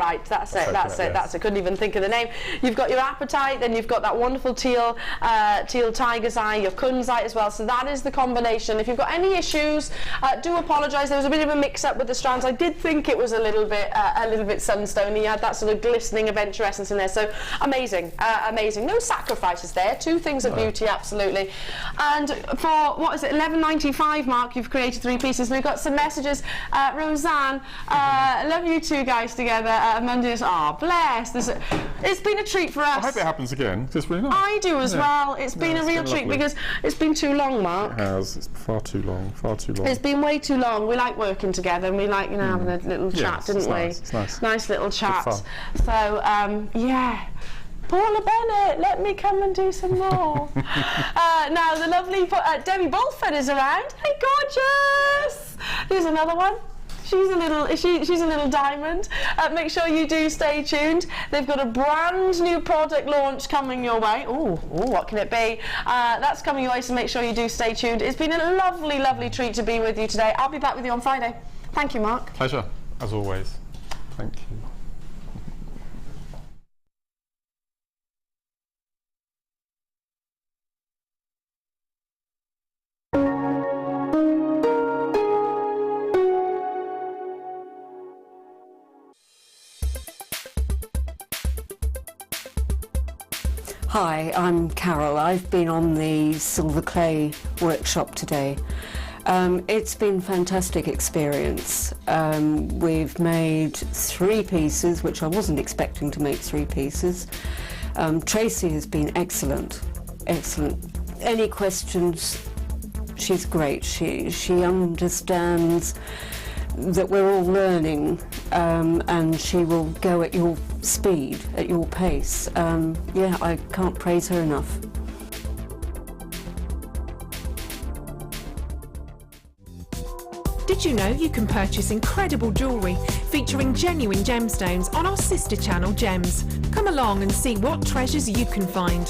Pyrite. That's it. That's it. That's it. Couldn't even think of the name. You've got your apatite, then you've got that wonderful teal tiger's eye, your kunzite as well. So that is the combination. If you've got any issues, do apologise. There was a bit of a mix-up with the strands. I did think it was a little bit sunstone. You had that sort of glistening aventurescence in there. So amazing, amazing. No sacrifices there. Two things of beauty, absolutely. And for what is it, $11.95, Mark? You've created 3 pieces. We've got some messages. Roseanne, love you two guys together. Monday. Oh, bless. It's been a treat for us. I hope it happens again. It's really nice. I do as well. It's been a real treat because it's been too long, Mark. It has. It's far too long. Far too long. It's been way too long. We like working together and we like, you know, having a little chat, didn't we? Nice. It's nice. Nice little chat. So, yeah. Paula Bennett, let me come and do some more. Now the lovely Debbie Bolford is around. Hey, gorgeous! Here's another one. She's a little diamond. Make sure you do stay tuned. They've got a brand new product launch coming your way. Ooh, what can it be? That's coming your way, so make sure you do stay tuned. It's been a lovely, lovely treat to be with you today. I'll be back with you on Friday. Thank you, Mark. Pleasure, as always. Thank you. Hi, I'm Carol. I've been on the silver clay workshop today. It's been a fantastic experience. We've made 3 pieces, which I wasn't expecting to make 3 pieces. Tracy has been excellent, excellent. Any questions, she's great. She understands that we're all learning, and she will go at your speed, at your pace. Yeah, I can't praise her enough. Did you know you can purchase incredible jewellery featuring genuine gemstones on our sister channel Gems? Come along and see what treasures you can find.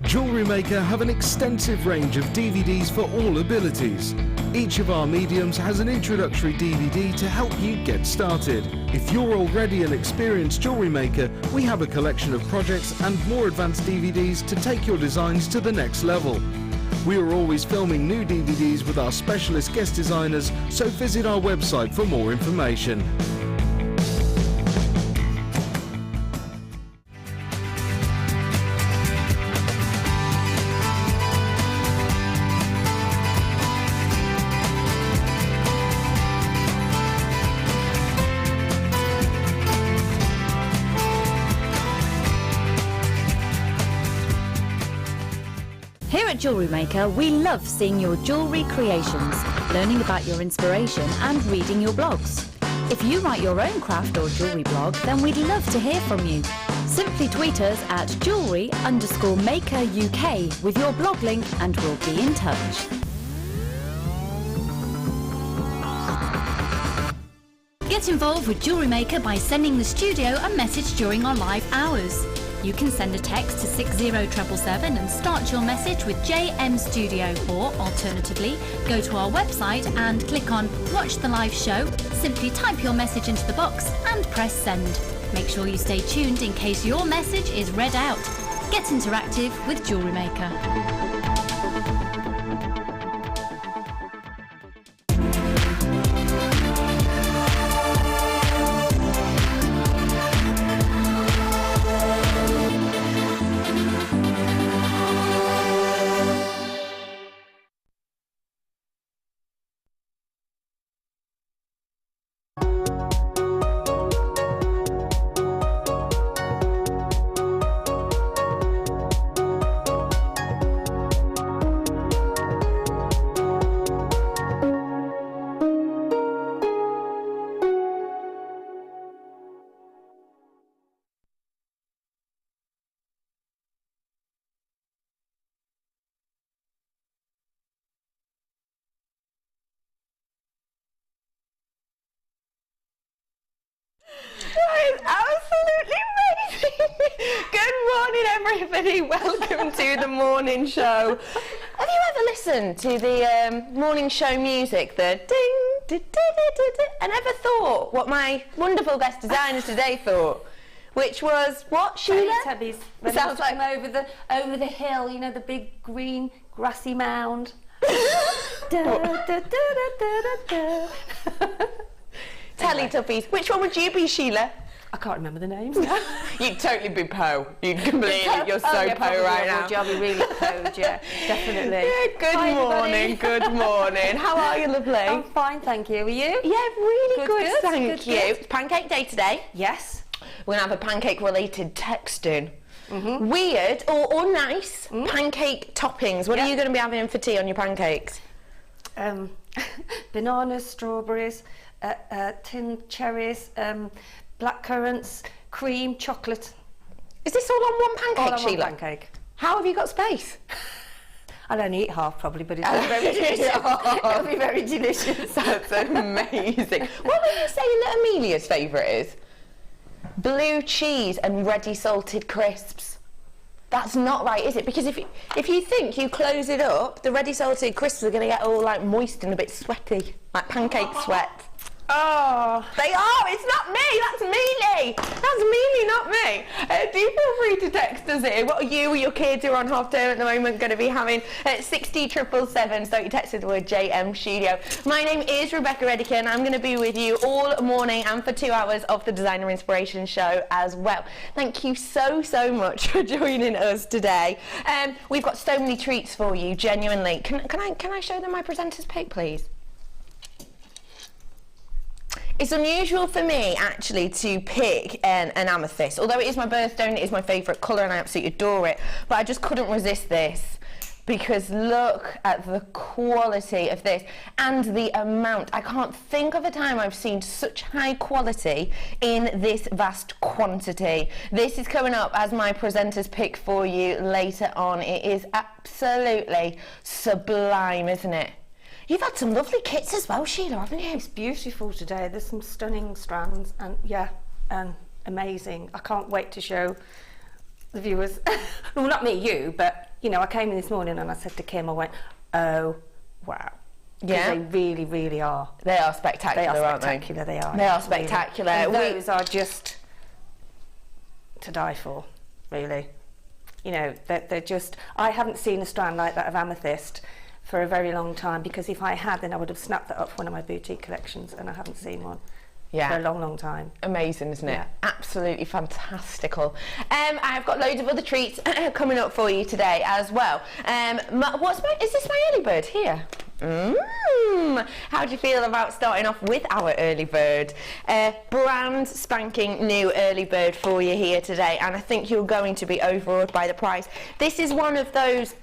JewelleryMaker have an extensive range of DVDs for all abilities. Each of our mediums has an introductory DVD to help you get started. If you're already an experienced jewellery maker, we have a collection of projects and more advanced DVDs to take your designs to the next level. We are always filming new DVDs with our specialist guest designers, so visit our website for more information. Here at JewelleryMaker, we love seeing your jewellery creations, learning about your inspiration and reading your blogs. If you write your own craft or jewellery blog, then we'd love to hear from you. Simply tweet us at jewellery_maker UK with your blog link and we'll be in touch. Get involved with JewelleryMaker by sending the studio a message during our live hours. You can send a text to 60777 and start your message with JM Studio, or alternatively, go to our website and click on Watch the Live Show, simply type your message into the box and press send. Make sure you stay tuned in case your message is read out. Get interactive with JewelleryMaker. everybody, welcome to the morning show. Have you ever listened to the morning show music, the ding, da, da, da, da, da, and ever thought what my wonderful guest designers today thought? Which was what, Sheila? Teletubbies. When Sounds like over the hill, you know, the big green grassy mound. Da, da, da, da, da, da. Teletubbies. Which one would you be, Sheila? I can't remember the names. You'd totally be Poe. You'd completely, you're so yeah, Poe right now. I'll be really Poe, yeah, definitely. Yeah, good Hi, morning, everybody. good morning. How are you, lovely? I'm fine, thank you. Are you? Yeah, really good, thank good, you. good. It's pancake day today. Yes. We're going to have a pancake-related texting. Weird or nice pancake toppings. What are you going to be having for tea on your pancakes? Bananas, strawberries, tinned cherries, black currants, cream, chocolate. Is this all on one pancake, All on Sheila? one pancake. How have you got space? I'll only eat half probably, but it'll be very delicious. It'll be very delicious. That's amazing. What would you say little Amelia's favourite is? Blue cheese and ready salted crisps. That's not right, is it? Because if you think you close it up, the ready salted crisps are going to get all like moist and a bit sweaty, like pancake sweat. Oh, they are. It's not me. That's Mealy. That's Mealy, not me. Do feel free to text us here. What are you or your kids who are on half term at the moment going to be having? 60777. So you text us the word JM Studio. My name is Rebecca Redican. I'm going to be with you all morning and for 2 hours of the Designer Inspiration Show as well. Thank you so much for joining us today. We've got so many treats for you. Genuinely. Can I show them my presenter's pick, please? It's unusual for me, actually, to pick an amethyst. Although it is my birthstone, it is my favourite colour and I absolutely adore it. But I just couldn't resist this because look at the quality of this and the amount. I can't think of a time I've seen such high quality in this vast quantity. This is coming up as my presenter's pick for you later on. It is absolutely sublime, isn't it? You've had some lovely kits as well, Sheila, haven't you? It's beautiful today. There's some stunning strands and and amazing. I can't wait to show the viewers. Well, not me, you, but you know, I came in this morning and I said to Kim, I went, oh, wow. Yeah. They really, really are. They are spectacular, aren't they? They are. They are spectacular. And those are just to die for, really. You know, they're just, I haven't seen a strand like that of amethyst for a very long time, because if I had, then I would have snapped that up for one of my boutique collections, and I haven't seen one for a long time. Amazing, isn't it? Yeah. Absolutely fantastical. I've got loads of other treats coming up for you today as well. Is this my early bird here? How do you feel about starting off with our early bird? Brand spanking new early bird for you here today, and I think you're going to be overawed by the price. This is one of those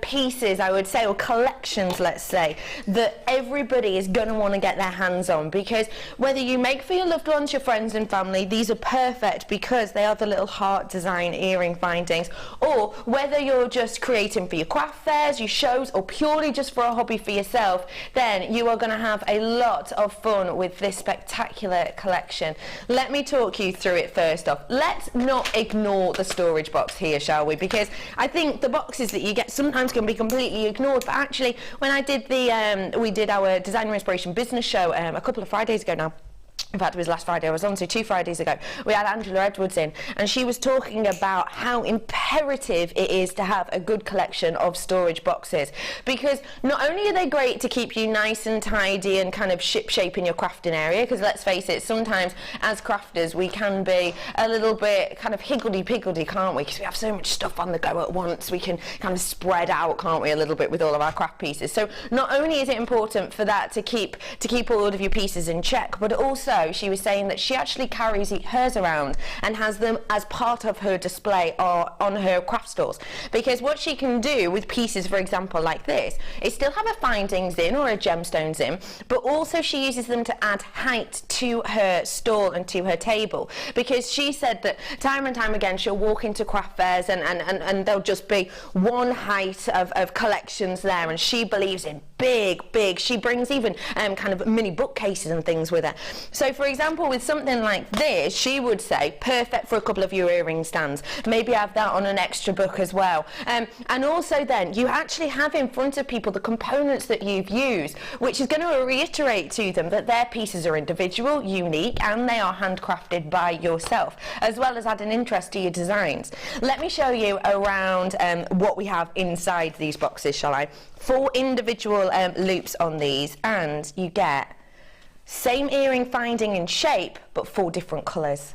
pieces, I would say, or collections, let's say, that everybody is going to want to get their hands on, because whether you make for your loved ones, your friends and family, these are perfect because they are the little heart design earring findings, or whether you're just creating for your craft fairs, your shows, or purely just for a hobby for yourself, then you are going to have a lot of fun with this spectacular collection. Let me talk you through it first off. Let's not ignore the storage box here, shall we? Because I think the boxes that you get sometimes can be completely ignored, but actually when I did we did our Designer Inspiration business show a couple of Fridays ago now. In fact, it was last Friday I was on, so 2 Fridays ago, we had Angela Edwards in, and she was talking about how imperative it is to have a good collection of storage boxes, because not only are they great to keep you nice and tidy and kind of ship-shape in your crafting area, because let's face it, sometimes as crafters we can be a little bit kind of higgledy-piggledy, can't we, because we have so much stuff on the go at once. We can kind of spread out, can't we, a little bit with all of our craft pieces. So not only is it important for that to keep all of your pieces in check, but also she was saying that she actually carries hers around and has them as part of her display or on her craft stores, because what she can do with pieces, for example, like this, is still have a findings in or a gemstones in, but also she uses them to add height to her stall and to her table, because she said that time and time again she'll walk into craft fairs and there'll just be one height of collections there, and she believes in big, she brings even kind of mini bookcases and things with her. So for example, with something like this, she would say, perfect for a couple of your earring stands. Maybe have that on an extra book as well. And also then, you actually have in front of people the components that you've used, which is going to reiterate to them that their pieces are individual, unique, and they are handcrafted by yourself, as well as adding interest to your designs. Let me show you around what we have inside these boxes, shall I? 4 individual loops on these, and you get same earring finding in shape, but 4 different colours.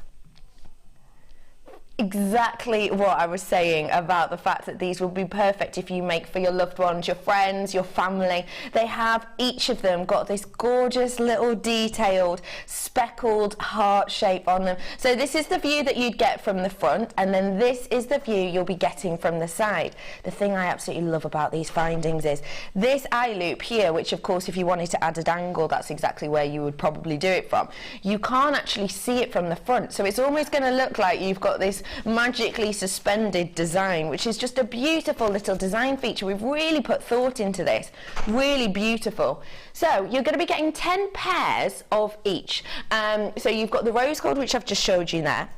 Exactly what I was saying about the fact that these will be perfect if you make for your loved ones, your friends, your family. They have, each of them, got this gorgeous little detailed speckled heart shape on them. So this is the view that you'd get from the front, and then this is the view you'll be getting from the side. The thing I absolutely love about these findings is this eye loop here, which of course if you wanted to add an angle, that's exactly where you would probably do it from. You can't actually see it from the front, so it's almost going to look like you've got this magically suspended design, which is just a beautiful little design feature. We've really put thought into this. Really beautiful. So you're going to be getting 10 pairs of each. So you've got the rose gold, which I've just showed you there.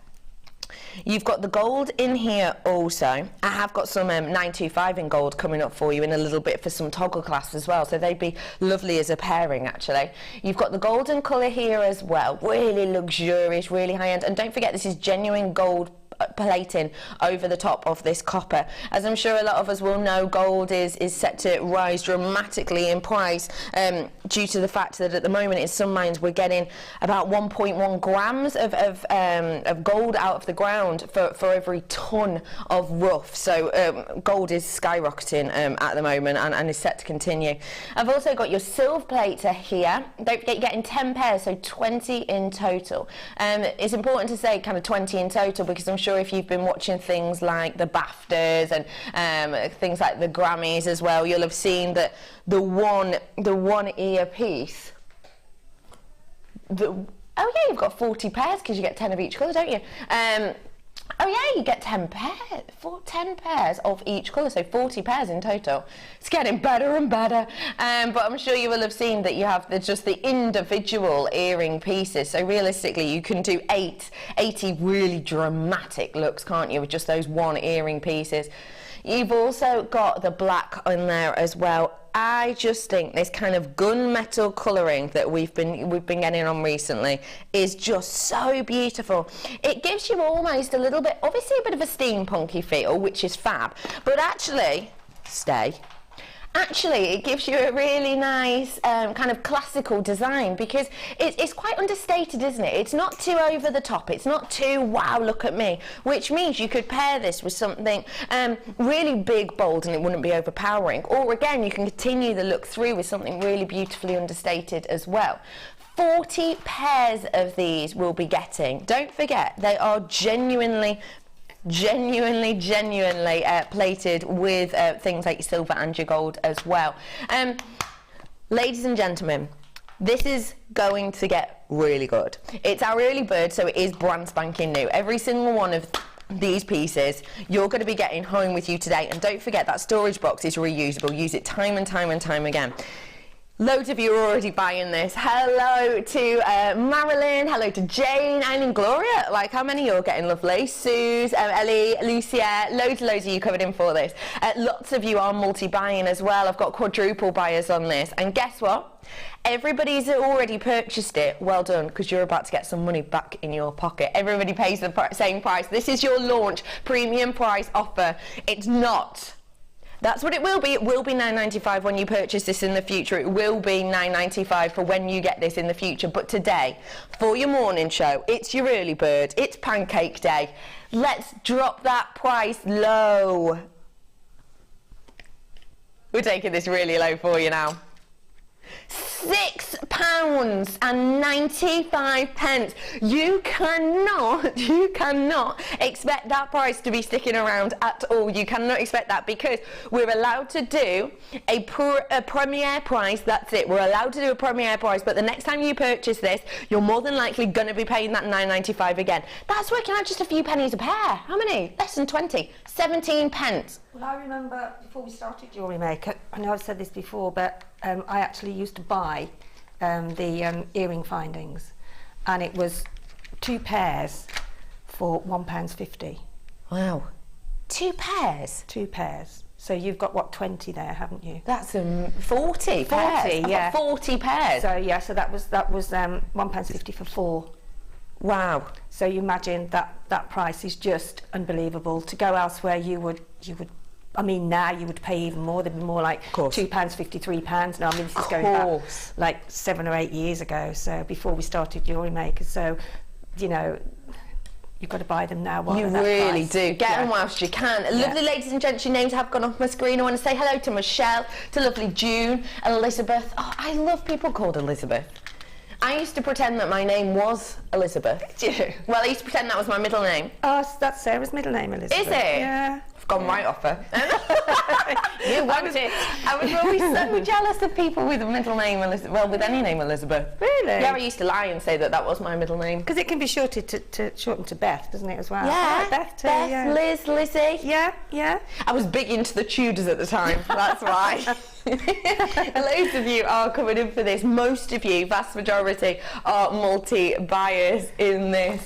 You've got the gold in here also. I have got some 925 in gold coming up for you in a little bit for some toggle clasps as well, so they'd be lovely as a pairing actually. You've got the golden colour here as well, really luxurious, really high-end, and don't forget this is genuine gold plating over the top of this copper. As I'm sure a lot of us will know, gold is set to rise dramatically in price due to the fact that at the moment in some mines we're getting about 1.1 grams of gold out of the ground for every ton of rough. So gold is skyrocketing at the moment and is set to continue. I've also got your silver plater here. Don't forget you're getting 10 pairs, so 20 in total. It's important to say kind of 20 in total because I'm sure if you've been watching things like the BAFTAs and things like the Grammys as well, you'll have seen that the one ear piece. Oh yeah, you've got 40 pairs because you get 10 of each colour, don't you? Oh yeah, you get 10 pairs, 10 pairs of each colour, so 40 pairs in total. It's getting better and better. But I'm sure you will have seen that you have just the individual earring pieces. So realistically, you can do 80 really dramatic looks, can't you, with just those 1 earring pieces. You've also got the black on there as well. I just think this kind of gunmetal colouring that we've been getting on recently is just so beautiful. It gives you almost a little bit, obviously a bit of a steampunky feel, which is fab, but actually, it gives you a really nice kind of classical design because it's quite understated, isn't it? It's not too over the top, it's not too wow, look at me, which means you could pair this with something really big, bold, and it wouldn't be overpowering. Or again, you can continue the look through with something really beautifully understated as well. 40 pairs of these we'll be getting. Don't forget, they are genuinely plated with things like your silver and your gold as well. Ladies and gentlemen, this is going to get really good. It's our early bird, so it is brand spanking new. Every single one of these pieces you're going to be getting home with you today, and don't forget that storage box is reusable. Use it time and time and time again. Loads of you are already buying this. Hello to Marilyn, hello to Jane, and Gloria. Like, how many you're getting? Lovely. Suze, Ellie, Lucia, loads of you covered in for this. Lots of you are multi-buying as well. I've got quadruple buyers on this. And guess what? Everybody's already purchased it. Well done, because you're about to get some money back in your pocket. Everybody pays the same price. This is your launch premium price offer. It's not. That's what it will be. It will be $9.95 when you purchase this in the future. It will be $9.95 for when you get this in the future. But today, for your morning show, it's your early bird. It's pancake day. Let's drop that price low. We're taking this really low for you now. £6.95. You cannot expect that price to be sticking around at all. You cannot expect that because we're allowed to do a premiere price. That's it. We're allowed to do a premiere price, but the next time you purchase this, you're more than likely going to be paying that $9.95 again. That's working out just a few pennies a pair. How many? Less than 20. 17 pence. Well, I remember before we started JewelleryMaker, I know I've said this before, but I actually used to buy the earring findings. and it was 2 pairs for £1.50. Wow. 2 pairs? 2 pairs. So you've got, what, 20 there, haven't you? That's 40 pairs. I've got 40 pairs. So yeah, so that was £1.50 for 4. Wow. So you imagine that price is just unbelievable. To go elsewhere, you would. I mean, now you would pay even more. They'd be more like £2.50, £3 now. I mean, this is going back like 7 or 8 years ago. So before we started JewelleryMaker, so you know, you've got to buy them now. You really do. Get them whilst you can. Lovely ladies and gents, your names have gone off my screen. I want to say hello to Michelle, to lovely June, Elizabeth. Oh, I love people called Elizabeth. I used to pretend that my name was Elizabeth. Did you? Well, I used to pretend that was my middle name. Oh, that's Sarah's middle name, Elizabeth. Is it? Yeah. I've gone right off her. You want it. I was always so jealous of people with a middle name Elizabeth. Well, with any name Elizabeth. Really? Yeah, I used to lie and say that was my middle name. Because it can be shortened to Beth, doesn't it, as well? Yeah. Like Beth too, Beth, yeah. Liz, Lizzie. Yeah, yeah. I was big into the Tudors at the time, that's why. Loads of you are coming in for this. Most of you, vast majority, are multi-buyers in this.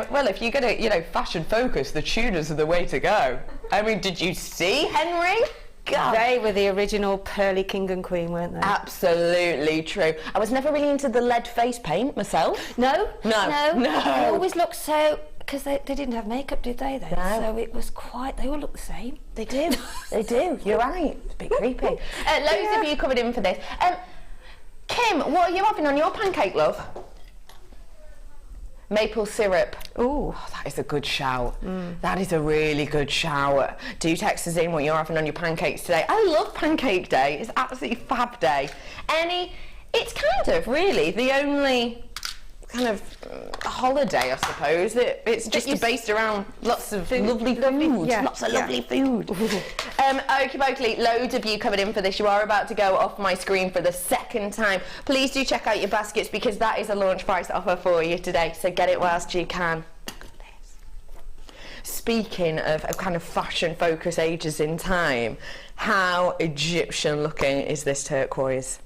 Well, if you're going to, fashion focus, the Tudors are the way to go. I mean, did you see Henry? God. They were the original pearly king and queen, weren't they? Absolutely true. I was never really into the lead face paint myself. No. No. They always looked so... Because they didn't have makeup, did they? No. So it was quite... They all look the same. They do. They do. You're right. It's a bit creepy. Loads of you coming in for this. Kim, what are you having on your pancake, love? Maple syrup. Ooh. Oh, that is a good shout. That is a really good shout. Do text us in what you're having on your pancakes today. I love pancake day. It's absolutely fab day. It's kind of really the only kind of holiday, I suppose. It's just based around lots of lovely food. Yeah, lots of lovely food. Okie loads of you coming in for this. You are about to go off my screen for the second time. Please do check out your baskets because that is a launch price offer for you today. So get it whilst you can. Speaking of kind of fashion focus ages in time, how Egyptian looking is this turquoise?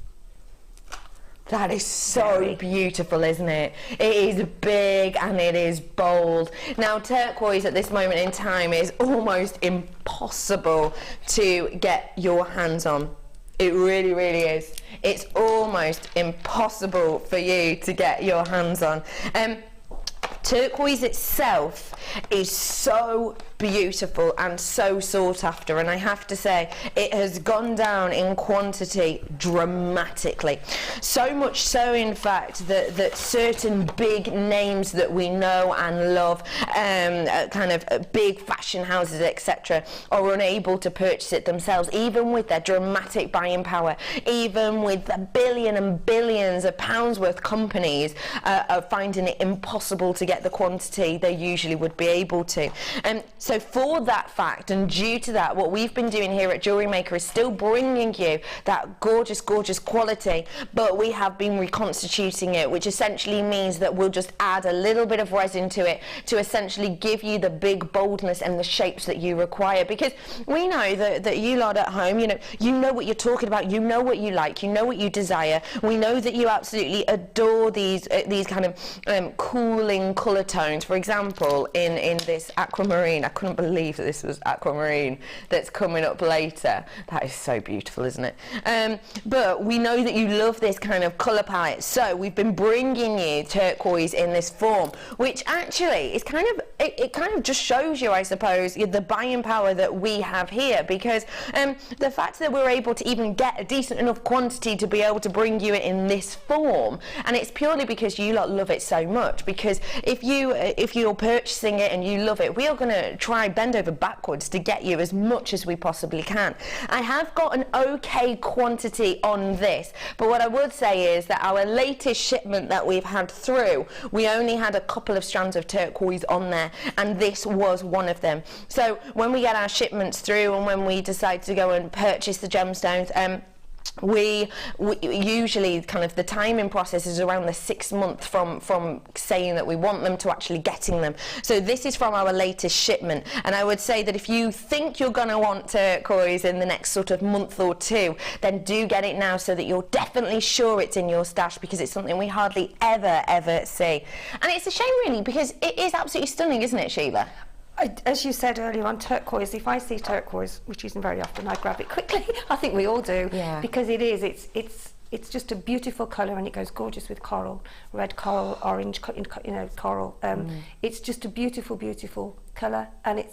That is so beautiful, isn't it? It is big and it is bold. Now, turquoise at this moment in time is almost impossible to get your hands on. It really, really is. It's almost impossible for you to get your hands on. Turquoise itself is so beautiful and so sought after, and I have to say it has gone down in quantity dramatically. So much so, in fact, that certain big names that we know and love, kind of big fashion houses, etc., are unable to purchase it themselves, even with their dramatic buying power, even with the billion and billions of pounds worth companies are finding it impossible to get the quantity they usually would be able to. So for that fact, and due to that, what we've been doing here at JewelleryMaker is still bringing you that gorgeous, gorgeous quality, but we have been reconstituting it, which essentially means that we'll just add a little bit of resin to it to essentially give you the big boldness and the shapes that you require, because we know that you lot at home, you know what you're talking about, you know what you like, you know what you desire. We know that you absolutely adore these kind of cooling colour tones. For example, in this aquamarine, I couldn't believe that this was aquamarine that's coming up later. That is so beautiful, isn't it? But we know that you love this kind of colour palette, so we've been bringing you turquoise in this form, which actually is kind of, it kind of just shows you, I suppose, the buying power that we have here, because the fact that we're able to even get a decent enough quantity to be able to bring you it in this form, and it's purely because you lot love it so much, because if you're purchasing it and you love it, we are going to try bend over backwards to get you as much as we possibly can. I have got an okay quantity on this, but what I would say is that our latest shipment that we've had through, we only had a couple of strands of turquoise on there, and this was one of them. So when we get our shipments through and when we decide to go and purchase the gemstones, we usually kind of the timing process is around the 6 month from saying that we want them to actually getting them. So this is from our latest shipment, and I would say that if you think you're going to want turquoise in the next sort of month or two, then do get it now so that you're definitely sure it's in your stash, because it's something we hardly ever see. And it's a shame really, because it is absolutely stunning, isn't it, Sheila? As you said earlier on, turquoise, if I see turquoise, which isn't very often, I grab it quickly. I think we all do, because it's just a beautiful colour, and it goes gorgeous with coral, red coral, orange, coral. It's just a beautiful colour, and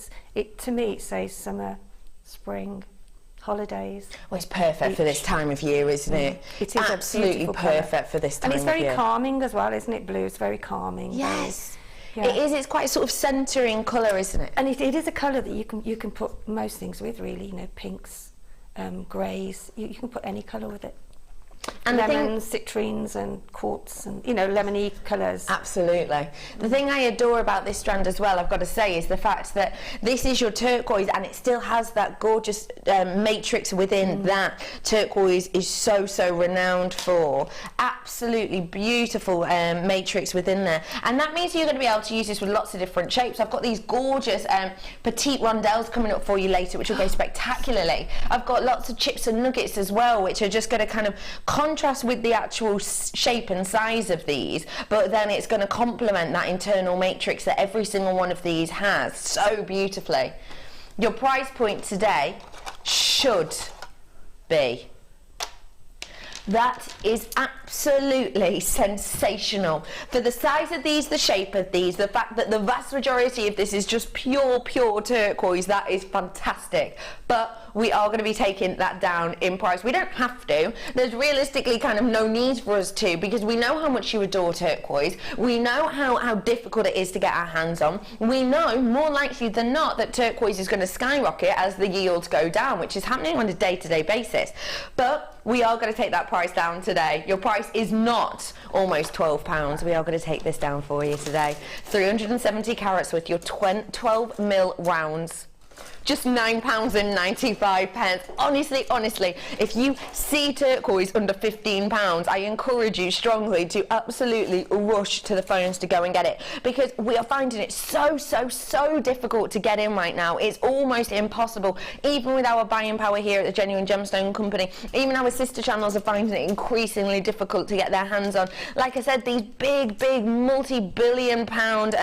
to me it says summer, spring, holidays. Well, it's perfect for this time of year, isn't it? It is absolutely perfect for this time of year. And it's very calming as well, isn't it? Blue, it's very calming. Yes. Yeah. It is. It's quite sort of centering colour, isn't it? And it is a colour that you can put most things with, really. You know, pinks, greys. You can put any colour with it. And lemons, citrines and quartz and, you know, lemony colours. Absolutely. The thing I adore about this strand as well, I've got to say, is the fact that this is your turquoise and it still has that gorgeous matrix within that turquoise is so renowned for. Absolutely beautiful matrix within there. And that means you're going to be able to use this with lots of different shapes. I've got these gorgeous petite rondelles coming up for you later, which will go spectacularly. I've got lots of chips and nuggets as well, which are just going to kind of contrast with the actual shape and size of these, but then it's going to complement that internal matrix that every single one of these has so beautifully. Your price point today should be... That is absolutely sensational. For the size of these, the shape of these, the fact that the vast majority of this is just pure turquoise, that is fantastic. But we are going to be taking that down in price. We don't have to. There's realistically kind of no need for us to, because we know how much you adore turquoise. We know how difficult it is to get our hands on. We know more likely than not that turquoise is going to skyrocket as the yields go down, which is happening on a day-to-day basis. But we are going to take that price down today. Your price is not almost £12. We are going to take this down for you today. 370 carats with your 12 mil rounds. Just £9.95. Honestly, if you see turquoise under £15, I encourage you strongly to absolutely rush to the phones to go and get it, because we are finding it so difficult to get in right now. It's almost impossible, even with our buying power here at the Genuine Gemstone Company. Even our sister channels are finding it increasingly difficult to get their hands on. Like I said, these big multi-billion pound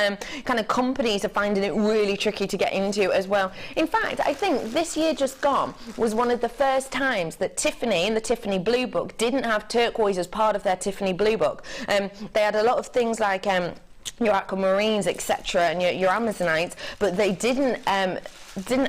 kind of companies are finding it really tricky to get into as well. In fact, I think this year just gone was one of the first times that Tiffany in the Tiffany Blue Book didn't have turquoise as part of their Tiffany Blue Book. They had a lot of things like your aquamarines, etc., and your amazonites, but they didn't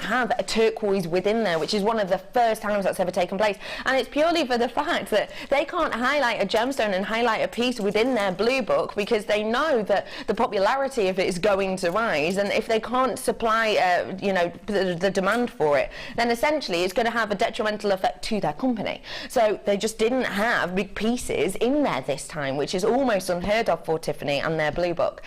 have a turquoise within there, which is one of the first times that's ever taken place. And it's purely for the fact that they can't highlight a gemstone and highlight a piece within their blue book, because they know that the popularity of it is going to rise, and if they can't supply you know, the demand for it, then essentially it's going to have a detrimental effect to their company. So they just didn't have big pieces in there this time, which is almost unheard of for Tiffany and their blue book.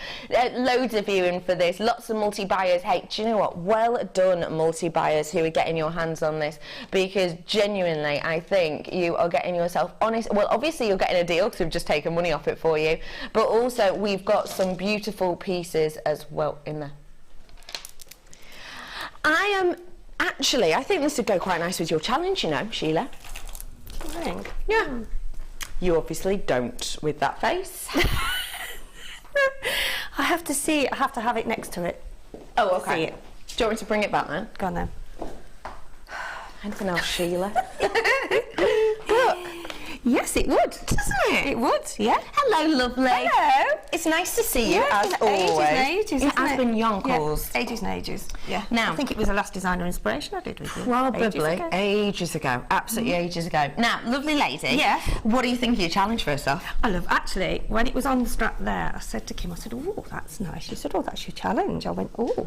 Loads of viewing for this, lots of multi-buyers. Hey, do you know what? Well done, multi-buyers who are getting your hands on this, because genuinely I think you are getting yourself honest. Well, obviously you're getting a deal because we've just taken money off it for you, but also we've got some beautiful pieces as well in there. I think this would go quite nice with your challenge, you know, Sheila. I think. Yeah. You obviously don't with that face. I have to see it. I have to have it next to it. Oh, okay. See it. Do you want me to bring it back then? Go on then. Anything else, Sheila? Look. Yes, it would, doesn't it? It would, yeah. Hello, lovely. Hello. It's nice to see you, as always. Ages, it has been yonkers. Yeah, ages and ages. Yeah. Now, I think it was the last designer inspiration I did with you. Probably ages ago. Absolutely ages ago. Now, lovely lady. Yeah. What do you think of your challenge for yourself? I love, actually, when it was on the strap there, I said to Kim, I said, oh, that's nice. She said, oh, that's your challenge. I went, oh.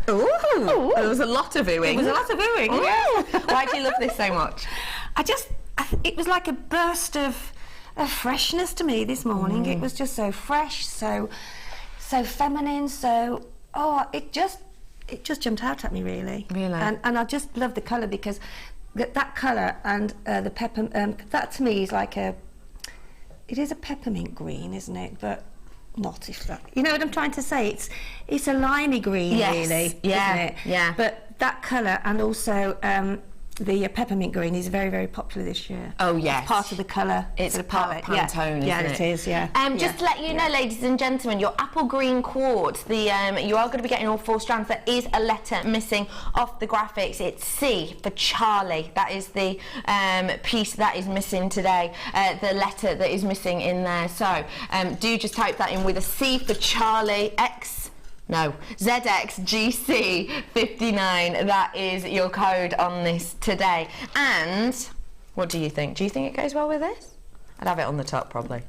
Ooh. There was a lot of oohing. There was a lot of oohing, yeah. Why do you love this so much? It was like a burst of freshness to me this morning. It was just so fresh, so feminine, it just jumped out at me, really. Really? And I just love the colour, because that colour and the pepper, that to me is like it is a peppermint green, isn't it? But not if that, you know what I'm trying to say? It's a limey green, really, yeah, isn't it? yeah. But that colour and also the peppermint green is very, very popular this year. Oh yes, it's part of the colour. It's a part of Pantone, isn't it? Yeah, it is. Yeah. Just to let you know, ladies and gentlemen, your apple green quartz. You are going to be getting all 4 strands. There is a letter missing off the graphics. It's C for Charlie. That is the piece that is missing today. The letter that is missing in there. So do just type that in with a C for Charlie ZXGC59. That is your code on this today. And what do you think? Do you think it goes well with this? I'd have it on the top probably.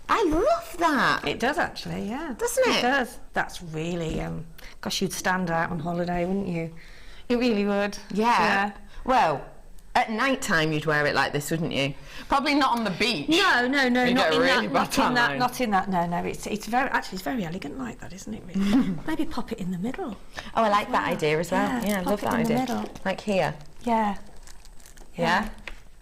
I love that. It does actually, yeah. Doesn't it? It does. That's really, gosh, you'd stand out on holiday, wouldn't you? You really would. Yeah. Well, at night time you'd wear it like this, wouldn't you? Probably not on the beach. No, You not get in really bad that, tan not in that. No, it's very elegant like that, isn't it? Really? Maybe pop it in the middle. Oh, I like that idea as well. Yeah, I love that idea. Middle. Like here. Yeah. Yeah.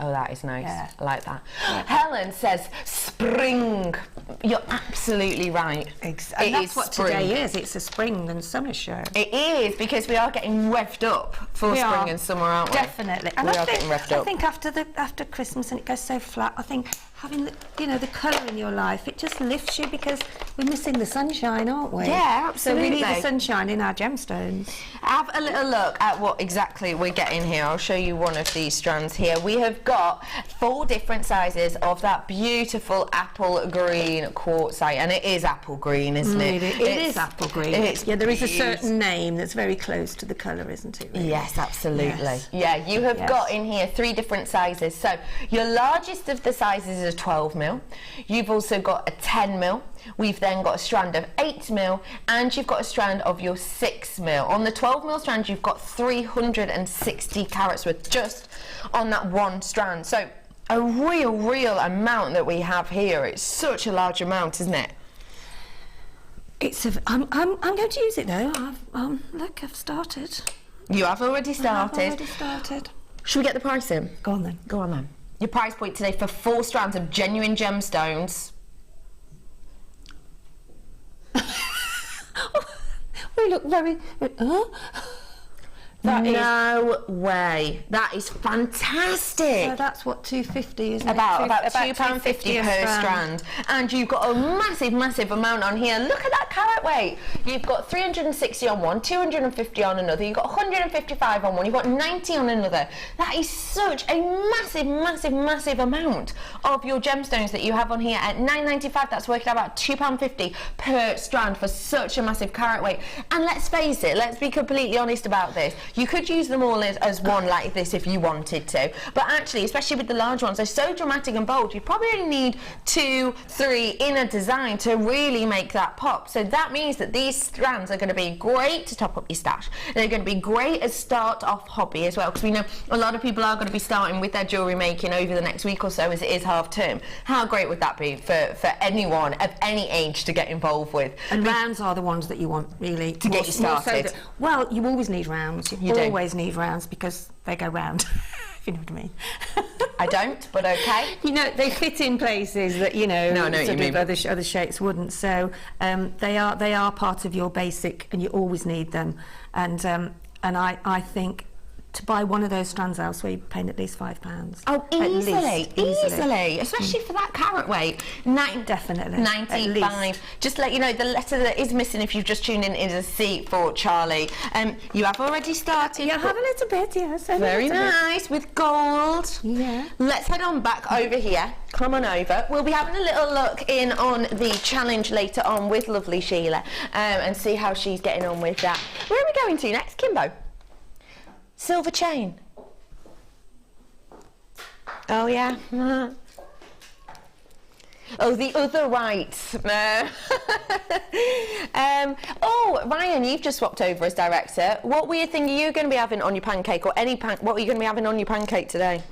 Oh, that is nice. Yeah. I like that. Yeah. Helen says spring. You're absolutely right. And that's what spring. today is. It's a spring and summer show. It is, because we are getting revved up for spring and summer, aren't we? Definitely. And we are getting revved up. I think after Christmas and it goes so flat, I think having the colour in your life, it just lifts you, because we're missing the sunshine, aren't we? Yeah, absolutely. So we need the sunshine in our gemstones. Have a little look at what exactly we're getting here. I'll show you one of these strands here. We have got 4 different sizes of that beautiful apple green quartzite, and it is apple green, isn't it? It is apple green. There is a certain name that's very close to the colour, isn't it? Really? Yes, absolutely. Yes. Yeah, you have got in here 3 different sizes. So your largest of the sizes is a 12 mil. You've also got a 10 mil. We've then got a strand of 8 mil, and you've got a strand of your 6 mil. On the 12 mil strand, you've got 360 carats worth just on that one strand. So a real amount that we have here. It's such a large amount, isn't it? I'm going to use it though. Look, I've started. You have already started. Should we get the price in? Go on then. Go on then. Your price point today for 4 strands of genuine gemstones. We look very. No way. That is fantastic. So that's what, £2.50, isn't it? About £2.50 per strand. And you've got a massive amount on here. Look at that carat weight. You've got 360 on one, 250 on another. You've got 155 on one. You've got 90 on another. That is such a massive amount of your gemstones that you have on here at £9.95. That's working out about £2.50 per strand for such a massive carat weight. And let's face it, let's be completely honest about this. You could use them all as one like this if you wanted to, but actually, especially with the large ones, they're so dramatic and bold, you probably only need 2, 3 in a design to really make that pop. So that means that these strands are going to be great to top up your stash. They're going to be great as start-off hobby as well, because we know a lot of people are going to be starting with their jewellery making over the next week or so, as it is half term. How great would that be for anyone of any age to get involved with? And rounds are the ones that you want, really, to get you started. Well, you always need rounds. You always need rounds, because they go round. If you know what I mean. I don't, but okay. You know, they fit in places that other shapes wouldn't. So they are part of your basic, and you always need them. And I think to buy one of those strands elsewhere, you're paying at least £5. Oh, easily. Especially for that carat weight. Definitely. 95. Just to let you know, the letter that is missing, if you've just tuned in, is a C for Charlie. You have already started. You have a little bit, yes. Very nice, with gold. Yeah. Let's head on back over here. Come on over. We'll be having a little look in on the challenge later on with lovely Sheila, and see how she's getting on with that. Where are we going to next, Kimbo? Silver chain. Oh yeah. Oh, the other right. Oh, Ryan, you've just swapped over as director. What weird thing are you going to be having on your pancake, or what are you going to be having on your pancake today?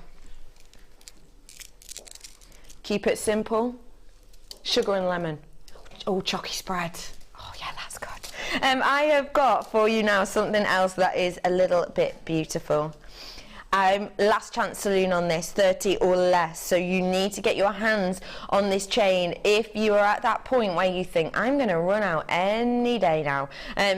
Keep it simple. Sugar and lemon. Oh, chalky spread. Oh yeah, that's good. I have got for you now something else that is a little bit beautiful. Last chance saloon on this, 30 or less. So you need to get your hands on this chain if you are at that point where you think, I'm going to run out any day now,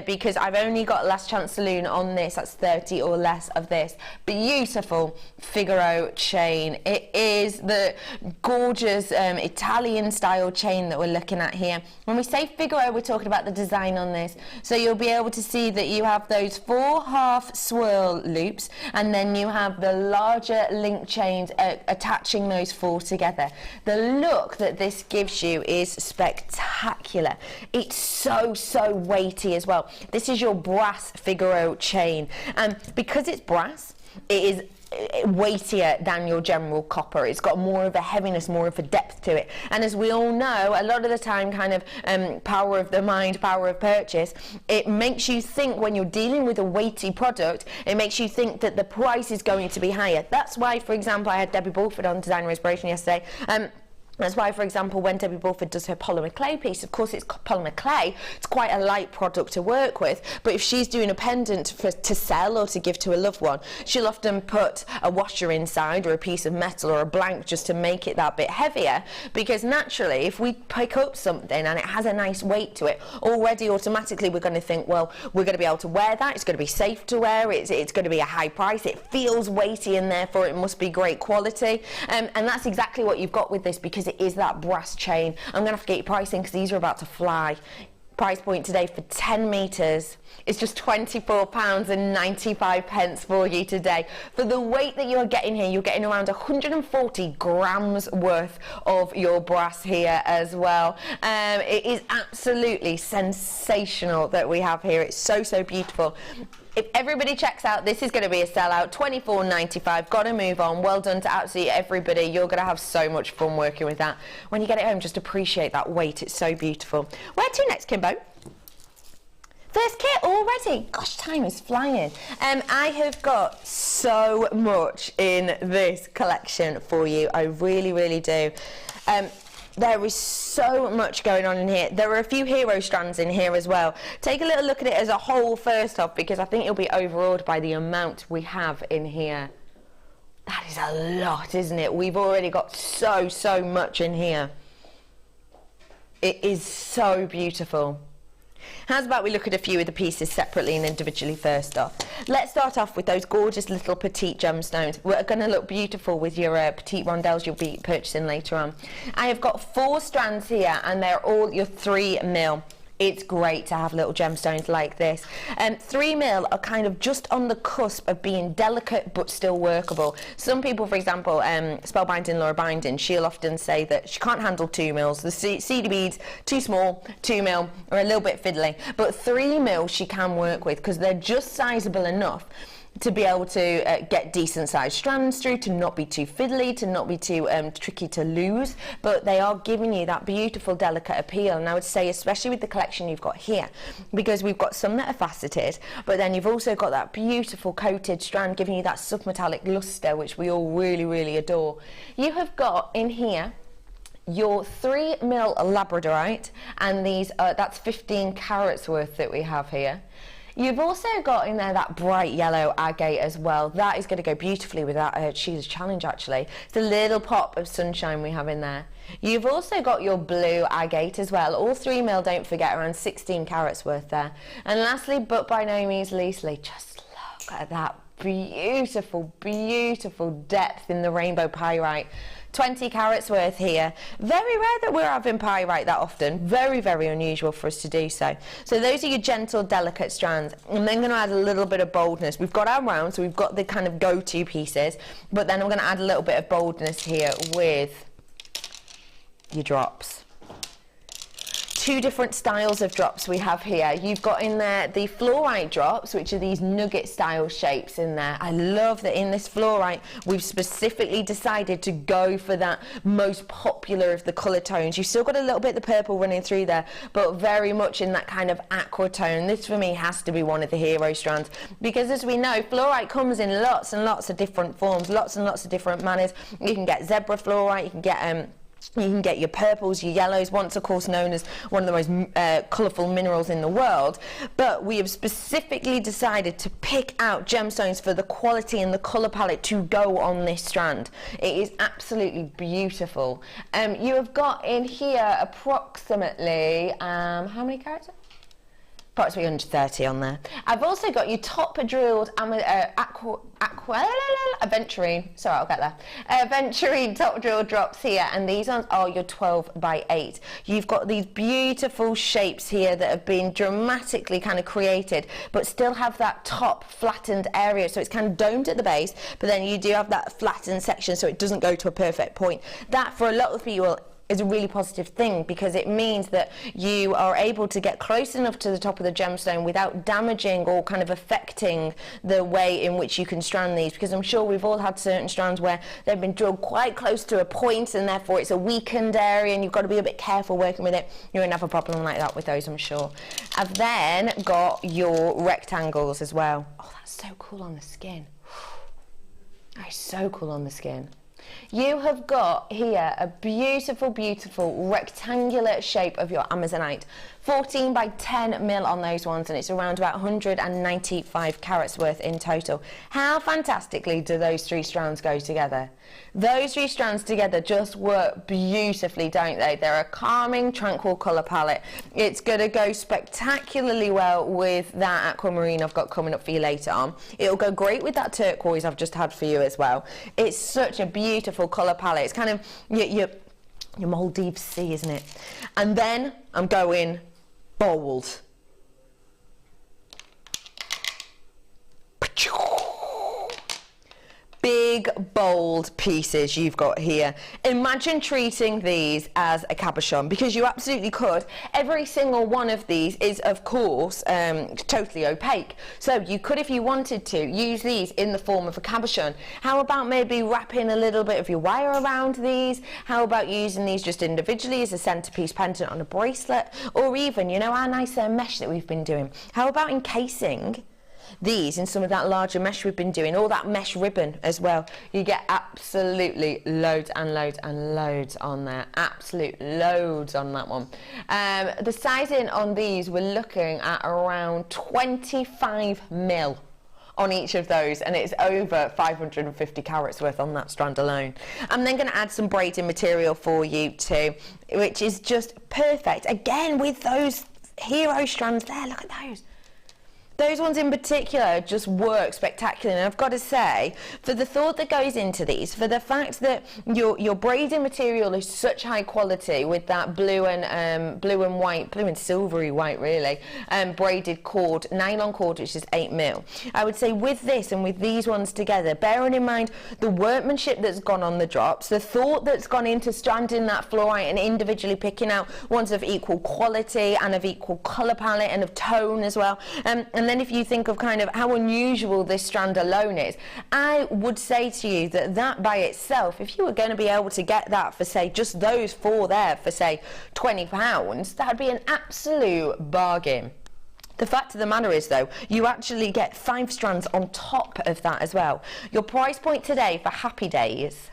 because I've only got last chance saloon on this. That's 30 or less of this beautiful Figaro chain. It is the gorgeous Italian style chain that we're looking at here. When we say Figaro, we're talking about the design on this. So you'll be able to see that you have those 4 half swirl loops, and then you have the larger link chains attaching those 4 together. The look that this gives you is spectacular. It's so weighty as well. This is your brass Figaro chain, and because it's brass, it is weightier than your general copper. It's got more of a heaviness, more of a depth to it. And as we all know, a lot of the time, kind of power of the mind, power of purchase, it makes you think when you're dealing with a weighty product, it makes you think that the price is going to be higher. That's why, for example, I had Debbie Bulford on Designer Inspiration yesterday. That's why, for example, when Debbie Bulford does her polymer clay piece, of course it's polymer clay, it's quite a light product to work with, but if she's doing a pendant to sell or to give to a loved one, she'll often put a washer inside or a piece of metal or a blank just to make it that bit heavier, because naturally if we pick up something and it has a nice weight to it, already automatically we're going to think, well, we're going to be able to wear that, it's going to be safe to wear, it's going to be a high price, it feels weighty and therefore it must be great quality, and that's exactly what you've got with this, because it is that brass chain. I'm going to have to get your pricing because these are about to fly. Price point today for 10 metres is just £24.95 for you today. For the weight that you're getting here, you're getting around 140 grams worth of your brass here as well. It is absolutely sensational that we have here. It's so beautiful. If everybody checks out, this is going to be a sellout, £24.95. Got to move on. Well done to absolutely everybody. You're going to have so much fun working with that. When you get it home, just appreciate that weight. It's so beautiful. Where to next, Kimbo? First kit already. Gosh, time is flying. I have got so much in this collection for you. I really do. There is so much going on in here. There are a few hero strands in here as well. Take a little look at it as a whole first off, because I think you'll be overawed by the amount we have in here. That is a lot, isn't it? We've already got so much in here. It is so beautiful. How's about we look at a few of the pieces separately and individually first off. Let's start off with those gorgeous little petite gemstones. We're going to look beautiful with your petite rondelles you'll be purchasing later on. I have got 4 strands here, and they're all your 3 mil. It's great to have little gemstones like this. 3 mil are kind of just on the cusp of being delicate but still workable. Some people, for example, spellbinding Laura Binding, she'll often say that she can't handle 2 mils. The seedy beads, too small, 2 mil, or a little bit fiddly. But 3 mil she can work with because they're just sizable enough to be able to get decent sized strands through, to not be too fiddly, to not be too tricky to lose, but they are giving you that beautiful delicate appeal. And I would say especially with the collection you've got here, because we've got some that are faceted, but then you've also got that beautiful coated strand giving you that submetallic luster, which we all really adore. You have got in here your 3 mil labradorite, and these that's 15 carats worth that we have here. You've also got in there that bright yellow agate as well. That is going to go beautifully with that Sheila's Challenge, actually. It's a little pop of sunshine we have in there. You've also got your blue agate as well. All 3 mil, don't forget, around 16 carats worth there. And lastly, but by no means leastly, just look at that beautiful depth in the rainbow pyrite. 20 carats worth here. Very rare that we're having pyrite that often. Very unusual for us to do so. So those are your gentle, delicate strands. I'm then going to add a little bit of boldness. We've got our round, so we've got the kind of go-to pieces, but then I'm going to add a little bit of boldness here with your drops. 2 different styles of drops we have here. You've got in there the fluorite drops, which are these nugget style shapes in there. I love that in this fluorite we've specifically decided to go for that most popular of the colour tones. You've still got a little bit of the purple running through there, but very much in that kind of aqua tone. This for me has to be one of the hero strands, because as we know, fluorite comes in lots and lots of different forms, lots and lots of different manners. You can get zebra fluorite, you can get You can get your purples, your yellows, once of course known as one of the most colourful minerals in the world. But we have specifically decided to pick out gemstones for the quality and the colour palette to go on this strand. It is absolutely beautiful. You have got in here approximately, how many carats? Approximately 130 on there. I've also got your top drilled aventurine. Sorry, I'll get there. Aventurine top drill drops here, and these ones are your 12 by 8. You've got these beautiful shapes here that have been dramatically kind of created, but still have that top flattened area. So it's kind of domed at the base, but then you do have that flattened section, so it doesn't go to a perfect point. That, for a lot of people, is a really positive thing, because it means that you are able to get close enough to the top of the gemstone without damaging or kind of affecting the way in which you can strand these, because I'm sure we've all had certain strands where they've been drilled quite close to a point and therefore it's a weakened area and you've got to be a bit careful working with it. You won't have a problem like that with those, I'm sure. I've then got your rectangles as well. Oh, that's so cool on the skin. That is so cool on the skin. You have got here a beautiful, beautiful rectangular shape of your Amazonite. 14 by 10 mil on those ones, and it's around about 195 carats worth in total. How fantastically do those three strands go together? Those three strands together just work beautifully, don't they? They're a calming, tranquil colour palette. It's going to go spectacularly well with that aquamarine I've got coming up for you later on. It'll go great with that turquoise I've just had for you as well. It's such a beautiful colour palette. It's kind of your Maldives Sea, isn't it? And then I'm going bold. Big, bold pieces you've got here. Imagine treating these as a cabochon, because you absolutely could. Every single one of these is, of course, totally opaque. So you could, if you wanted to, use these in the form of a cabochon. How about maybe wrapping a little bit of your wire around these? How about using these just individually as a centerpiece pendant on a bracelet? Or even, you know, our nice mesh that we've been doing. How about encasing these in some of that larger mesh we've been doing, or that mesh ribbon as well? You get absolutely loads and loads and loads on there. Absolute loads on that one. The sizing on these, we're looking at around 25 mil on each of those, and it's over 550 carats worth on that strand alone. I'm then going to add some braiding material for you too, which is just perfect. Again, with those hero strands there, look at those. Those ones in particular just work spectacularly, and I've got to say, for the thought that goes into these, for the fact that your braiding material is such high quality with that blue and white, blue and silvery white really, braided cord, nylon cord, which is 8 mil. I would say with this and with these ones together, bearing in mind the workmanship that's gone on the drops, the thought that's gone into stranding that fluorite and individually picking out ones of equal quality and of equal colour palette and of tone as well, and then if you think of kind of how unusual this strand alone is, I would say to you that that by itself, if you were going to be able to get that for, say, just those four there for, say, £20, that would be an absolute bargain. The fact of the matter is, though, you actually get 5 strands on top of that as well. Your price point today for Happy Days,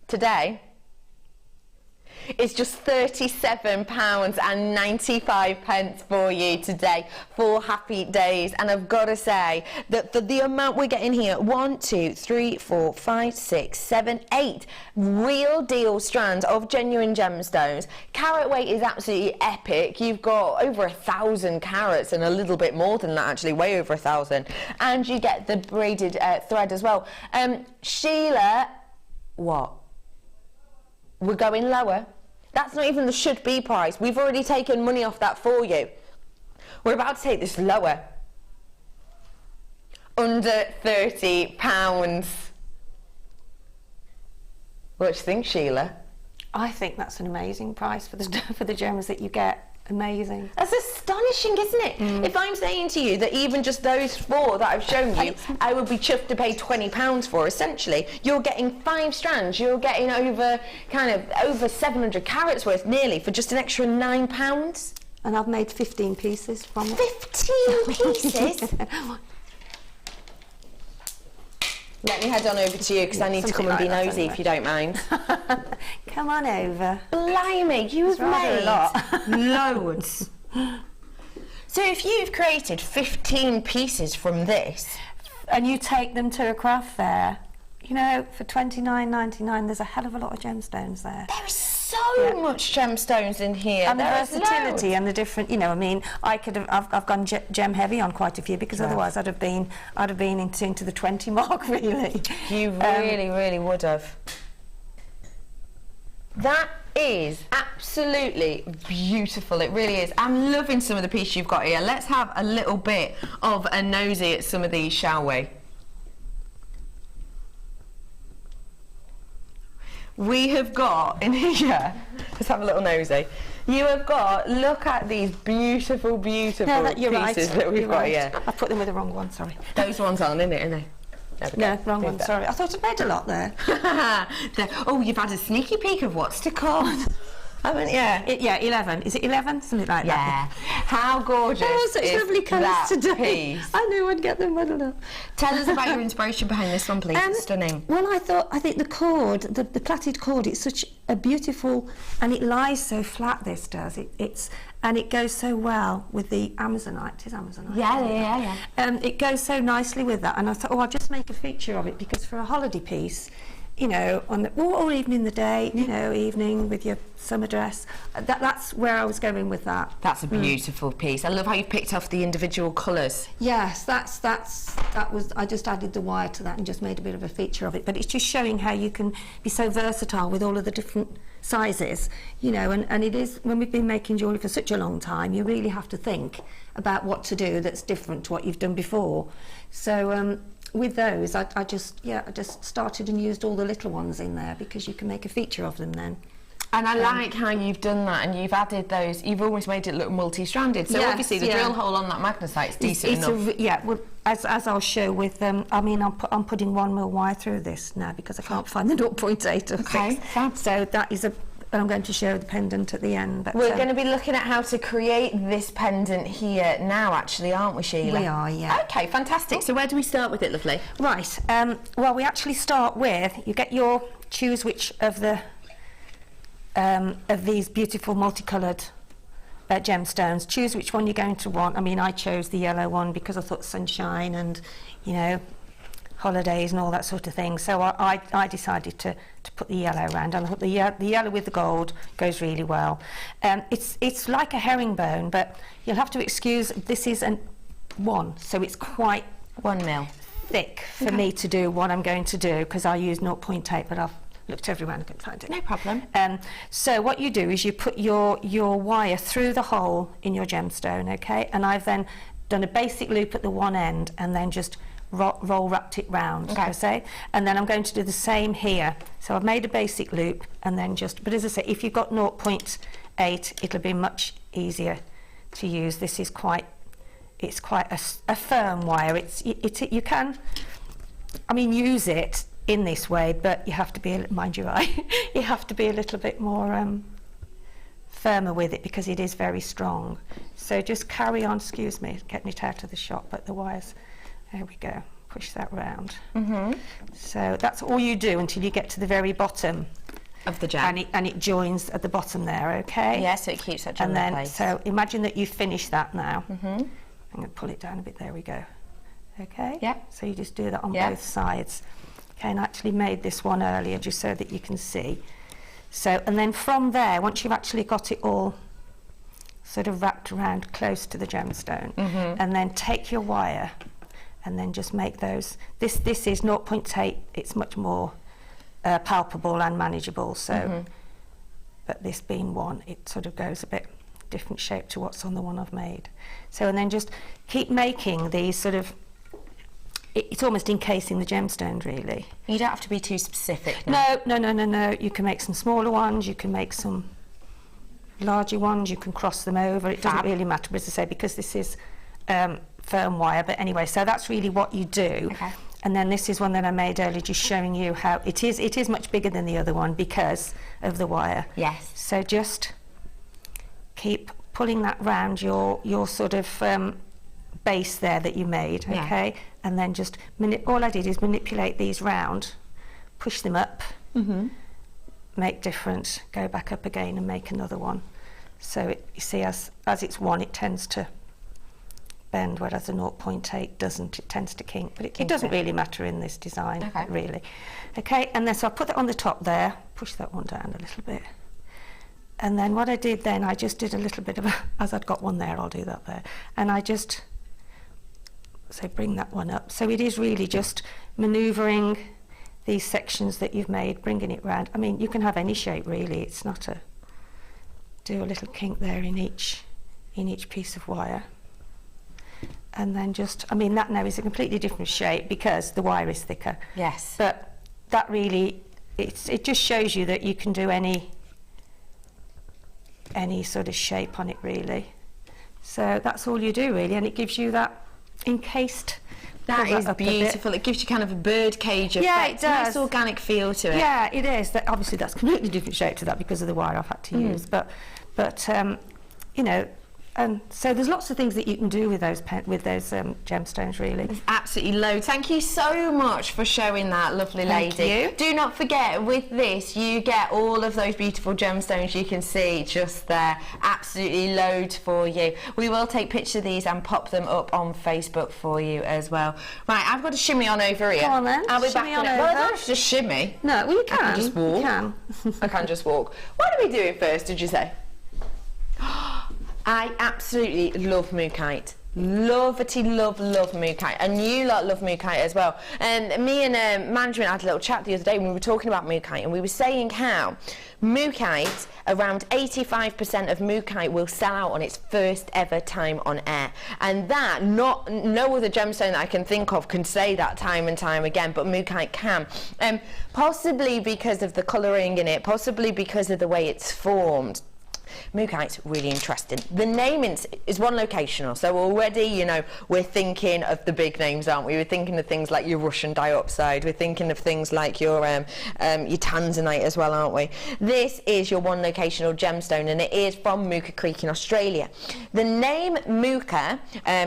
today, it's just £37.95 for you today for Happy Days. And I've got to say that for the amount we're getting here, 1, 2, 3, 4, 5, 6, 7, 8 real deal strands of genuine gemstones. Carat weight is absolutely epic. You've got over 1,000 carats and a little bit more than that, actually, way over 1,000. And you get the braided thread as well. Sheila, what? We're going lower. That's not even the should be price. We've already taken money off that for you. We're about to take this lower. Under £30. What do you think, Sheila? I think that's an amazing price for the gems that you get. Amazing. That's astonishing, isn't it? If I'm saying to you that even just those 4 that I've shown you, I would be chuffed to pay £20 for, essentially, you're getting 5 strands, you're getting over 700 carats worth nearly for just an extra £9. And I've made 15 pieces from it. 15 pieces? Let me head on over to you because I need to come and be nosy if you don't mind. Come on over. Blimey, you have made a lot. loads. So if you've created 15 pieces from this, and you take them to a craft fair, you know, for $29.99, there's a hell of a lot of gemstones there. there is so much gemstones in here. And the There is versatility loads. and the different, you know, I mean, I've gone gem heavy on quite a few because otherwise I'd have been into the 20 mark really. You really would have. That is absolutely beautiful. It really is. I'm loving some of the pieces you've got here. Let's have a little bit of a nosy at some of these, shall we? We have got in here, let's have a little nosy. You have got, look at these beautiful, beautiful pieces that we've got here. I put them with the wrong one, sorry. Those ones aren't in it, are they? No, wrong one, sorry. I thought I'd made a lot there. Oh, you've had a sneaky peek of what's to come. Haven't you? Yeah, 11. Is it 11? Something like that. Yeah. How gorgeous Oh, such is lovely colours that today. piece? I knew I'd get them muddled up. Tell us about your inspiration behind this one, please. It's stunning. Well, I think the cord, the plaited cord, it's such a beautiful, and it lies so flat, this does. And it goes so well with the Amazonite. Is Amazonite? Yeah. It goes so nicely with that. And I thought, I'll just make a feature of it because for a holiday piece, you know, or even in the day, you know, evening with your summer dress. That's where I was going with that. That's a beautiful piece. I love how you've picked off the individual colours. Yes, that was. I just added the wire to that and just made a bit of a feature of it. But it's just showing how you can be so versatile with all of the different sizes, you know. And it is, when we've been making jewellery for such a long time, you really have to think about what to do that's different to what you've done before. So. With those, I just started and used all the little ones in there because you can make a feature of them then. And I like how you've done that, and you've added those. You've almost made it look multi-stranded. So obviously the drill hole on that magnesite's decent enough. Well, as I'll show with I mean, I'm putting 1 mil wire through this now because I can't find the 0.8 or 6. So that is I'm going to show the pendant at the end. But, we're going to be looking at how to create this pendant here now, actually, aren't we, Sheila? We are, yeah. Okay, fantastic. So where do we start with it, lovely? Right. Well, we actually start with, you get choose which of these beautiful multicoloured gemstones. Choose which one you're going to want. I mean, I chose the yellow one because I thought sunshine and, you know, holidays and all that sort of thing. So I decided to put the yellow around, and I thought the yellow with the gold goes really well. It's like a herringbone, but you'll have to excuse, this is one, so it's quite 1 mil thick for me to do what I'm going to do because I use 0.8, but I've looked everywhere and I couldn't find it. No problem. So what you do is you put your wire through the hole in your gemstone, okay? And I've then done a basic loop at the one end and then just wrapped it round, okay? And then I'm going to do the same here. So I've made a basic loop and then but as I say, if you've got 0.8, it'll be much easier to use. This is it's quite a firm wire. You can, I mean, use it in this way, but you have to be, mind your eye, you have to be a little bit more firmer with it because it is very strong. So just carry on, excuse me, getting it out of the shop, but the wires, there we go, push that round. So that's all you do until you get to the very bottom of the gem. And it joins at the bottom there, okay? Yeah, so it keeps that gem in place. So imagine that you've finished that now. I'm going to pull it down a bit, there we go. Okay? Yeah. So you just do that on both sides. Okay, and I actually made this one earlier just so that you can see. So, and then from there, once you've actually got it all sort of wrapped around close to the gemstone, and then take your wire and then just make those. This is 0.8, it's much more palpable and manageable, so, but this being 1, it sort of goes a bit different shape to what's on the one I've made. So, and then just keep making these sort of, it's almost encasing the gemstone, really. You don't have to be too specific. No. You can make some smaller ones, you can make some larger ones, you can cross them over. It doesn't really matter, as I say, because this is firm wire. But anyway, so that's really what you do. Okay. And then this is one that I made earlier, just showing you how it is much bigger than the other one because of the wire. Yes. So just keep pulling that round your sort of base there that you made, okay? And then just, all I did is manipulate these round, push them up, make different, go back up again and make another one. So you see, as it's one, it tends to bend, whereas the 0.8 doesn't. It tends to kink, but it doesn't really matter in this design, really. Okay, and then so I put that on the top there, push that one down a little bit. And then what I did then, I just did a little bit of as I'd got one there, I'll do that there. And I just, so bring that one up. So it is really just manoeuvring these sections that you've made, bringing it round. I mean, you can have any shape really. It's not a, do a little kink there in each piece of wire. And then just, I mean, that now is a completely different shape because the wire is thicker. Yes. But that really, it just shows you that you can do any sort of shape on it really. So that's all you do really, and it gives you that encased. That is beautiful. It gives you kind of a bird cage effect. Yeah, it does. Nice organic feel to it. Yeah, it is. Obviously that's completely different shape to that because of the wire I've had to use. But you know, and so there's lots of things that you can do with those gemstones really. There's absolutely loads. Thank you so much for showing that, lovely lady. Thank you. Do not forget, with this you get all of those beautiful gemstones you can see just there. Absolutely loads for you. We will take pictures of these and pop them up on Facebook for you as well. Right, I've got to shimmy on over here. Come on then. I'll be back in it. Well, I don't have to just shimmy. No, well you can. I can just walk. You can. I can just walk. What are we doing first, did you say? I absolutely love Mookaite. Love Mookaite, and you lot love Mookaite as well. And me and management had a little chat the other day when we were talking about Mookaite, and we were saying how Mookaite, around 85% of Mookaite will sell out on its first ever time on air, and that no other gemstone that I can think of can say that time and time again, but Mookaite can. Possibly because of the colouring in it, possibly because of the way it's formed. Mookaite's really interesting. The name is one locational, so already, you know, we're thinking of the big names, aren't we? We're thinking of things like your Russian dioxide, we're thinking of things like your tanzanite as well, aren't we? This is your one locational gemstone, and it is from Mooka Creek in Australia. The name Mooka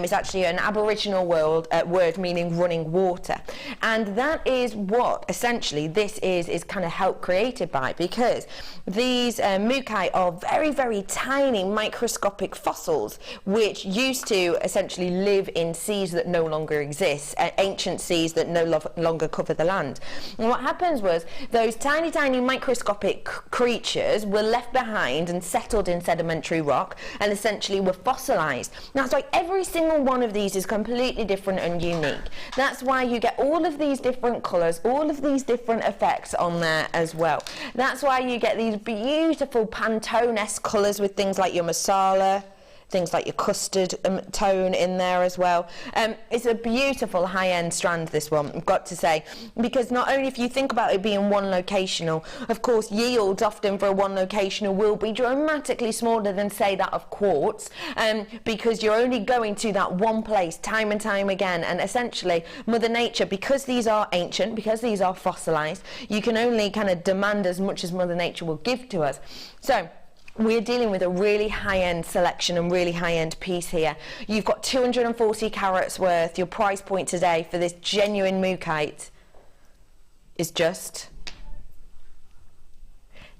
is actually an Aboriginal word meaning running water, and that is what essentially this is kind of helped created by, because these Mookaite are very tiny microscopic fossils which used to essentially live in seas that no longer exist, ancient seas that no longer cover the land. And what happens was those tiny microscopic creatures were left behind and settled in sedimentary rock and essentially were fossilized. That's why every single one of these is completely different and unique. That's why you get all of these different colors, all of these different effects on there as well. That's why you get these beautiful Pantone-esque colours with things like your masala, things like your custard tone in there as well. It's a beautiful high-end strand, this one, I've got to say, because not only if you think about it being one locational, of course yields often for a one locational will be dramatically smaller than say that of quartz, because you're only going to that one place time and time again, and essentially Mother Nature, because these are ancient, because these are fossilised, you can only kind of demand as much as Mother Nature will give to us. So we're dealing with a really high-end selection and really high-end piece here. You've got 240 carats worth. Your price point today for this genuine Mookaite is just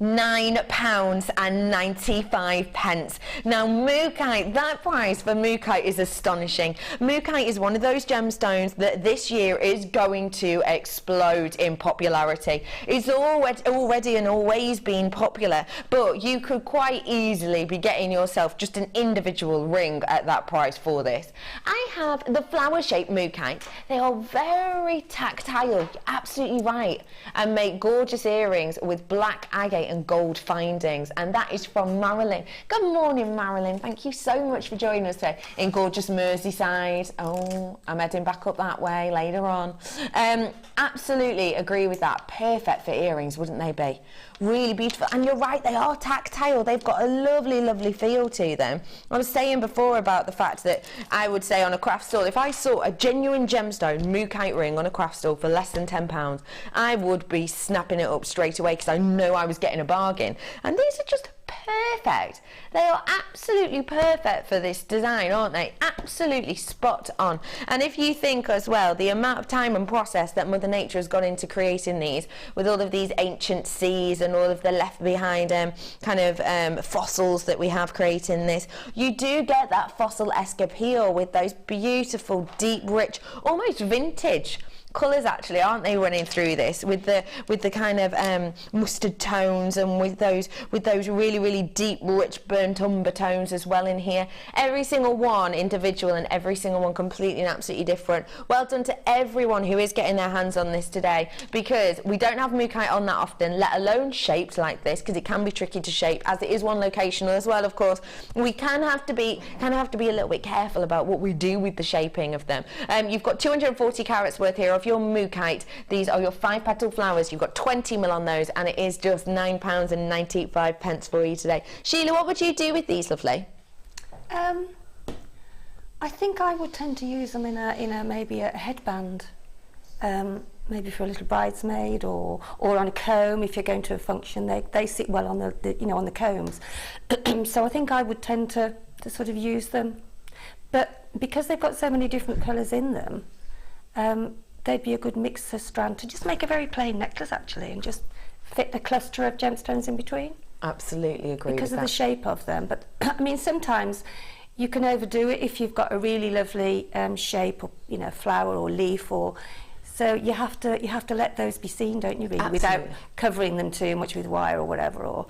£9.95. Now Mookaite, that price for Mookaite is astonishing. Mookaite is one of those gemstones that this year is going to explode in popularity. It's already and always been popular, but you could quite easily be getting yourself just an individual ring at that price for this. I have the flower-shaped Mookaite. They are very tactile, you're absolutely right, and make gorgeous earrings with black agate and gold findings, and that is from Marilyn. Good morning, Marilyn. Thank you so much for joining us today in gorgeous Merseyside. Oh, I'm heading back up that way later on. Absolutely agree with that. Perfect for earrings, wouldn't they be? Really beautiful, and you're right, they are tactile. They've got a lovely feel to them. I was saying before about the fact that I would say on a craft stall, if I saw a genuine gemstone Mookaite ring on a craft stall for less than £10, I would be snapping it up straight away because I know I was getting a bargain. And these are just perfect. They are absolutely perfect for this design, aren't they? Absolutely spot on. And if you think as well, the amount of time and process that Mother Nature has gone into creating these, with all of these ancient seas and all of the left behind fossils that we have creating this, you do get that fossil-esque appeal with those beautiful, deep, rich, almost vintage colours, actually, aren't they, running through this, with the kind of mustard tones, and with those really, really deep, rich burnt umber tones as well in here. Every single one individual and every single one completely and absolutely different. Well done to everyone who is getting their hands on this today, because we don't have Mookaite on that often, let alone shaped like this, because it can be tricky to shape, as it is one locational as well. Of course, we can have to be a little bit careful about what we do with the shaping of them. You've got 240 carats worth here of your Mookaite. These are your 5-petal flowers. You've got 20 mil on those, and it is just £9.95 for you today. Sheila, what would you do with these, lovely? I think I would tend to use them in a maybe a headband, maybe for a little bridesmaid, or on a comb if you're going to a function. They sit well on on the combs. So I think I would tend to sort of use them, but because they've got so many different colours in them, they'd be a good mixer strand to just make a very plain necklace, actually, and just fit the cluster of gemstones in between. Absolutely agree with that. Because of the shape of them. But I mean, sometimes you can overdo it if you've got a really lovely shape, or flower or leaf, or so you have to let those be seen, don't you, really? Absolutely. Without covering them too much with wire or whatever, or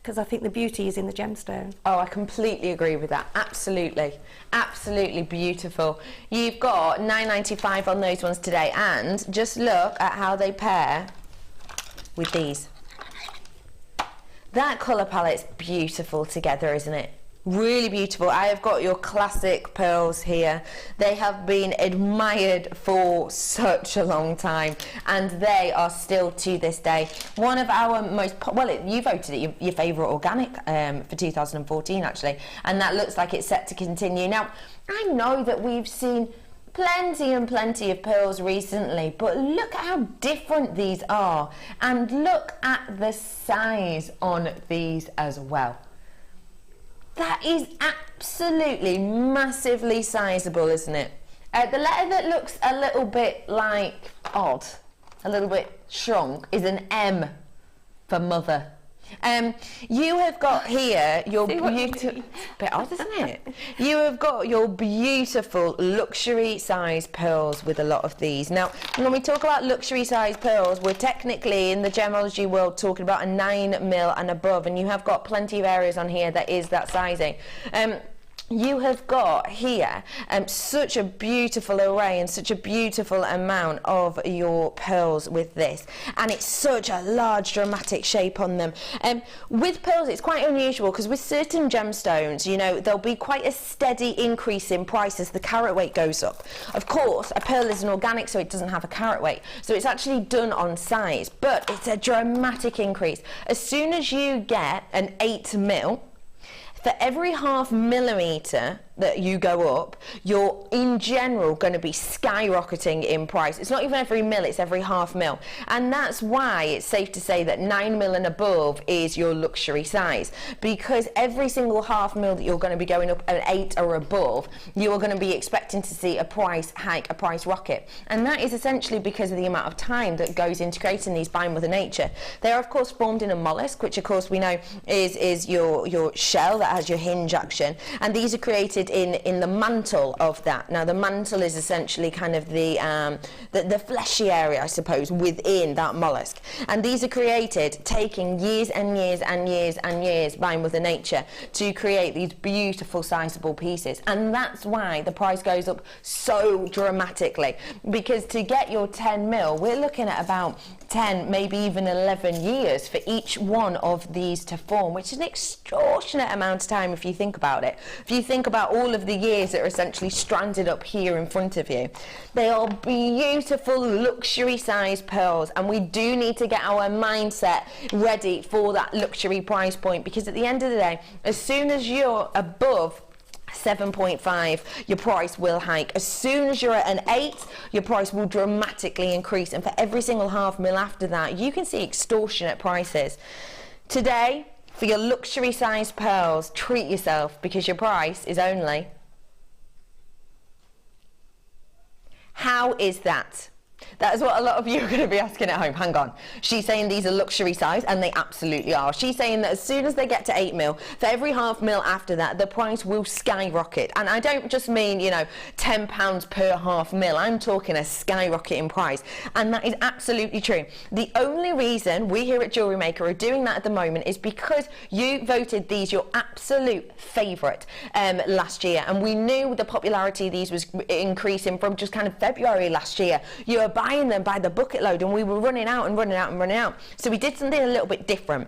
because I think the beauty is in the gemstone. Oh, I completely agree with that. Absolutely. Absolutely beautiful. You've got £9.95 on those ones today, and just look at how they pair with these. That colour palette's beautiful together, isn't it? Really beautiful. I have got your classic pearls here. They have been admired for such a long time, and they are still to this day one of our most you voted it your favourite organic for 2014, actually, and that looks like it's set to continue. Now, I know that we've seen plenty and plenty of pearls recently, but look at how different these are, and look at the size on these as well. That is absolutely massively sizable, isn't it? The letter that looks a little bit like odd, a little bit shrunk, is an M for mother. You have got here your beautiful, bit odd, isn't it? You have got your beautiful luxury size pearls with a lot of these. Now, when we talk about luxury size pearls, we're technically in the gemology world talking about a 9 mil and above, and you have got plenty of areas on here that is that sizing. You have got here such a beautiful array and such a beautiful amount of your pearls with this, and it's such a large dramatic shape on them. With pearls, it's quite unusual, because with certain gemstones, there'll be quite a steady increase in price as the carat weight goes up. Of course, a pearl is an organic, so it doesn't have a carat weight, so it's actually done on size, but it's a dramatic increase. As soon as you get an 8 mil, for every ½ millimetre that you go up, you're in general going to be skyrocketing in price. It's not even every mil, it's every ½ mil. And that's why it's safe to say that 9 mil and above is your luxury size, because every single ½ mil that you're going to be going up at 8 or above, you are going to be expecting to see a price hike, a price rocket. And that is essentially because of the amount of time that goes into creating these by Mother Nature. They are, of course, formed in a mollusk, which of course we know is your shell that has your hinge action, and these are created in the mantle of that. Now, the mantle is essentially kind of the fleshy area, I suppose, within that mollusk, and these are created taking years and years and years and years by Mother Nature to create these beautiful sizable pieces. And that's why the price goes up so dramatically, because to get your 10 mil, we're looking at about 10, maybe even 11 years for each one of these to form, which is an extortionate amount of time if you think about it. If you think about all of the years that are essentially stranded up here in front of you. They are beautiful luxury size pearls, and we do need to get our mindset ready for that luxury price point, because at the end of the day, as soon as you're above 7.5, your price will hike. As soon as you're at an 8, your price will dramatically increase, and for every single ½ mil after that, you can see extortionate prices. Today, For your luxury sized pearls, treat yourself, because your price is only... How is that? That is what a lot of you are going to be asking at home. Hang on. She's saying these are luxury size, and they absolutely are. She's saying that as soon as they get to 8 mil, for every half mil after that, the price will skyrocket. And I don't just mean, you know, £10 per half mil. I'm talking a skyrocket in price. And that is absolutely true. The only reason we here at Jewellery Maker are doing that at the moment is because you voted these your absolute favourite last year. And we knew the popularity of these was increasing from just kind of February last year. You were buying them by the bucket load, and we were running out and running out and running out. So we did something a little bit different.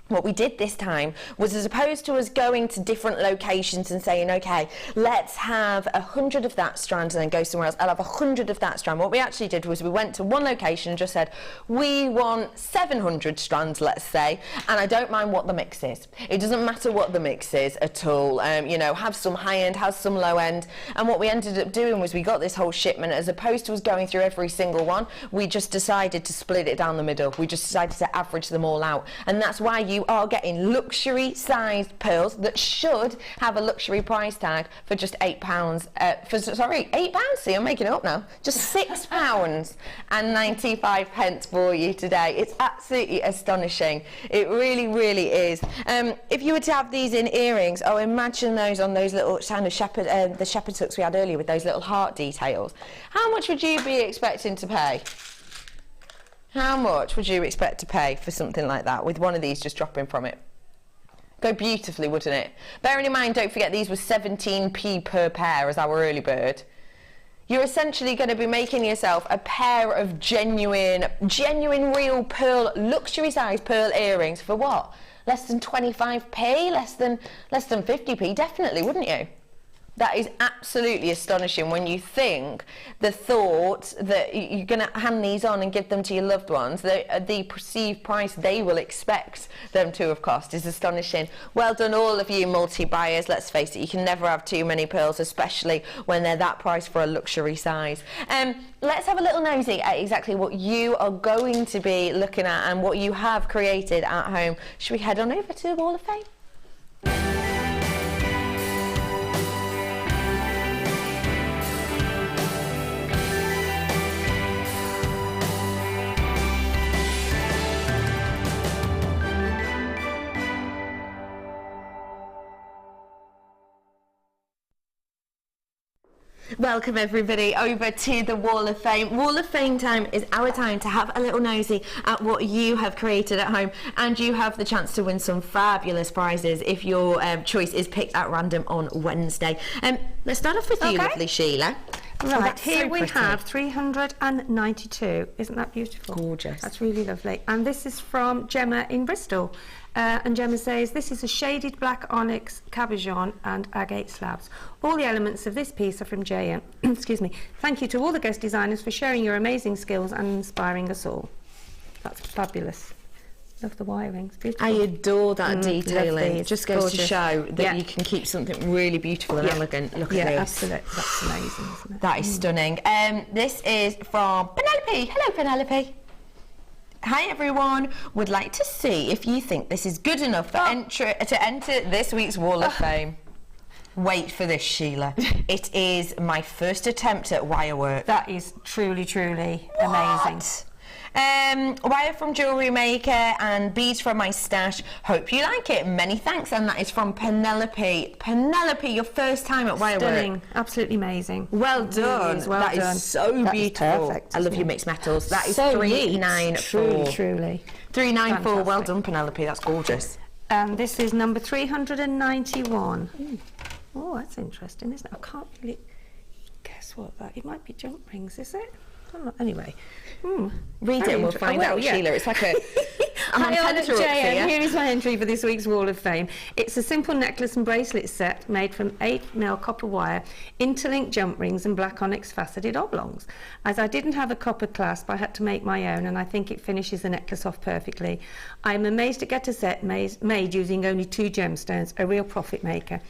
What we did this time was, as opposed to us going to different locations and saying, okay, let's have 100 of that strand and then go somewhere else, I'll have 100 of that strand. What we actually did was we went to one location and just said, we want 700 strands, let's say, and I don't mind what the mix is. It doesn't matter what the mix is at all. You know, have some high end, have some low end. And what we ended up doing was we got this whole shipment. As opposed to us going through every single one, we just decided to split it down the middle. We just decided to average them all out. And that's why you are getting luxury sized pearls that should have a luxury price tag for just £8. Sorry, £8. See, I'm making it up now. Just £6 and 95 pence for you today. It's absolutely astonishing. It really, really is. If you were to have these in earrings, oh, imagine those on those little kind of the shepherd's hooks we had earlier with those little heart details. How much would you be expecting to pay? How much would you expect to pay for something like that, with one of these just dropping from it? Go beautifully, wouldn't it? Bearing in mind, don't forget, these were 17p per pair as our early bird. You're essentially going to be making yourself a pair of genuine real pearl, luxury size pearl earrings for what? Less than 25p? Less than 50p? Definitely, wouldn't you? That is absolutely astonishing when you think the thought that you're going to hand these on and give them to your loved ones, the perceived price they will expect them to have cost is astonishing. Well done, all of you multi-buyers. Let's face it, you can never have too many pearls, especially when they're that price for a luxury size. Let's have a little nosy at exactly what you are going to be looking at and what you have created at home. Should we head on over to the Wall of Fame? Welcome everybody over to the Wall of Fame. Wall of Fame time is our time to have a little nosy at what you have created at home, and you have the chance to win some fabulous prizes if your choice is picked at random on Wednesday. Let's start off with you, lovely Sheila. Right, here we have 392. Isn't that beautiful? Gorgeous. That's really lovely. And this is from Gemma in Bristol. And Gemma says, this is a shaded black onyx, cabochon and agate slabs. All the elements of this piece are from JM. Excuse me. Thank you to all the guest designers for sharing your amazing skills and inspiring us all. That's fabulous. Love the wirings. Beautiful. I adore that detailing. It just goes gorgeous. to show that you can keep something really beautiful and elegant. Look at this. Absolutely. That's amazing, isn't it? That is stunning. This is from Penelope. Hello, Penelope. Hi everyone, would like to see if you think this is good enough for to enter this week's Wall of Fame. Wait for this, Sheila. It is my first attempt at wire work. That is truly, truly amazing. Wire from Jewellery Maker and beads from my stash. Hope you like it. Many thanks. And that is from Penelope. Penelope, your first time at wire Stunning. work. Absolutely amazing. Well done. Well done. Is so That beautiful. is perfect, I love isn't your it? mixed metals. That is So 394. Truly. 394. Well Fantastic. done, Penelope. That's gorgeous. And this is number 391. Oh, that's interesting, isn't it? I can't really guess what that. It might be jump rings, is it? I don't know. Anyway. Read it and we'll find out, Sheila. It's like a... Hi, I'm on JM. Here is my entry for this week's Wall of Fame. It's a simple necklace and bracelet set made from 8mm copper wire, interlinked jump rings and black onyx faceted oblongs. As I didn't have a copper clasp, I had to make my own, and I think it finishes the necklace off perfectly. I am amazed to get a set made using only 2 gemstones, a real profit maker.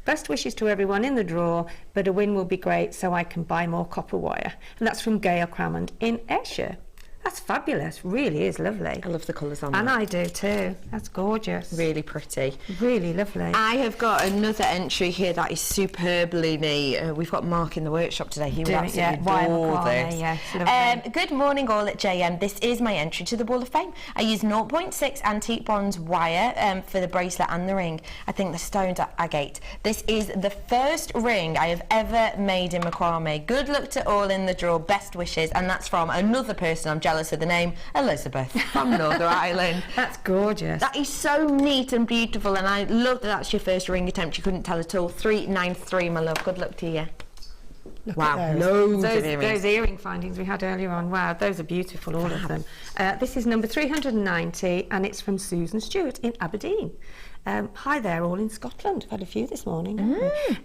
Best wishes to everyone in the draw, but a win will be great so I can buy more copper wire. And that's from Gail Crammond in Ayrshire. That's fabulous. Really is lovely. I love the colours on And that. I do too. That's gorgeous. Really pretty. Really lovely. I have got another entry here that is superbly neat. We've got Mark in the workshop today. He would absolutely adore this. Lovely. Good morning all at JM. This is my entry to the Wall of Fame. I use 0.6 antique bronze wire for the bracelet and the ring. I think the stones are agate. This is the first ring I have ever made in macrame. Good luck to all in the draw. Best wishes. And that's from another person, I'm jealous of the name, Elizabeth from Northern Ireland. That's gorgeous. That is so neat and beautiful, and I love that that's your first ring attempt. You couldn't tell at all. 393, my love. Good luck to you. Look Wow, at loads of earrings. Those earring findings we had earlier on, wow, those are beautiful, all of them. This is number 390, and it's from Susan Stewart in Aberdeen. Hi there, all in Scotland. I've had a few this morning.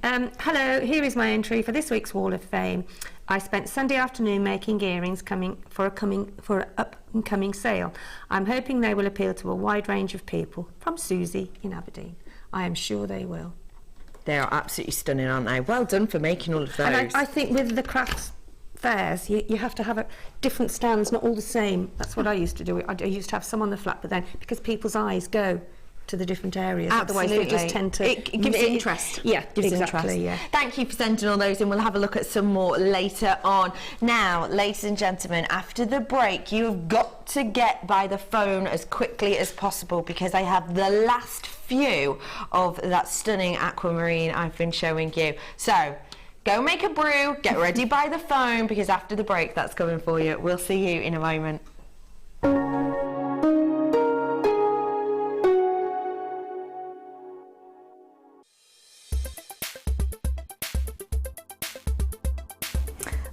Hello, here is my entry for this week's Wall of Fame. I spent Sunday afternoon making earrings for an up-and-coming sale. I'm hoping they will appeal to a wide range of people. From Susie in Aberdeen. I am sure they will. They are absolutely stunning, aren't they? Well done for making all of those. And I think with the crafts fairs, you have to have different stands, not all the same. That's what I used to do. I used to have some on the flat, but then because people's eyes go to the different areas, otherwise they just tend to... It gives interest. Yeah, gives exactly, interest. yeah. Thank you for sending all those in. We'll have a look at some more later on. Now, ladies and gentlemen, after the break, you've got to get by the phone as quickly as possible because I have the last few of that stunning aquamarine I've been showing you. So, go make a brew, get ready by the phone because after the break, that's coming for you. We'll see you in a moment.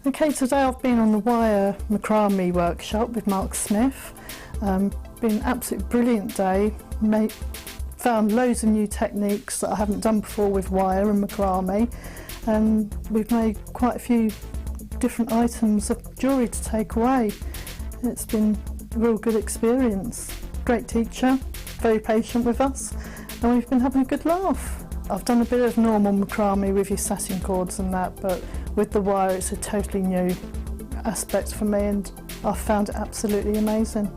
Okay, today I've been on the wire macrame workshop with Mark Smith. Been an absolutely brilliant day. Found loads of new techniques that I haven't done before with wire and macrame, and we've made quite a few different items of jewellery to take away. It's been a real good experience. Great teacher, very patient with us, and we've been having a good laugh. I've done a bit of normal macrame with your satin cords and that, but with the wire it's a totally new aspect for me and I've found it absolutely amazing.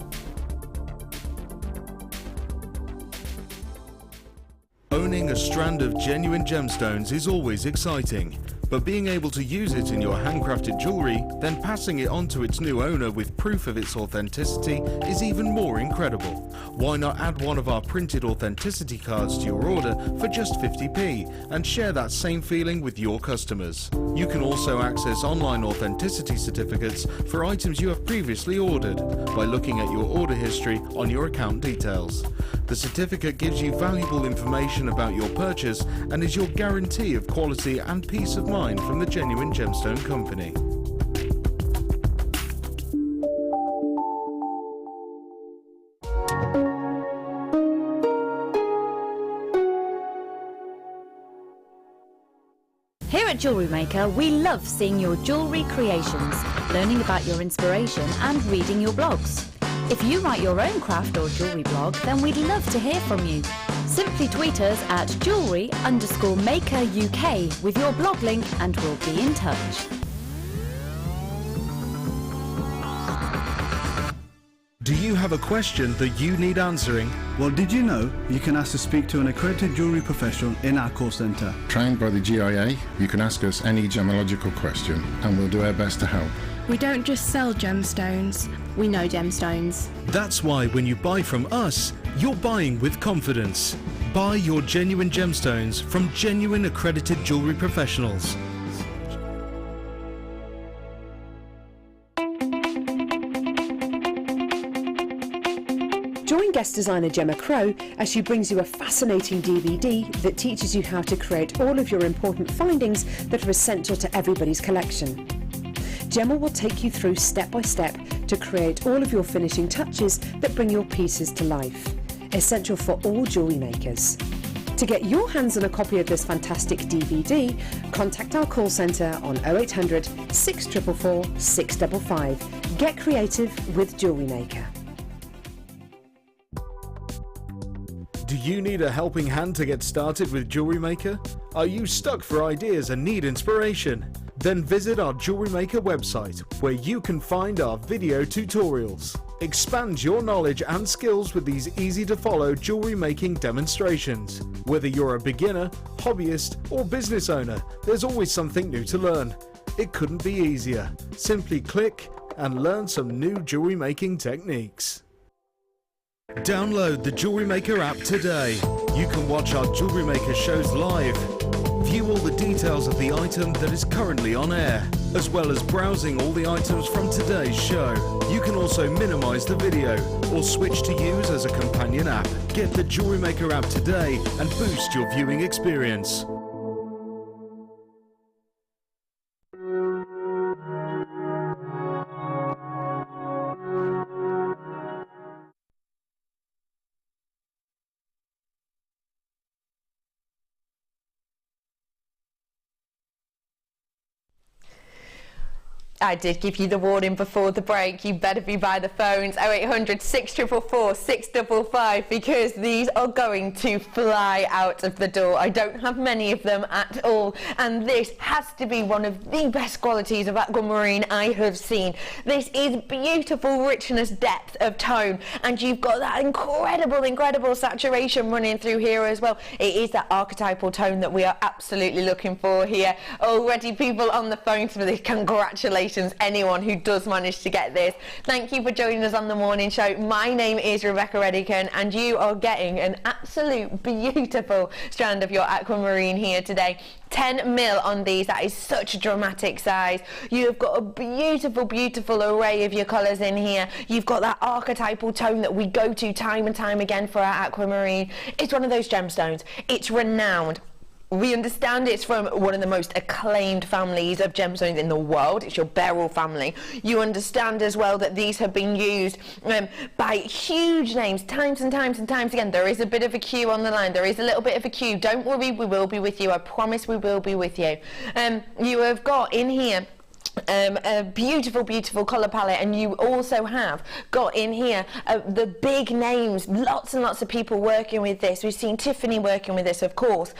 Owning a strand of genuine gemstones is always exciting, but being able to use it in your handcrafted jewellery, then passing it on to its new owner with proof of its authenticity is even more incredible. Why not add one of our printed authenticity cards to your order for just 50p and share that same feeling with your customers? You can also access online authenticity certificates for items you have previously ordered by looking at your order history on your account details. The certificate gives you valuable information about your purchase and is your guarantee of quality and peace of mind from the Genuine Gemstone Company. Here at JewelleryMaker, we love seeing your jewellery creations, learning about your inspiration and reading your blogs. If you write your own craft or jewellery blog, then we'd love to hear from you. Simply tweet us at jewellery_maker UK with your blog link and we'll be in touch. Do you have a question that you need answering? Well, did you know you can ask to speak to an accredited jewellery professional in our call centre? Trained by the GIA, you can ask us any gemological question and we'll do our best to help. We don't just sell gemstones, we know gemstones. That's why when you buy from us, you're buying with confidence. Buy your genuine gemstones from genuine accredited jewellery professionals. Join guest designer Gemma Crow as she brings you a fascinating DVD that teaches you how to create all of your important findings that are essential to everybody's collection. Gemma will take you through step by step to create all of your finishing touches that bring your pieces to life. Essential for all jewellery makers. To get your hands on a copy of this fantastic DVD, contact our call centre on 0800 644 655. Get creative with JewelleryMaker. Do you need a helping hand to get started with JewelleryMaker? Are you stuck for ideas and need inspiration? Then visit our JewelleryMaker website where you can find our video tutorials. Expand your knowledge and skills with these easy to follow jewellery making demonstrations. Whether you're a beginner, hobbyist or business owner, there's always something new to learn. It couldn't be easier. Simply click and learn some new jewellery making techniques. Download the JewelleryMaker app today. You can watch our JewelleryMaker shows live, view all the details of the item that is currently on air, as well as browsing all the items from today's show. You can also minimize the video or switch to use as a companion app. Get the JewelleryMaker app today and boost your viewing experience. I did give you the warning before the break. You better be by the phones 0800 644 655 because these are going to fly out of the door. I don't have many of them at all, and this has to be one of the best qualities of Aquamarine I have seen. This is beautiful richness, depth of tone, and you've got that incredible saturation running through here as well. It is that archetypal tone that we are absolutely looking for here. Already people on the phones for this. Congratulations anyone who does manage to get this. Thank you for joining us on the morning show. My name is Rebecca Redican and you are getting an absolute beautiful strand of your Aquamarine here today. 10 mil on these. That is such a dramatic size. You've got a beautiful array of your colours in here. You've got that archetypal tone that we go to time and time again for our Aquamarine. It's one of those gemstones. It's renowned. We understand it's from one of the most acclaimed families of gemstones in the world. It's your beryl family. You understand as well that these have been used by huge names times and times again. There is a bit of a queue on the line. There is a little bit of a queue. Don't worry, we will be with you. I promise we will be with you. You have got in here a beautiful colour palette, and you also have got in here the big names, lots and lots of people working with this. We've seen Tiffany working with this, of course.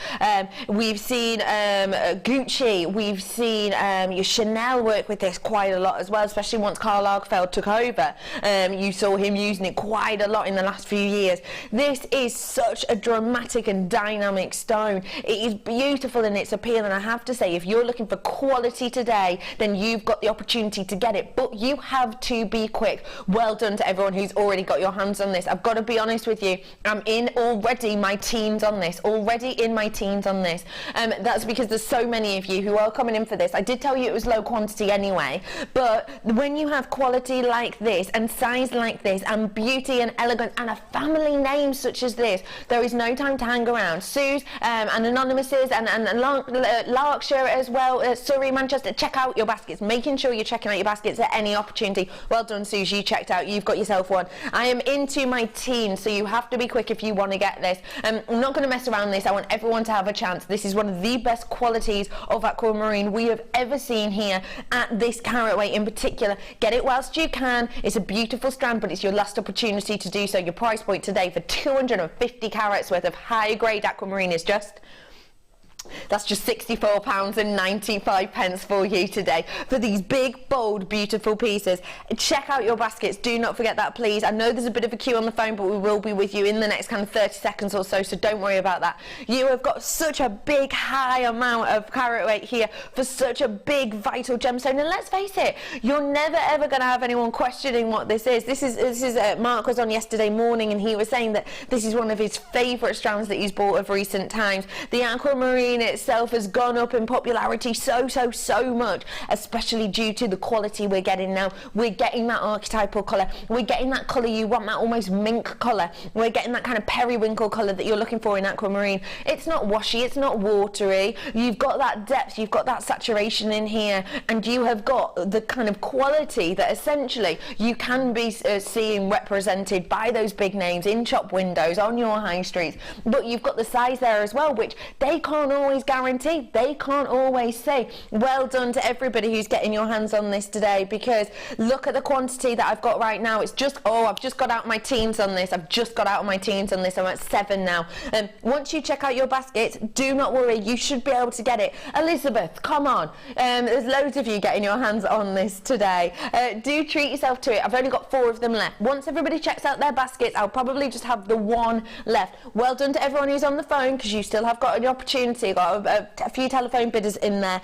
We've seen Gucci, we've seen your Chanel work with this quite a lot as well, especially once Karl Lagerfeld took over. You saw him using it quite a lot in the last few years. This is such a dramatic and dynamic stone. It is beautiful in its appeal, and I have to say, if you're looking for quality today, then you've got the opportunity to get it, but you have to be quick. Well done to everyone who's already got your hands on this. I've got to be honest with you, I'm in already my teens on this. That's because there's so many of you who are coming in for this. I did tell you it was low quantity anyway, but when you have quality like this and size like this and beauty and elegance and a family name such as this, there is no time to hang around. Sue's and Anonymous's and Larkshire as well, Surrey, Manchester, check out your baskets. Making sure you're checking out your baskets at any opportunity. Well done, Suze, you checked out, you've got yourself one. I am into my teens, so you have to be quick if you want to get this. I'm not going to mess around this. I want everyone to have a chance. This is one of the best qualities of Aquamarine we have ever seen here at this carat weight in particular. Get it whilst you can. It's a beautiful strand, but it's your last opportunity to do so. Your price point today for 250 carats worth of high grade Aquamarine is just... that's just £64.95 for you today for these big, bold, beautiful pieces. Check out your baskets. Do not forget that, please. I know there's a bit of a queue on the phone, but we will be with you in the next kind of 30 seconds or so, so don't worry about that. You have got such a big, high amount of carat weight here for such a big, vital gemstone. And let's face it, you're never, ever going to have anyone questioning what this is. Mark was on yesterday morning, and he was saying that this is one of his favourite strands that he's bought of recent times. The Aquamarine itself has gone up in popularity so much, especially due to the quality we're getting now. We're getting that archetypal colour, we're getting that colour you want, that almost mink colour, we're getting that kind of periwinkle colour that you're looking for in Aquamarine. It's not washy, it's not watery, you've got that depth, you've got that saturation in here, and you have got the kind of quality that essentially you can be seeing represented by those big names in shop windows, on your high streets, but you've got the size there as well, which they can't always always guarantee. They can't always say. Well done to everybody who's getting your hands on this today, because look at the quantity that I've got right now. It's just, oh, I've just got out my teens on this. I've just got out my teens on this. I'm at 7 now. Once you check out your baskets, do not worry. You should be able to get it. Elizabeth, come on. There's loads of you getting your hands on this today. Do treat yourself to it. I've only got 4 of them left. Once everybody checks out their baskets, I'll probably just have the 1 left. Well done to everyone who's on the phone, because you still have got an opportunity. Got a few telephone bidders in there.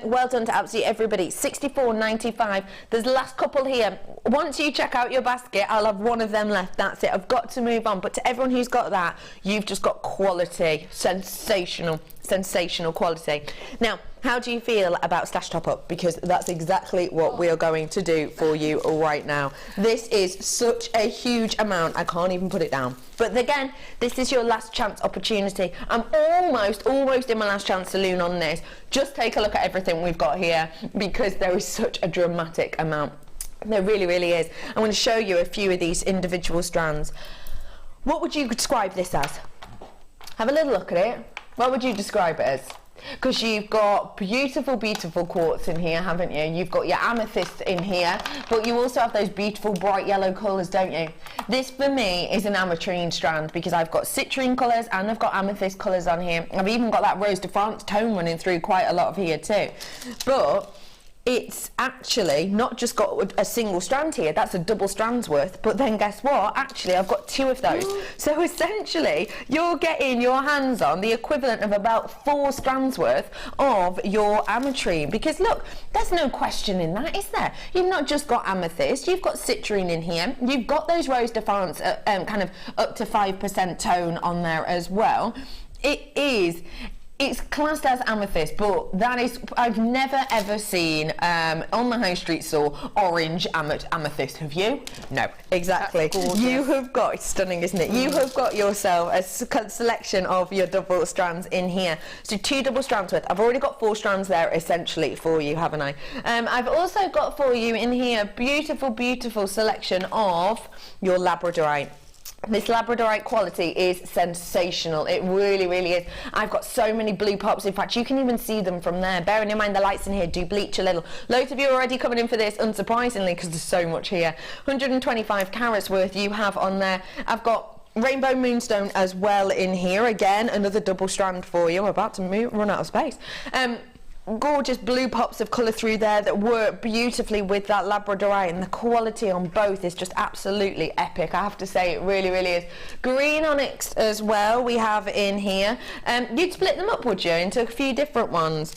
Well done to absolutely everybody. 64.95. There's the last couple here. Once you check out your basket, I'll have 1 of them left. That's it. I've got to move on. But to everyone who's got that, you've just got quality. Sensational quality. Now, how do you feel about stash top up? Because that's exactly what we are going to do for you right now. This is such a huge amount, I can't even put it down. But again, this is your last chance opportunity. I'm almost in my last chance saloon on this. Just take a look at everything we've got here, because there is such a dramatic amount. There really, really is. I'm going to show you a few of these individual strands. What would you describe this as? Have a little look at it. What would you describe it as? Because you've got beautiful, beautiful quartz in here, haven't you? You've got your amethyst in here, but you also have those beautiful bright yellow colours, don't you? This, for me, is an ametrine strand, because I've got citrine colours and I've got amethyst colours on here. I've even got that Rose de France tone running through quite a lot of here too. But it's actually not just got a single strand here, that's a double strand's worth, but then guess what? Actually, I've got 2 of those. So essentially, you're getting your hands on the equivalent of about 4 strands worth of your ametrine. Because look, there's no question in that, is there? You've not just got amethyst, you've got citrine in here, you've got those Rose de France kind of up to 5% tone on there as well. It's classed as amethyst, but that is, I've never ever seen on the high street store orange amethyst. Have you? No, exactly. You have got, it's stunning, isn't it? You have got yourself a selection of your double strands in here. So 2 double strands worth. I've already got 4 strands there essentially for you, haven't I? I've also got for you in here beautiful, beautiful selection of your labradorite. This labradorite quality is sensational. It really, really is. I've got so many blue pops. In fact, you can even see them from there. Bearing in mind the lights in here do bleach a little. Loads of you are already coming in for this, unsurprisingly, because there's so much here. 125 carats worth you have on there. I've got rainbow moonstone as well in here. Again, another double strand for you. I'm about to run out of space. Gorgeous blue pops of colour through there that work beautifully with that labradorite, and the quality on both is just absolutely epic. I have to say, it really, really is. Green onyx as well we have in here. You'd split them up, would you, into a few different ones?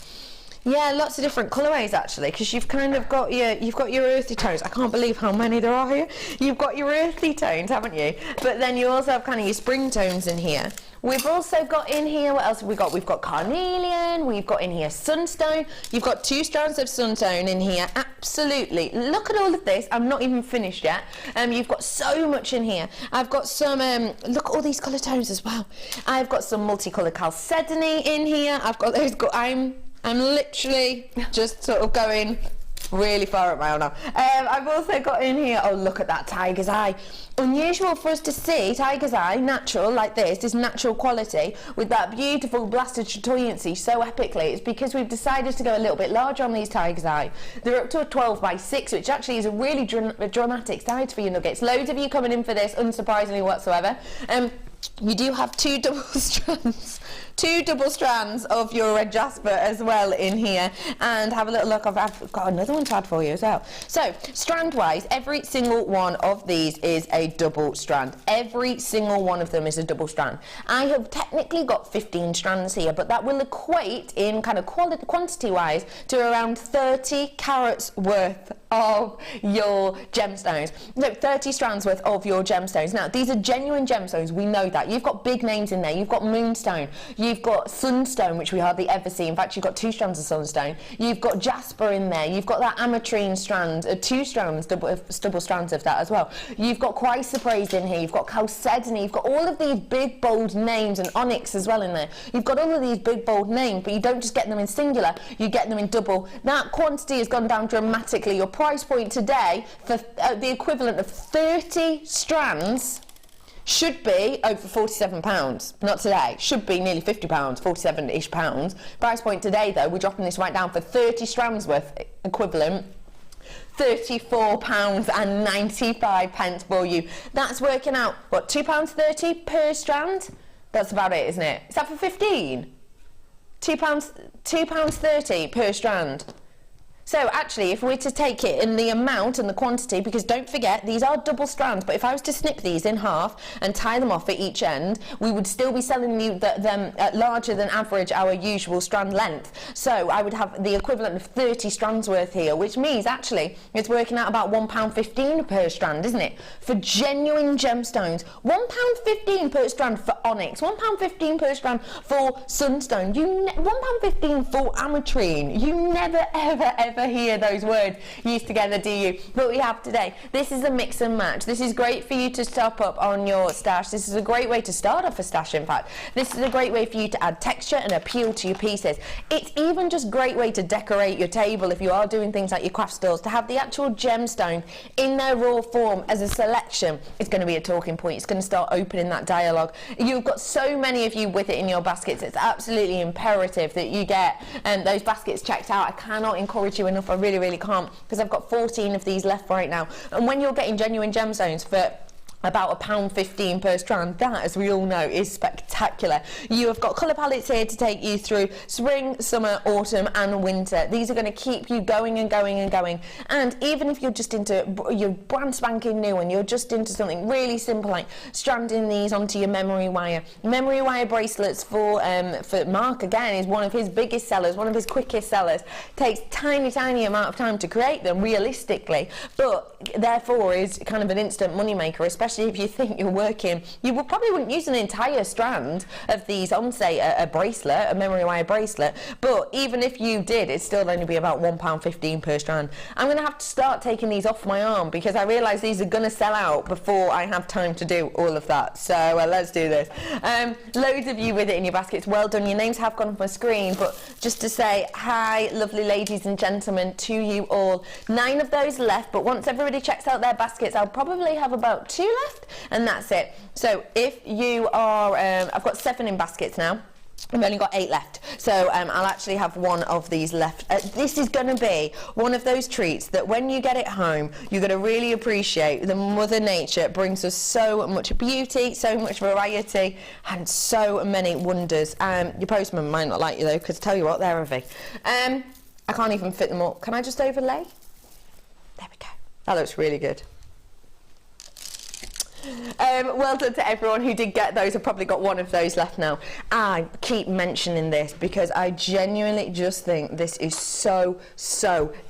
Yeah, lots of different colourways actually, because you've kind of got your earthy tones. I can't believe how many there are here. You've got your earthy tones, haven't you? But then you also have kind of your spring tones in here. We've also got in here, what else have we got? We've got carnelian, we've got in here sunstone. You've got 2 strands of sunstone in here, absolutely. Look at all of this, I'm not even finished yet. You've got so much in here. I've got some, look at all these colour tones as well. I've got some multicoloured chalcedony in here. I've got those, I'm literally just sort of going really far up my own now. I've also got in here, oh look at that tiger's eye. Unusual for us to see tiger's eye, natural like this natural quality with that beautiful blasted chatoyancy so epically. It's because we've decided to go a little bit larger on these tiger's eye. They're up to a 12x6, which actually is a really dramatic size for your nuggets. Loads of you coming in for this, unsurprisingly whatsoever. You do have 2 double strands. 2 double strands of your red jasper as well in here, and have a little look. I've got another one to add for you as well. So strand wise, every single one of these is a double strand. Every single one of them is a double strand. I have technically got 15 strands here, but that will equate in kind of quantity wise to around 30 carats worth of your gemstones. No, 30 strands worth of your gemstones. Now these are genuine gemstones, we know that. You've got big names in there. You've got moonstone, you've got sunstone, which we hardly ever see. In fact, you've got 2 strands of sunstone. You've got jasper in there. You've got that ametrine strand, 2 strands, double strands of that as well. You've got chrysoprase in here. You've got chalcedony. You've got all of these big bold names, and onyx as well in there. You've got all of these big bold names, but you don't just get them in singular, you get them in double. That quantity has gone down dramatically. Your price point today for the equivalent of 30 strands should be over £47. Not today. Should be nearly £50, 47-ish pounds. Price point today, though, we're dropping this right down for 30 strands worth, equivalent. £34.95 for you. That's working out, what, £2.30 per strand? That's about it, isn't it? Is that for 15? £2.30 per strand. So actually, if we're to take it in the amount and the quantity, because don't forget, these are double strands, but if I was to snip these in half and tie them off at each end, we would still be selling you them at larger than average our usual strand length. So I would have the equivalent of 30 strands worth here, which means actually it's working out about £1.15 per strand, isn't it? For genuine gemstones, £1.15 per strand for onyx, £1.15 per strand for sunstone, £1.15 for ametrine. You never, ever hear those words used together, do you? But we have today. This is a mix and match. This is great for you to top up on your stash. This is a great way to start off a stash, in fact. This is a great way for you to add texture and appeal to your pieces. It's even just a great way to decorate your table if you are doing things like your craft stores, to have the actual gemstone in their raw form as a selection. It's going to be a talking point. It's going to start opening that dialogue. You've got so many of you with it in your baskets. It's absolutely imperative that you get those baskets checked out. I cannot encourage you enough. I really, really can't, because I've got 14 of these left right now. And when you're getting genuine gemstones for about £1.15 per strand, that, as we all know, is spectacular. You have got colour palettes here to take you through spring, summer, autumn and winter. These are going to keep you going and going and going. And even if you're just into, you're brand spanking new and you're just into something really simple like stranding these onto your memory wire. Memory wire bracelets for Mark, again, is one of his biggest sellers, one of his quickest sellers. Takes tiny amount of time to create them realistically, but therefore is kind of an instant money maker, especially if you think you're working. You probably wouldn't use an entire strand of these on, say, a bracelet, a memory wire bracelet, but even if you did, it'd still only be about £1.15 per strand. I'm going to have to start taking these off my arm because I realise these are going to sell out before I have time to do all of that. So let's do this. Loads of you with it in your baskets. Well done. Your names have gone off my screen, but just to say hi, lovely ladies and gentlemen, to you all. 9 of those left, but once everybody checks out their baskets, I'll probably have about 2 left, and that's it. So if you are, I've got 7 in baskets now. I've only got 8 left, so I'll actually have 1 of these left. This is going to be one of those treats that when you get it home, you're going to really appreciate. The Mother Nature brings us so much beauty, so much variety, and so many wonders. Your postman might not like you though, because tell you what, they're heavy. I can't even fit them all. Can I just overlay? There we go. That looks really good. Well done to everyone who did get those. I've probably got 1 of those left now. I keep mentioning this because I genuinely just think this is so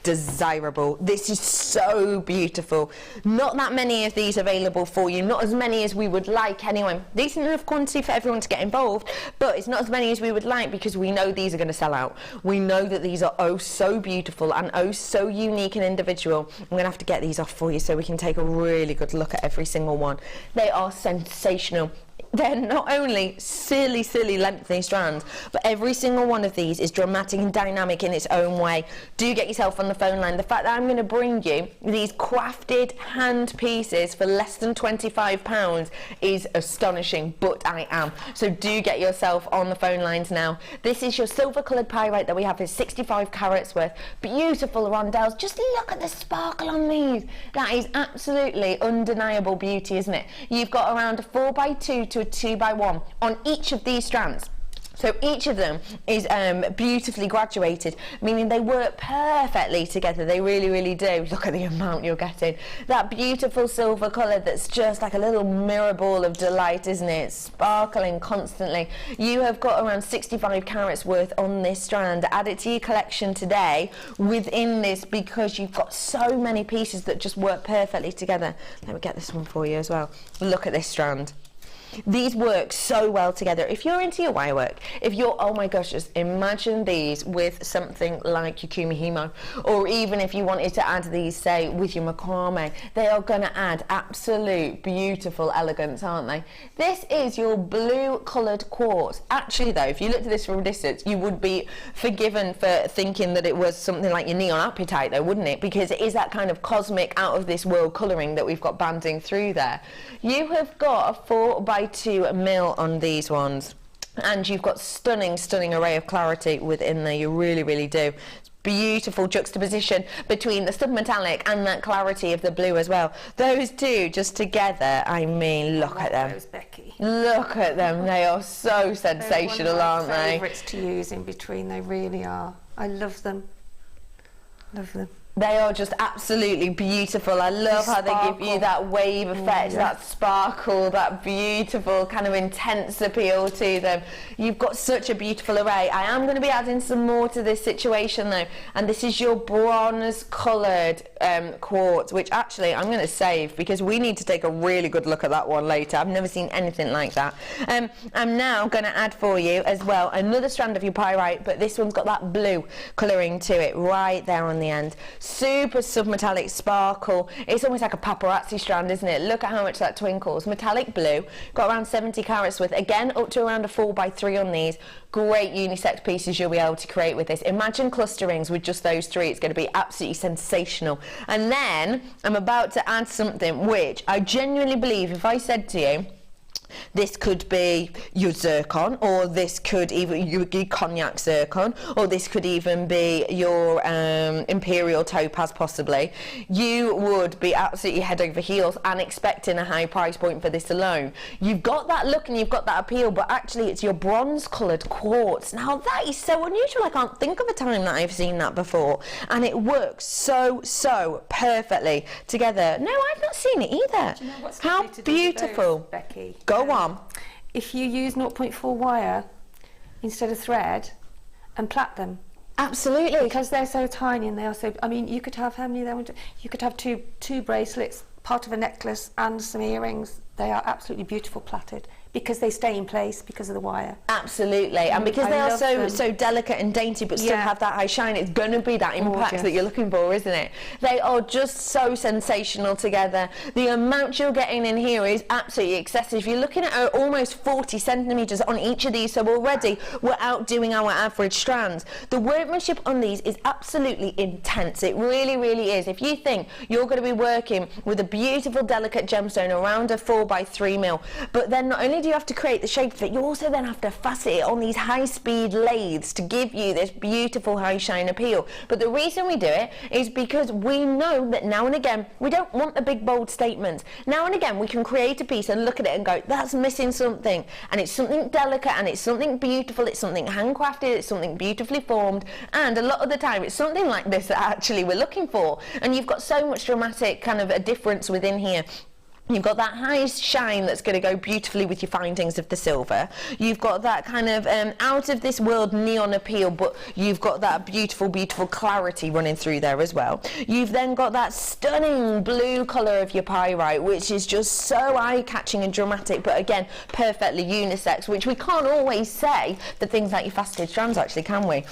desirable. This is so beautiful. Not that many of these available for you, not as many as we would like anyway. Decent enough quantity for everyone to get involved, but it's not as many as we would like because we know these are going to sell out. We know that these are oh so beautiful and oh so unique and individual. I'm going to have to get these off for you so we can take a really good look at every single one. They are sensational. They're not only silly lengthy strands, but every single one of these is dramatic and dynamic in its own way. Do get yourself on the phone line. The fact that I'm going to bring you these crafted hand pieces for less than £25 is astonishing, but I am. So do get yourself on the phone lines now. This is your silver coloured pyrite that we have is 65 carats worth. Beautiful rondelles. Just look at the sparkle on these. That is absolutely undeniable beauty, isn't it? You've got around a 4x2 to a 2x1 on each of these strands. So each of them is beautifully graduated, meaning they work perfectly together. They really do. Look at the amount you're getting. That beautiful silver colour that's just like a little mirror ball of delight, isn't it? Sparkling constantly. You have got around 65 carats worth on this strand. Add it to your collection today within this because you've got so many pieces that just work perfectly together. Let me get this one for you as well. Look at this strand. these work so well together. If you're into your wire work, if you're, oh my gosh, just imagine these with something like your kumihimo, or even if you wanted to add these, say, with your macrame, they are going to add absolute beautiful elegance, aren't they? This is your blue coloured quartz. Actually though, if you looked at this from a distance, you would be forgiven for thinking that it was something like your neon apatite though, wouldn't it? Because it is that kind of cosmic, out of this world colouring that we've got banding through there. You have got a 4x2 mil on these ones, and you've got stunning array of clarity within there. You really do. It's beautiful juxtaposition between the submetallic and that clarity of the blue as well. Those two just together, I mean, look at them. Those, Becky. Look at them. They are so sensational, aren't they? Favourites to use in between. They really are. I love them. Love them. They are just absolutely beautiful. I love how they give you that wave effect, that sparkle, that beautiful kind of intense appeal to them. You've got such a beautiful array. I am going to be adding some more to this situation though, and this is your bronze coloured quartz, which actually I'm going to save because we need to take a really good look at that one later. I've never seen anything like that. I'm now going to add for you as well another strand of your pyrite, but this one's got that blue colouring to it right there on the end. Super submetallic sparkle. It's almost like a paparazzi strand, isn't it? Look at how much that twinkles. Metallic blue, got around 70 carats worth. Again, up to around a 4x3 on these. Great unisex pieces you'll be able to create with this. Imagine cluster rings with just those three. It's going to be absolutely sensational. And then I'm about to add something which I genuinely believe, if I said to you, this could be your zircon, or this could even your cognac zircon, or this could even be your imperial topaz possibly, you would be absolutely head over heels and expecting a high price point for this alone. You've got that look and you've got that appeal, but actually it's your bronze coloured quartz. Now that is so unusual. I can't think of a time that I've seen that before, and it works so perfectly together. No, I've not seen it either. Do you know what's how beautiful, those, Becky? Go on. If you use 0.4 wire instead of thread and plait them. Absolutely. Because they're so tiny and they are so, I mean, you could have, how many there? You could have two bracelets, part of a necklace and some earrings. They are absolutely beautiful plaited because they stay in place because of the wire. Absolutely, and because they are so delicate and dainty but still have that high shine, it's going to be that impact that you're looking for, isn't it? They are just so sensational together. The amount you're getting in here is absolutely excessive. You're looking at almost 40 centimetres on each of these, so already we're outdoing our average strands. The workmanship on these is absolutely intense. It really is. If you think you're going to be working with a beautiful delicate gemstone around a 4x3 mil, but then not only do you have to create the shape of it, you also then have to facet it on these high-speed lathes to give you this beautiful high shine appeal. But the reason we do it is because we know that now and again we don't want the big bold statements. Now and again we can create a piece and look at it and go, that's missing something, and it's something delicate and it's something beautiful, it's something handcrafted, it's something beautifully formed, and a lot of the time it's something like this that actually we're looking for. And you've got so much dramatic kind of a difference within here. You've got that high shine that's going to go beautifully with your findings of the silver. You've got that kind of out of this world neon appeal, but you've got that beautiful clarity running through there as well. You've then got that stunning blue colour of your pyrite, which is just so eye-catching and dramatic, but again perfectly unisex, which we can't always say that things like your faceted strands actually, can we?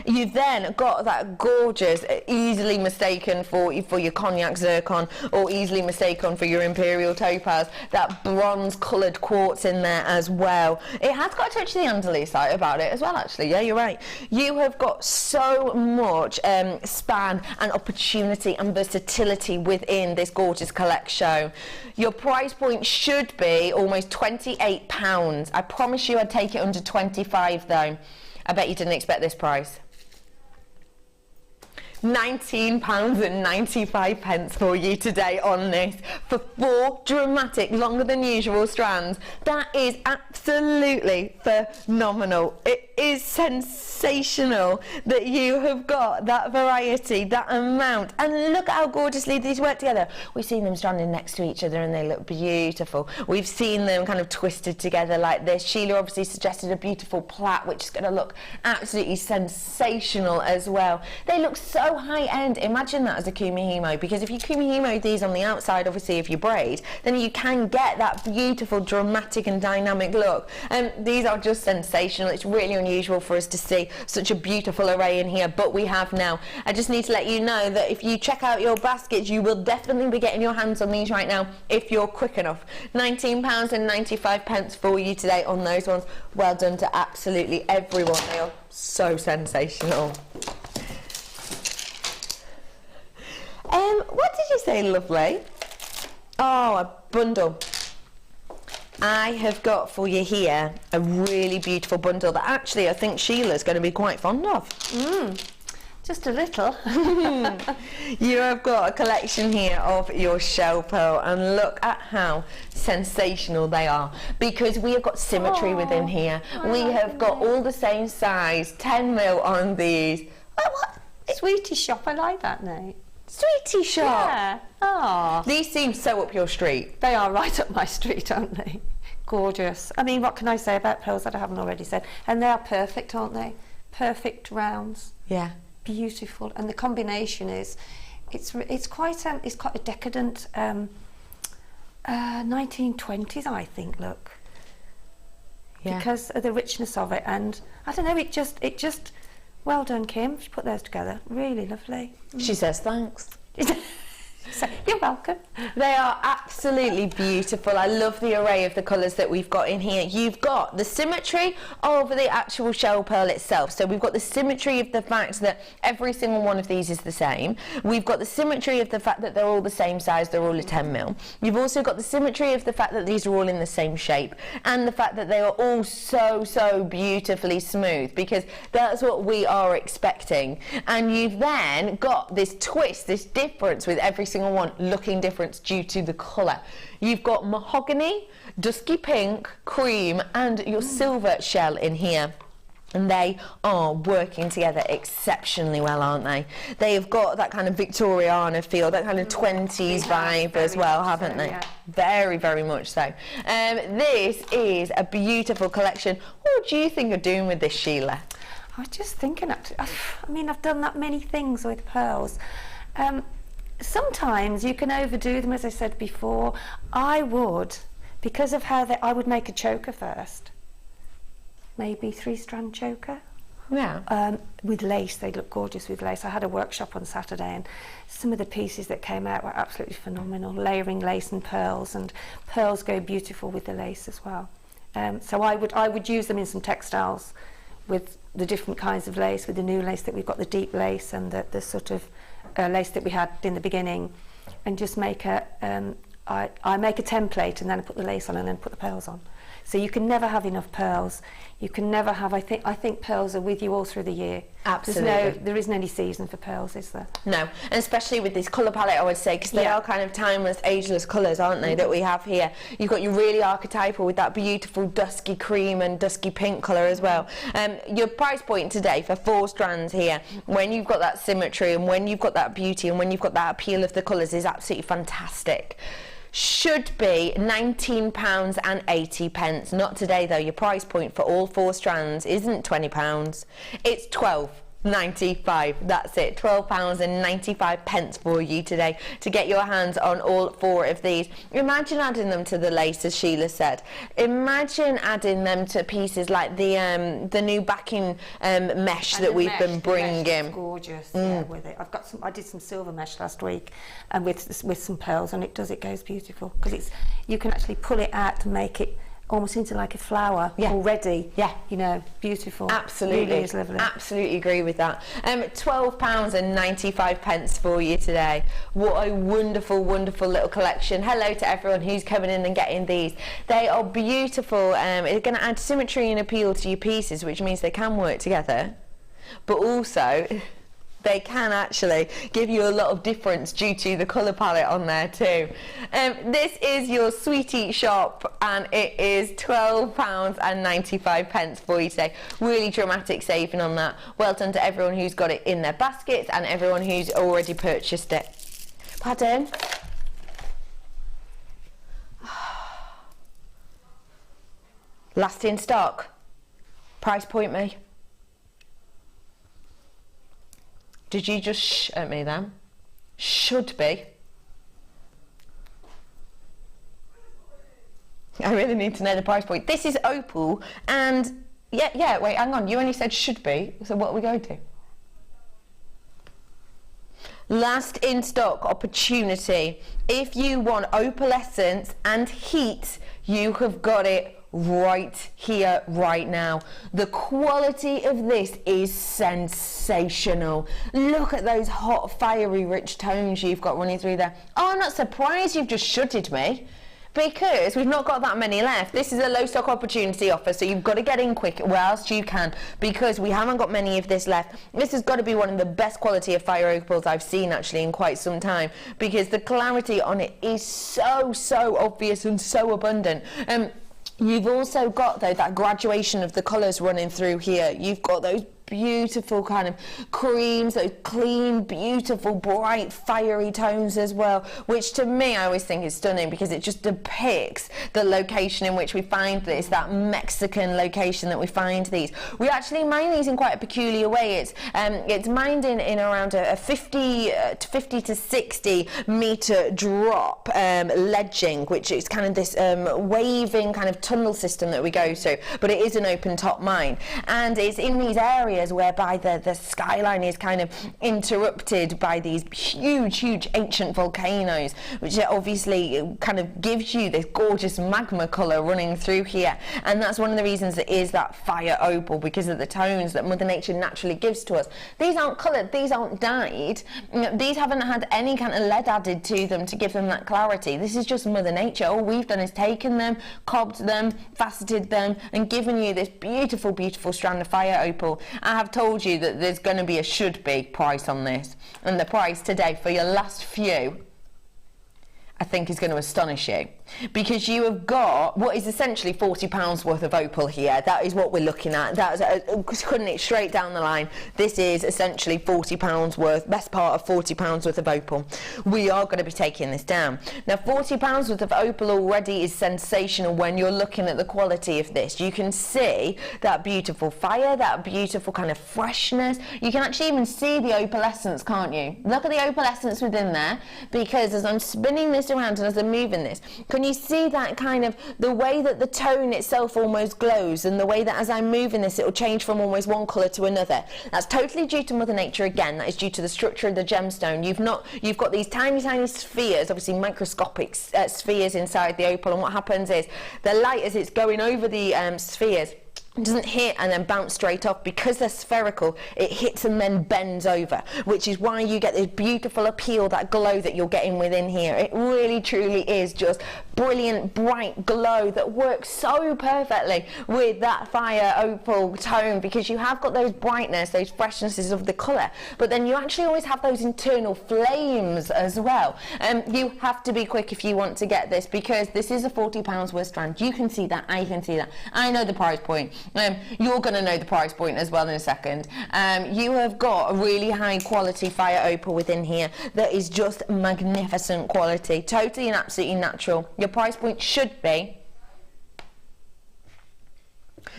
You've then got that gorgeous, easily mistaken for your cognac zircon, or easily mistaken for your imperial topaz, that bronze coloured quartz in there as well. It has got a touch of the andesite about it as well, actually. Yeah, you're right. You have got so much span and opportunity and versatility within this gorgeous collection. Your price point should be almost £28. I promise you I'd take it under 25 though. I bet you didn't expect this price. £19.95 for you today on this for 4 dramatic, longer than usual strands. That is absolutely phenomenal. It is sensational that you have got that variety, that amount, and look at how gorgeously these work together. We've seen them stranding next to each other and they look beautiful. We've seen them kind of twisted together like this. Sheila obviously suggested a beautiful plait, which is going to look absolutely sensational as well. They look so so high end. Imagine that as a kumihimo, because if you kumihimo these on the outside, obviously if you braid, then you can get that beautiful dramatic and dynamic look. These are just sensational. It's really unusual for us to see such a beautiful array in here, but we have now. I just need to let you know that if you check out your baskets, you will definitely be getting your hands on these right now if you're quick enough. £19.95 for you today on those ones. Well done to absolutely everyone. They are so sensational. What did you say, lovely? Oh, a bundle. I have got for you here a really beautiful bundle that actually I think Sheila's going to be quite fond of. Just a little. You have got a collection here of your shell pearl, and look at how sensational they are, because we have got symmetry within here. We have got all the same size, 10mm on these. What? Sweetie shop, I like that name. Sweetie shop. Yeah. Oh. These seem so up your street. They are right up my street, aren't they? Gorgeous. I mean, what can I say about pearls that I haven't already said? And they are perfect, aren't they? Perfect rounds. Yeah. Beautiful. And the combination is, it's quite a decadent 1920s, I think, look. Yeah. Because of the richness of it, and I don't know, it just well done, Kim. She put those together. Really lovely. She says thanks. So, you're welcome. They are absolutely beautiful. I love the array of the colours that we've got in here. You've got the symmetry of the actual shell pearl itself. So we've got the symmetry of the fact that every single one of these is the same. We've got the symmetry of the fact that they're all the same size, they're all a 10mm. You've also got the symmetry of the fact that these are all in the same shape, and the fact that they are all so beautifully smooth, because that's what we are expecting. And you've then got this twist, this difference with every single one looking different due to the colour. You've got mahogany, dusky pink, cream, and your silver shell in here. And they are working together exceptionally well, aren't they? They have got that kind of Victoriana feel, that kind of 20s vibe as well, haven't they? Yeah. Very much so. This is a beautiful collection. What do you think of doing with this, Sheila? I was just thinking, actually, I mean, I've done that many things with pearls. Sometimes you can overdo them, as I said before. I would, because of how I would make a choker first. Maybe 3-strand choker. Yeah. With lace, they look gorgeous with lace. I had a workshop on Saturday, and some of the pieces that came out were absolutely phenomenal. Layering lace and pearls go beautiful with the lace as well. So I would use them in some textiles with the different kinds of lace, with the new lace that we've got, the deep lace and the sort of lace that we had in the beginning, and just make I make a template and then I put the lace on and then put the pearls on. So you can never have enough pearls. You can never have, I think pearls are with you all through the year. Absolutely. There isn't any season for pearls, is there? No, and especially with this colour palette, I would say, because they are kind of timeless, ageless colours, aren't they, that we have here. You've got your really archetypal with that beautiful dusky cream and dusky pink colour as well. Your price point today for 4 strands here, when you've got that symmetry and when you've got that beauty and when you've got that appeal of the colours, is absolutely fantastic. Should be £19.80. Not today though. Your price point for all 4 strands isn't £20. It's £12.95. That's it, £12.95 for you today to get your hands on all 4 of these. Imagine adding them to the lace, as Sheila said. Imagine adding them to pieces like the new backing mesh that we've been bringing. It's gorgeous. Yeah, with it. I did some silver mesh last week, and with some pearls, and it goes beautiful, because you can actually pull it out to make it almost into like a flower already. Yeah. You know, beautiful. Absolutely. Really is lovely. Absolutely agree with that. £12.95 for you today. What a wonderful, wonderful little collection. Hello to everyone who's coming in and getting these. They are beautiful. It's going to add symmetry and appeal to your pieces, which means they can work together, but also they can actually give you a lot of difference due to the colour palette on there too. This is your Sweetie shop, and it is £12.95 for you today. Really dramatic saving on that. Well done to everyone who's got it in their baskets and everyone who's already purchased it. Pardon? Last in stock. Price point me. Did you just shh at me then? Should be. I really need to know the price point. This is opal, and yeah, wait, hang on. You only said should be, so what are we going to? Last in stock opportunity. If you want opalescence and heat, you have got it right here, right now. The quality of this is sensational. Look at those hot, fiery, rich tones you've got running through there. Oh, I'm not surprised you've just shutted me, because we've not got that many left. This is a low stock opportunity offer, so you've got to get in quick whilst you can, because we haven't got many of this left. This has got to be one of the best quality of fire opals I've seen actually in quite some time, because the clarity on it is so obvious and so abundant. You've also got, though, that graduation of the colours running through here. You've got those beautiful kind of creams, those clean, beautiful, bright, fiery tones as well, which to me I always think is stunning, because it just depicts the location in which we find this, that Mexican location that we find these. We actually mine these in quite a peculiar way. It's mined in around a 50 to 60 metre drop ledging, which is kind of this waving kind of tunnel system that we go through, but it is an open top mine, and it's in these areas whereby the skyline is kind of interrupted by these huge ancient volcanoes, which obviously kind of gives you this gorgeous magma colour running through here. And that's one of the reasons it is that fire opal, because of the tones that Mother Nature naturally gives to us. These aren't coloured, these aren't dyed, these haven't had any kind of lead added to them to give them that clarity. This is just Mother Nature. All we've done is taken them, cobbed them, faceted them, and given you this beautiful strand of fire opal. I have told you that there's going to be a should be price on this, and the price today for your last few I think is going to astonish you, because you have got what is essentially £40 worth of opal here. That is what we're looking at. That's cutting it straight down the line. This is essentially £40 worth, best part of £40 worth of opal. We are going to be taking this down. Now, £40 worth of opal already is sensational when you're looking at the quality of this. You can see that beautiful fire, that beautiful kind of freshness. You can actually even see the opalescence, can't you? Look at the opalescence within there, because as I'm spinning this around and as I'm moving this, can you see that kind of the way that the tone itself almost glows, and the way that as I'm moving this it will change from almost one colour to another? That's totally due to Mother Nature again. That is due to the structure of the gemstone. You've got these tiny spheres, obviously microscopic spheres inside the opal, and what happens is the light, as it's going over the spheres, doesn't hit and then bounce straight off. Because they're spherical, it hits and then bends over, which is why you get this beautiful appeal, that glow that you're getting within here. It really truly is just brilliant, bright glow that works so perfectly with that fire opal tone, because you have got those brightness, those freshnesses of the colour, but then you actually always have those internal flames as well. You have to be quick if you want to get this, because this is a £40 worth strand. You can see that, I can see that. I know the price point. You're going to know the price point as well in a second. You have got a really high quality fire opal within here that is just magnificent quality, totally and absolutely natural. Your price point should be,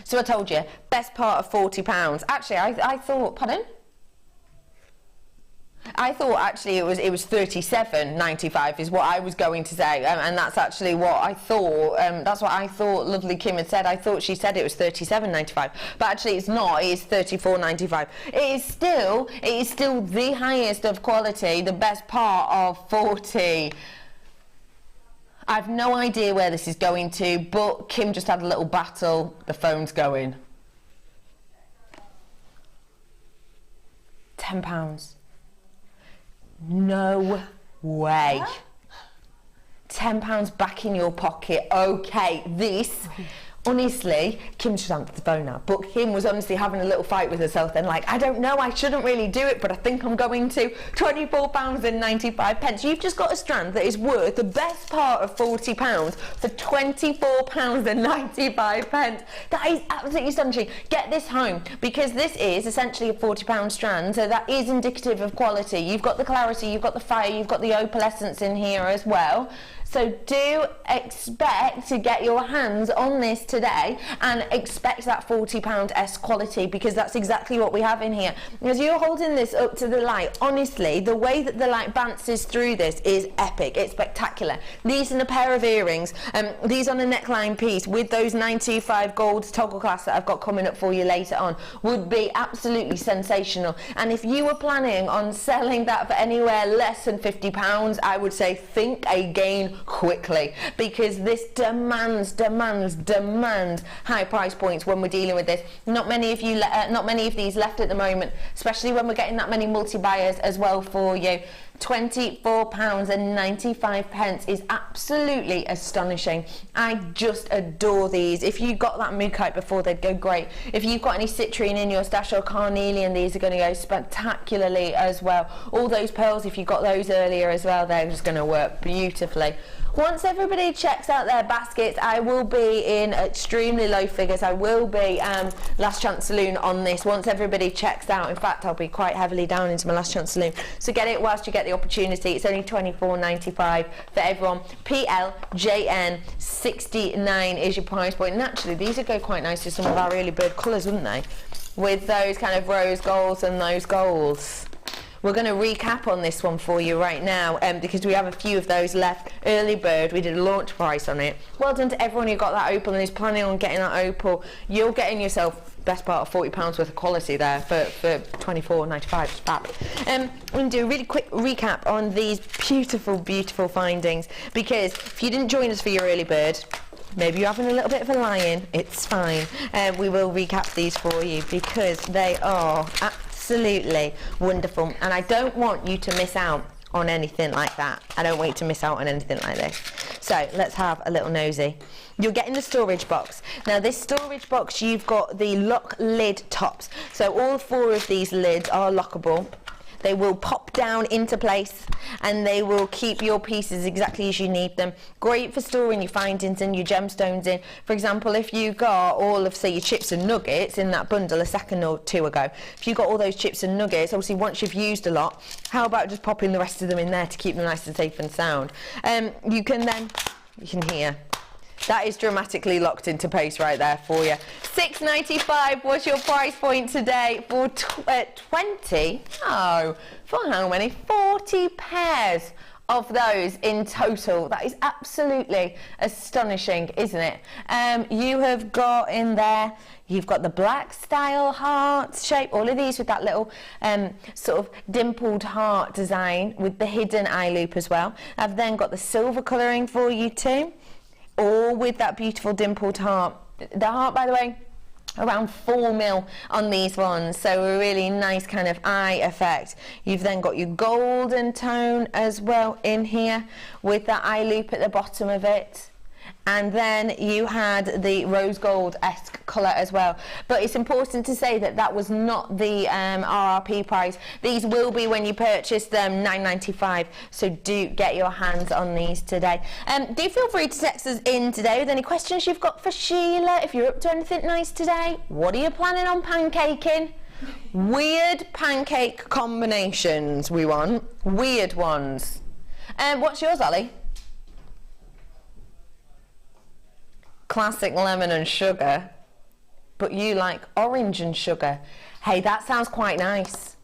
so I told you, best part of £40. Actually, I thought, pardon? I thought actually it was $37.95 is what I was going to say, and that's actually what I thought. That's what I thought lovely Kim had said. I thought she said it was $37.95, but actually it's not. It is $34.95. It is still the highest of quality, the best part of 40. I've no idea where this is going to, but Kim just had a little battle. The phone's going. £10. No way. £10 back in your pocket. Okay, this, honestly, Kim should answer the phone now, but Kim was honestly having a little fight with herself then, like, I don't know, I shouldn't really do it, but I think I'm going to. £24.95. You've just got a strand that is worth the best part of £40 for £24.95. That is absolutely astonishing. Get this home, because this is essentially a £40 strand, so that is indicative of quality. You've got the clarity, you've got the fire, you've got the opalescence in here as well. So do expect to get your hands on this today and expect that £40 S quality, because that's exactly what we have in here. As you're holding this up to the light, honestly, the way that the light bounces through this is epic. It's spectacular. These and a pair of earrings, these on a neckline piece with those 925 gold toggle clasps that I've got coming up for you later on would be absolutely sensational. And if you were planning on selling that for anywhere less than £50, I would say think again quickly, because this demands high price points when we're dealing with this. Not many of these left at the moment, especially when we're getting that many multi-buyers as well for you. £24.95 is absolutely astonishing. I just adore these. If you got that Mookaite before, they'd go great. If you've got any citrine in your stash or carnelian, these are going to go spectacularly as well. All those pearls, if you got those earlier as well, they're just going to work beautifully. Once everybody checks out their baskets, I will be in extremely low figures. I will be last chance saloon on this once everybody checks out. In fact, I'll be quite heavily down into my last chance saloon. So get it whilst you get the opportunity. It's only £24.95 for everyone. PLJN 69 is your price point. And actually, these would go quite nice to some of our early bird colours, wouldn't they? With those kind of rose golds and those golds. We're going to recap on this one for you right now, because we have a few of those left. Early bird, we did a launch price on it. Well done to everyone who got that opal and is planning on getting that opal. You're getting yourself best part of £40 worth of quality there for £24.95. It's fab. I'm going to do a really quick recap on these beautiful findings, because if you didn't join us for your early bird, maybe you're having a little bit of a lie-in, it's fine. We will recap these for you because they are absolutely wonderful, and I don't want you to miss out on anything like that. I don't want you to miss out on anything like this. So let's have a little nosy. You're getting the storage box. Now this storage box, you've got the lock lid tops. So all 4 of these lids are lockable. They will pop down into place and they will keep your pieces exactly as you need them. Great for storing your findings and your gemstones in. For example, if you got all of, say, your chips and nuggets in that bundle a second or 2 ago, if you got all those chips and nuggets, obviously once you've used a lot, how about just popping the rest of them in there to keep them nice and safe and sound? You can hear. That is dramatically locked into place right there for you. $6.95 was your price point today for 20. Oh, for how many? 40 pairs of those in total. That is absolutely astonishing, isn't it? You have got in there, you've got the black style heart shape, all of these with that little sort of dimpled heart design with the hidden eye loop as well. I've then got the silver colouring for you too, all with that beautiful dimpled heart. The heart, by the way, around 4 mil on these ones, so a really nice kind of eye effect. You've then got your golden tone as well in here with that eye loop at the bottom of it. And then you had the rose gold-esque colour as well. But it's important to say that that was not the RRP price. These will be when you purchase them, $9.95. So do get your hands on these today. Do feel free to text us in today with any questions you've got for Sheila. If you're up to anything nice today, what are you planning on pancaking? Weird pancake combinations we want. Weird ones. What's yours, Ollie? Classic lemon and sugar, but you like orange and sugar. Hey, that sounds quite nice.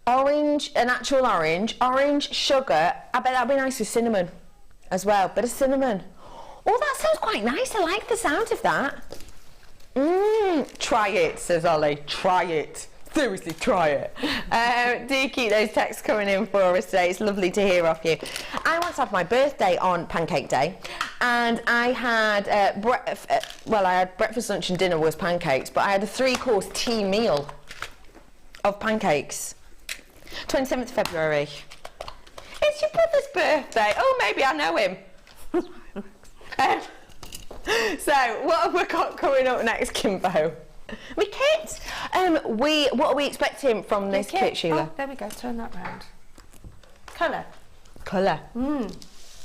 Orange, an actual orange sugar. I bet that'd be nice with cinnamon as well. Bit of cinnamon. Oh, that sounds quite nice. I like the sound of that. Try it, says Ollie. Try it. Seriously, try it. Do keep those texts coming in for us today. It's lovely to hear off you. I once had my birthday on Pancake Day, and I had I had breakfast, lunch and dinner was pancakes, but I had a 3-course tea meal of pancakes. 27th February. It's your brother's birthday. Oh, maybe I know him. So, what have we got coming up next, Kimbo? We kit. What are we expecting from this kit, Sheila? Oh, there we go. Turn that round. Colour. Colour.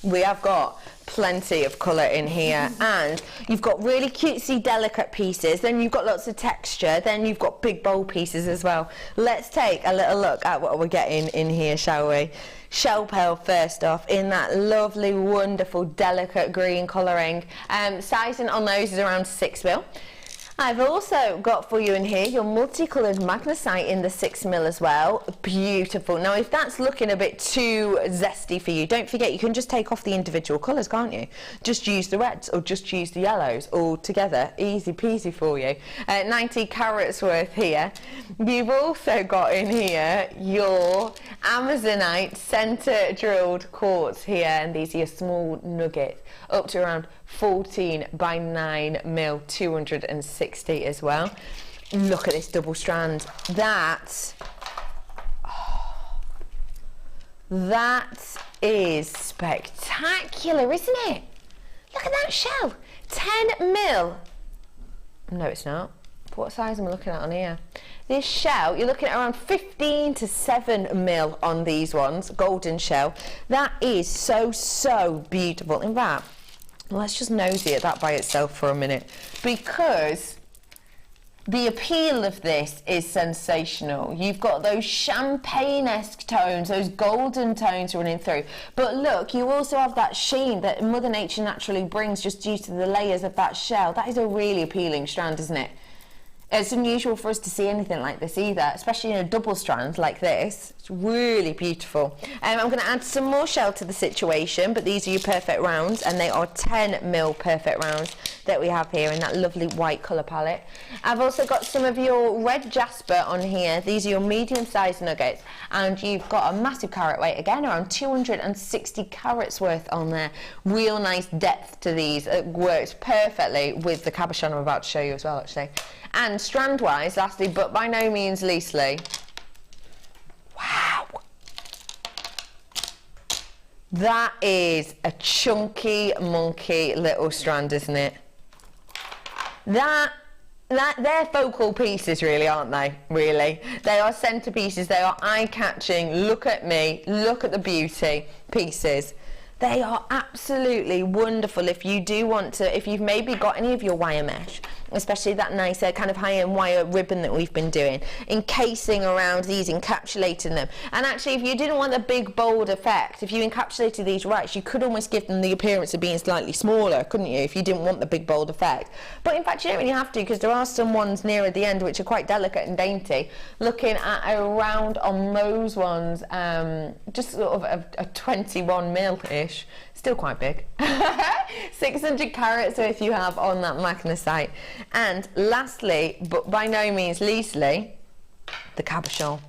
We have got plenty of colour in here, and you've got really cutesy, delicate pieces, then you've got lots of texture, then you've got big, bold pieces as well. Let's take a little look at what we're getting in here, shall we? Shell pearl first off, in that lovely, wonderful, delicate green colouring. Sizing on those is around 6mm. I've also got for you in here your multicoloured magnesite in the 6mm as well. Beautiful. Now, if that's looking a bit too zesty for you, don't forget you can just take off the individual colours, can't you? Just use the reds or just use the yellows all together. Easy peasy for you. 90 carats worth here. You've also got in here your Amazonite centre drilled quartz here, and these are your small nuggets, up to around 14 by 9mm, 260 as well. Look at this double strand. That is spectacular, isn't it? Look at that shell. 10mm. No, it's not. What size am I looking at on here? This shell, you're looking at around 15 to 7mm on these ones. Golden shell. That is so beautiful. In fact, let's just nosy at that by itself for a minute, because the appeal of this is sensational. You've got those champagne-esque tones, those golden tones running through. But look, you also have that sheen that Mother Nature naturally brings just due to the layers of that shell. That is a really appealing strand, isn't it? It's unusual for us to see anything like this either, especially in a double strand like this. It's really beautiful. I'm going to add some more shell to the situation, but these are your perfect rounds, and they are 10mm perfect rounds that we have here in that lovely white colour palette. I've also got some of your red jasper on here. These are your medium-sized nuggets, and you've got a massive carat weight, again around 260 carats worth on there. Real nice depth to these. It works perfectly with the cabochon I'm about to show you as well, actually. And strand-wise, lastly, but by no means leastly, wow, that is a chunky, monkey little strand, isn't it? They're focal pieces, really, aren't they? Really, they are centerpieces. They are eye-catching. Look at me. Look at the beauty pieces. They are absolutely wonderful if you do want to, if you've maybe got any of your wire mesh, especially that nicer kind of high-end wire ribbon that we've been doing, encasing around these, encapsulating them. And actually, if you didn't want the big, bold effect, if you encapsulated these right, you could almost give them the appearance of being slightly smaller, couldn't you, if you didn't want the big, bold effect. But in fact, you don't really have to, because there are some ones near at the end which are quite delicate and dainty. Looking at around on those ones, just sort of a 21mm-ish. Still quite big. 600 carats worth you have on that magnesite. And lastly, but by no means leastly, the cabochon.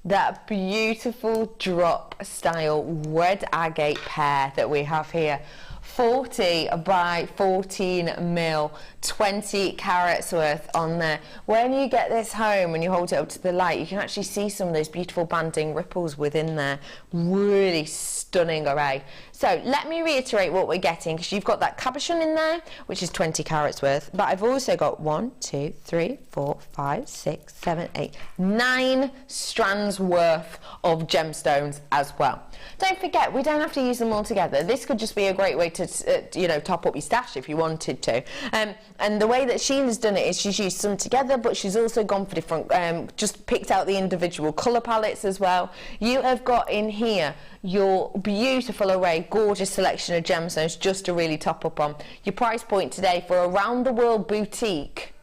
That beautiful drop style red agate pear that we have here. 40 by 14mm, 20 carats worth on there. When you get this home and you hold it up to the light, you can actually see some of those beautiful banding ripples within there. Really stunning array. So let me reiterate what we're getting, because you've got that cabochon in there, which is 20 carats worth, but I've also got 1, 2, 3, 4, 5, 6, 7, 8, 9 strands worth of gemstones as well. Don't forget, we don't have to use them all together. This could just be a great way to, you know, top up your stash if you wanted to. And the way that Sheila's done it is she's used some together, but she's also gone for different, just picked out the individual colour palettes as well. You have got in here your beautiful array, gorgeous selection of gemstones just to really top up on. Your price point today for Around the World Boutique,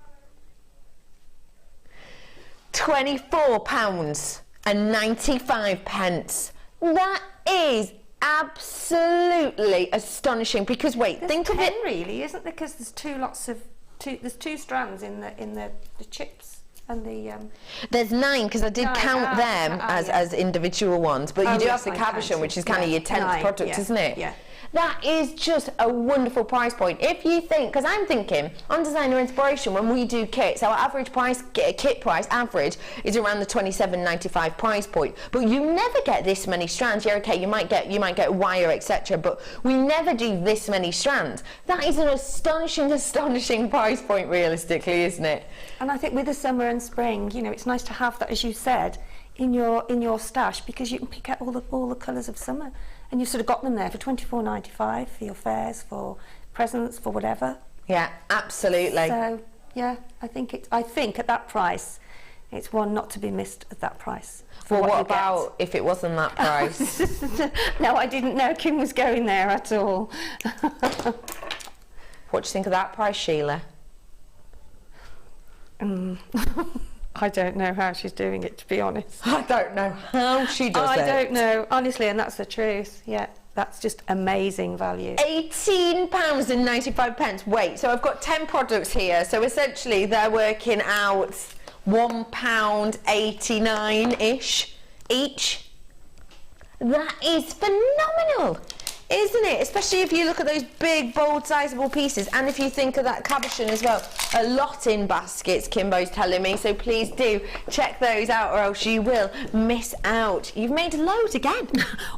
£24.95. That is absolutely astonishing, because wait, there's think of it, really, isn't there? Because there's there's two strands in the chips. And the there's 9, because I did count them as individual ones, but you do have the cabochon, which is kind of your 10th product, isn't it? Yeah. That is just a wonderful price point. If you think, because I'm thinking on Designer Inspiration, when we do kits, our average price, kit price average is around the £27.95 price point. But you never get this many strands. Yeah, okay, you might get wire, etc. But we never do this many strands. That is an astonishing price point, realistically, isn't it? And I think with the summer and spring, you know, it's nice to have that, as you said, in your stash, because you can pick out all the colours of summer. and you've sort of got them there for £24.95 for your fairs, for presents, for whatever. Yeah, absolutely. So yeah, I think at that price, it's one not to be missed at that price. Well, what about if it wasn't that price? No, I didn't know Kim was going there at all. What do you think of that price, Sheila? I don't know how she's doing it, to be honest. I don't know how she does it. I don't know, honestly, and that's the truth. Yeah, that's just amazing value. £18.95. Wait, so I've got 10 products here. So essentially, they're working out £1.89-ish each. That is phenomenal, isn't it? Especially if you look at those big, bold, sizable pieces, and if you think of that cabochon as well. A lot in baskets, Kimbo's telling me, so please do check those out or else you will miss out. You've made loads again.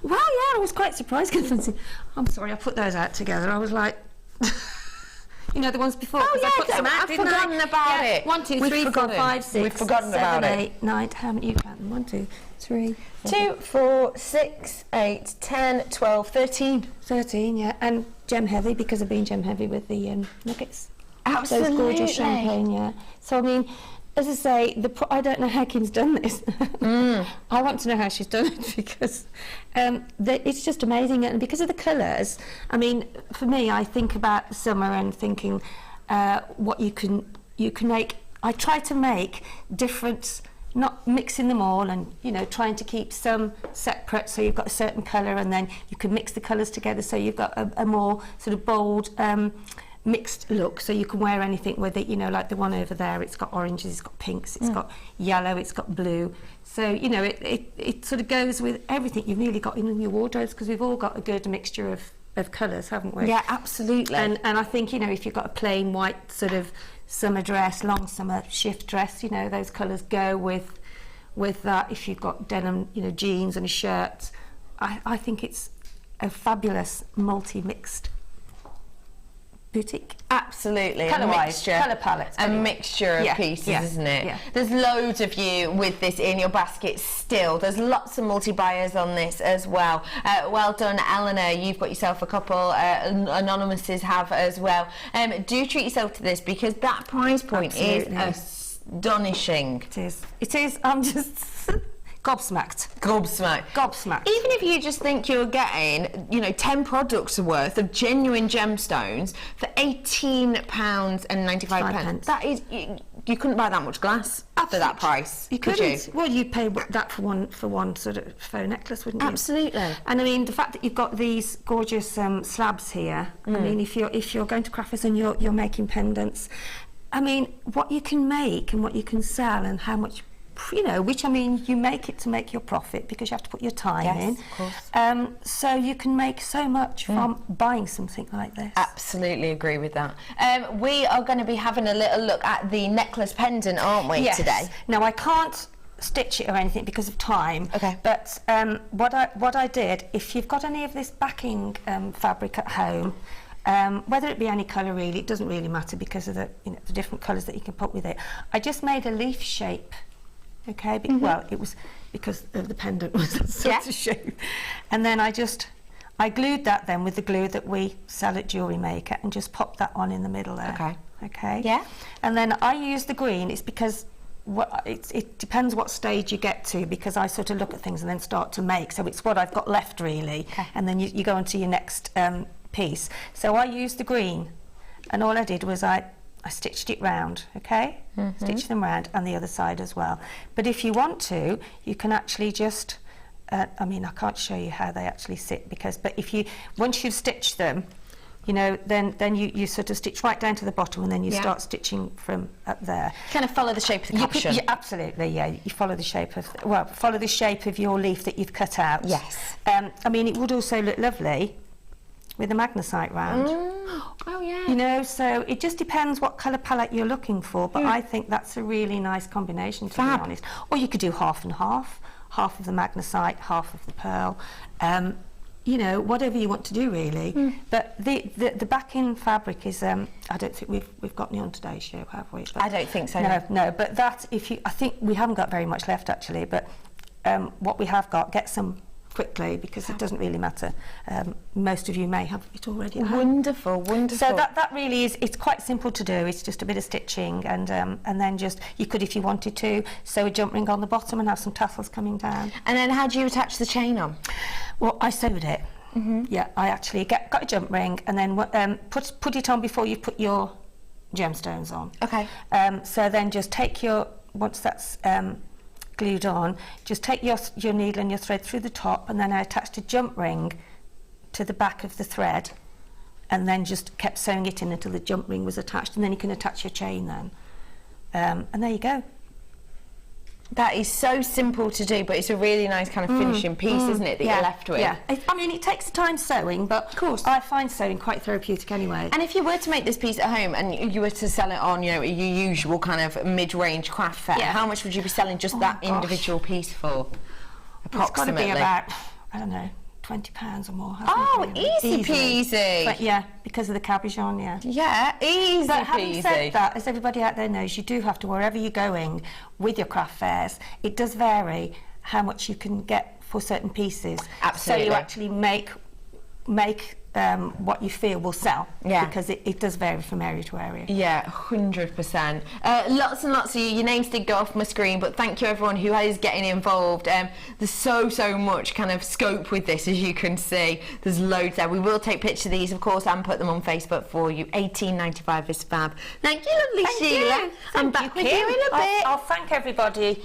Well, yeah, I was quite surprised. I'm sorry, I put those out together. I was like... You know, the ones before. Oh, yeah, I've forgotten about it. 1, 2, 3, 4, 5, 6, We've forgotten about 7, it. 8, 9, how many you count them? 1, 2, 3, 2, 4, 6, 8, 10, 12, 13. 13, yeah. And gem heavy, because I've been gem heavy with the nuggets. Absolutely. Those gorgeous champagne, yeah. So, I mean, as I say, I don't know how Kim's done this. I want to know how she's done it because it's just amazing. And because of the colours, I mean, for me, I think about the summer and thinking what you can make. I try to make different, not mixing them all and, you know, trying to keep some separate so you've got a certain colour and then you can mix the colours together so you've got a more sort of bold mixed look, so you can wear anything with it, you know, like the one over there, it's got oranges, it's got pinks, it's got yellow, it's got blue, so you know it sort of goes with everything you've nearly got in your wardrobes because we've all got a good mixture of colours, haven't we? Yeah, absolutely. And I think, you know, if you've got a plain white sort of summer dress, long summer shift dress, you know, those colours go with that. If you've got denim, you know, jeans and a shirt, I think it's a fabulous multi-mixed boutique. Absolutely. Colour-wise, colour palette. A mixture of pieces, isn't it? Yeah. There's loads of you with this in your basket still. There's lots of multi-buyers on this as well. Well done, Eleanor. You've got yourself a couple. Anonymouses have as well. Do treat yourself to this because that price point is astonishing. It is. It is. I'm just... Gobsmacked. Even if you just think you're getting, you know, 10 products worth of genuine gemstones for £18.95, that is, you couldn't buy that much glass for that price. You couldn't. Well, you'd pay that for one sort of faux necklace, wouldn't you? Absolutely. And I mean, the fact that you've got these gorgeous slabs here. I mean, if you're going to crafters and you're making pendants, I mean, what you can make and what you can sell and how much. You know, which I mean, you make it to make your profit because you have to put your time in. Of course. So you can make so much from buying something like this. Absolutely agree with that. We are going to be having a little look at the necklace pendant, aren't we, today? Now, I can't stitch it or anything because of time. Okay. But what I did, if you've got any of this backing fabric at home, whether it be any colour really, it doesn't really matter because of the different colours that you can put with it. I just made a leaf shape. Okay, well, it was because the pendant was a sort of shape. And then I glued that then with the glue that we sell at JewelleryMaker and just popped that on in the middle there. Okay. Okay? Yeah. And then I use the green, it's because it depends what stage you get to because I sort of look at things and then start to make. So it's what I've got left really. Okay. And then you go on to your next piece. So I used the green and all I did was I stitched it round, okay? Stitch them round and the other side as well. But if you want to, you can actually just, I mean, I can't show you how they actually sit but once you've stitched them, you know, then you sort of stitch right down to the bottom and then you start stitching from up there. Kind of follow the shape of the cabochon. Absolutely, yeah. You follow the shape of, follow the shape of your leaf that you've cut out. Yes. I mean, it would also look lovely with a magnesite round. Oh yeah. You know, so it just depends what colour palette you're looking for, but I think that's a really nice combination, to be honest. Or you could do half and half of the magnesite, half of the pearl. You know, whatever you want to do really. But the backing fabric is I don't think we've got any on today's show, have we? But I don't think so. No, but that I think we haven't got very much left actually, but what we have got, get some quickly because it doesn't really matter. Most of you may have it already at home. Wonderful, wonderful. So that really is, it's quite simple to do. It's just a bit of stitching, and then just, you could, if you wanted to, sew a jump ring on the bottom and have some tassels coming down. And then how do you attach the chain on? Well, I sewed it. Yeah, I actually got a jump ring and then put it on before you put your gemstones on. Okay. So then just take once that's glued on, just take your needle and your thread through the top, and then I attached a jump ring to the back of the thread, and then just kept sewing it in until the jump ring was attached, and then you can attach your chain then. And there you go. That is so simple to do, but it's a really nice kind of finishing piece, isn't it, that you're left with? Yeah, I mean, it takes time sewing, but of course I find sewing quite therapeutic anyway. And if you were to make this piece at home and you were to sell it on, you know, your usual kind of mid-range craft fair, how much would you be selling just that individual piece for, approximately? It's got to be about, I don't know, £20 or more. Oh, easy peasy. But yeah, because of the Cabochon, Yeah, easy But having peasy. said that, as everybody out there knows, you do have to, wherever you're going with your craft fairs, it does vary how much you can get for certain pieces. Absolutely. So you actually make what you feel will sell, because it does vary from area to area. Yeah, 100%. Lots and lots of your names did go off my screen, but thank you everyone who is getting involved. There's so much kind of scope with this, as you can see. There's loads there. We will take pictures of these, of course, and put them on Facebook for you. $18.95 is fab. Thank you, lovely Sheila. I'm back with you in a bit. I'll thank everybody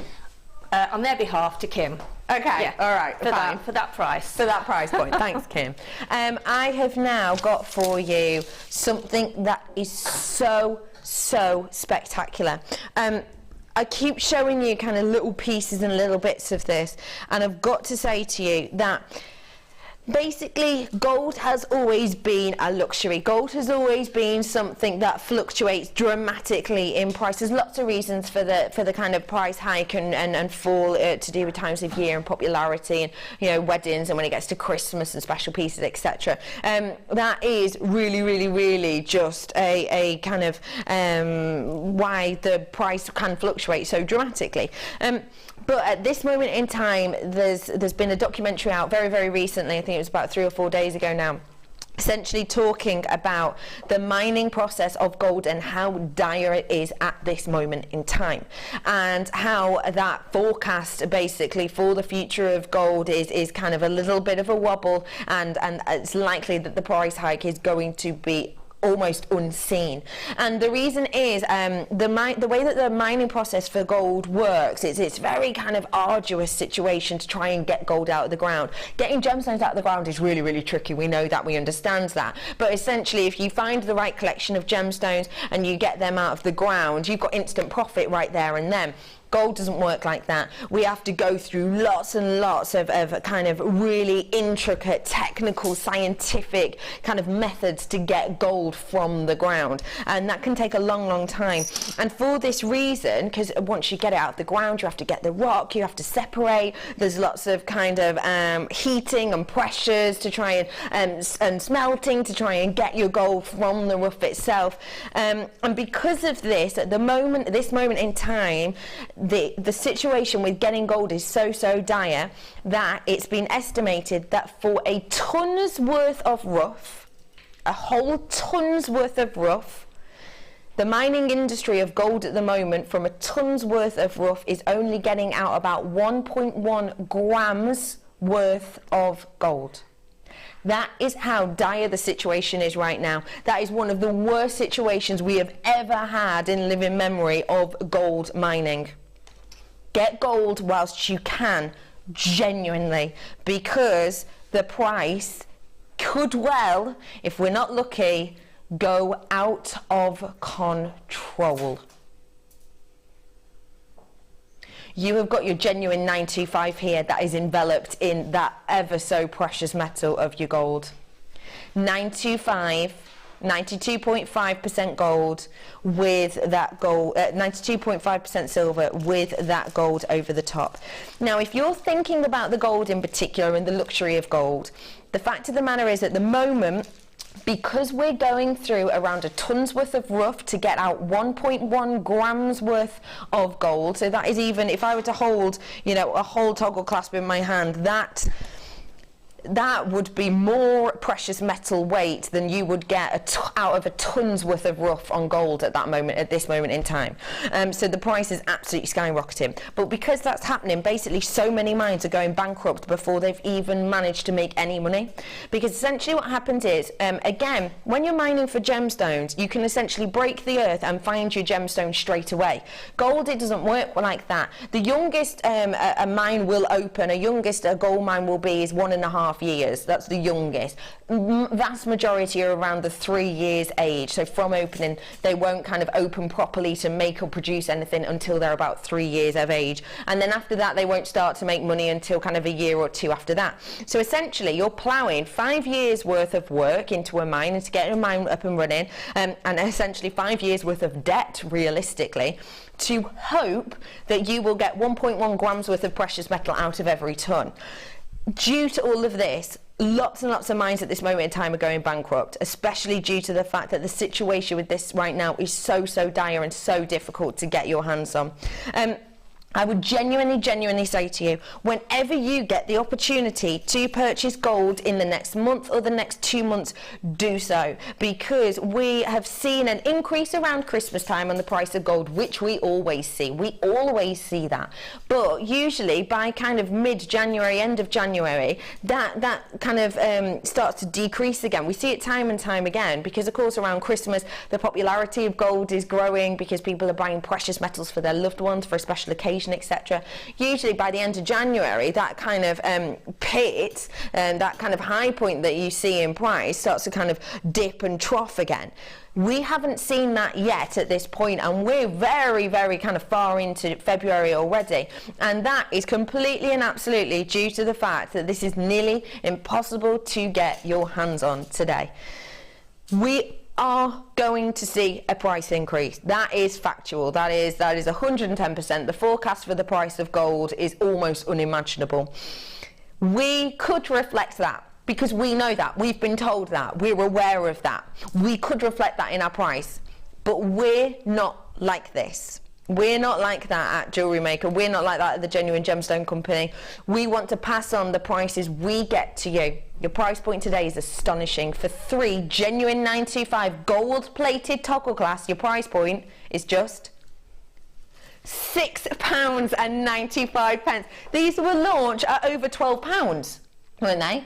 on their behalf to Kim. Okay, all right, fine. For that price. For that price point. Thanks, Kim. I have now got for you something that is so spectacular. I keep showing you kind of little pieces and little bits of this, and I've got to say to you that basically, gold has always been a luxury. Gold has always been something that fluctuates dramatically in price. There's lots of reasons for the kind of price hike and fall to do with times of year and popularity, and you know, weddings, and when it gets to Christmas and special pieces, etc. That is really just a kind of why the price can fluctuate so dramatically. But at this moment in time, there's been a documentary out very recently. I think it was about 3 or 4 days ago now, essentially talking about the mining process of gold and how dire it is at this moment in time, and how that forecast basically for the future of gold is kind of a little bit of a wobble, and it's likely that the price hike is going to be almost unseen. And the reason is the way that the mining process for gold works, it's very kind of arduous situation to try and get gold out of the ground. Getting gemstones out of the ground is really tricky. We know that, we understand that, but essentially if you find the right collection of gemstones and you get them out of the ground, you've got instant profit right there and then. Gold doesn't work like that. We have to go through lots and lots of kind of really intricate, technical, scientific kind of methods to get gold from the ground. And that can take a long time. And for this reason, because once you get it out of the ground, you have to get the rock, you have to separate. There's lots of kind of heating and pressures to try and smelting to try and get your gold from the rough itself. And because of this, at this moment in time, the situation with getting gold is so dire that it's been estimated that for a ton's worth of rough, a whole ton's worth of rough, the mining industry of gold at the moment, from a ton's worth of rough, is only getting out about 1.1 grams worth of gold. That is how dire the situation is right now. That is one of the worst situations we have ever had in living memory of gold mining. Get gold whilst you can, genuinely, because the price could well, if we're not lucky, go out of control. You have got your genuine 925 here that is enveloped in that ever so precious metal of your gold. 925, 92.5% gold with that gold, 92.5% silver with that gold over the top. Now, if you're thinking about the gold in particular and the luxury of gold, the fact of the matter is at the moment, because we're going through around a ton's worth of rough to get out 1.1 grams worth of gold, so that is, even if I were to hold, you know, a whole toggle clasp in my hand, that that would be more precious metal weight than you would get out of a ton's worth of rough on gold at this moment in time. So the price is absolutely skyrocketing. But because that's happening, basically so many mines are going bankrupt before they've even managed to make any money. Because essentially what happens is, again, when you're mining for gemstones, you can essentially break the earth and find your gemstone straight away. Gold, it doesn't work like that. The youngest a mine will open, a gold mine will be, is 1.5 years. That's the youngest. Vast majority are around the 3 years age. So from opening, they won't kind of open properly to make or produce anything until they're about 3 years of age. And then after that, they won't start to make money until kind of a year or two after that. So essentially, you're ploughing 5 years worth of work into a mine and to get a mine up and running, and essentially 5 years worth of debt, realistically, to hope that you will get 1.1 grams worth of precious metal out of every ton. Due to all of this, lots and lots of mines at this moment in time are going bankrupt, especially due to the fact that the situation with this right now is so dire and so difficult to get your hands on. I would genuinely say to you, whenever you get the opportunity to purchase gold in the next month or the next 2 months, do so, because we have seen an increase around Christmas time on the price of gold, which we always see. We always see that. But usually by kind of mid-January, end of January, that kind of starts to decrease again. We see it time and time again, because of course around Christmas the popularity of gold is growing because people are buying precious metals for their loved ones for a special occasion, etc. Usually by the end of January, that kind of pit, that kind of high point that you see in price starts to kind of dip and trough again. We haven't seen that yet at this point, and we're very kind of far into February already, and that is completely and absolutely due to the fact that this is nearly impossible to get your hands on today. We are going to see a price increase. That is factual. That is 110%. The forecast for the price of gold is almost unimaginable. We could reflect that, because we know that. We've been told that. We're aware of that. We could reflect that in our price. But we're not like this. We're not like that at JewelleryMaker. We're not like that at the Genuine Gemstone Company. We want to pass on the prices we get to you. Your price point today is astonishing. For 3 genuine 925 gold-plated toggle clasp, your price point is just £6.95. These were launched at over £12, weren't they?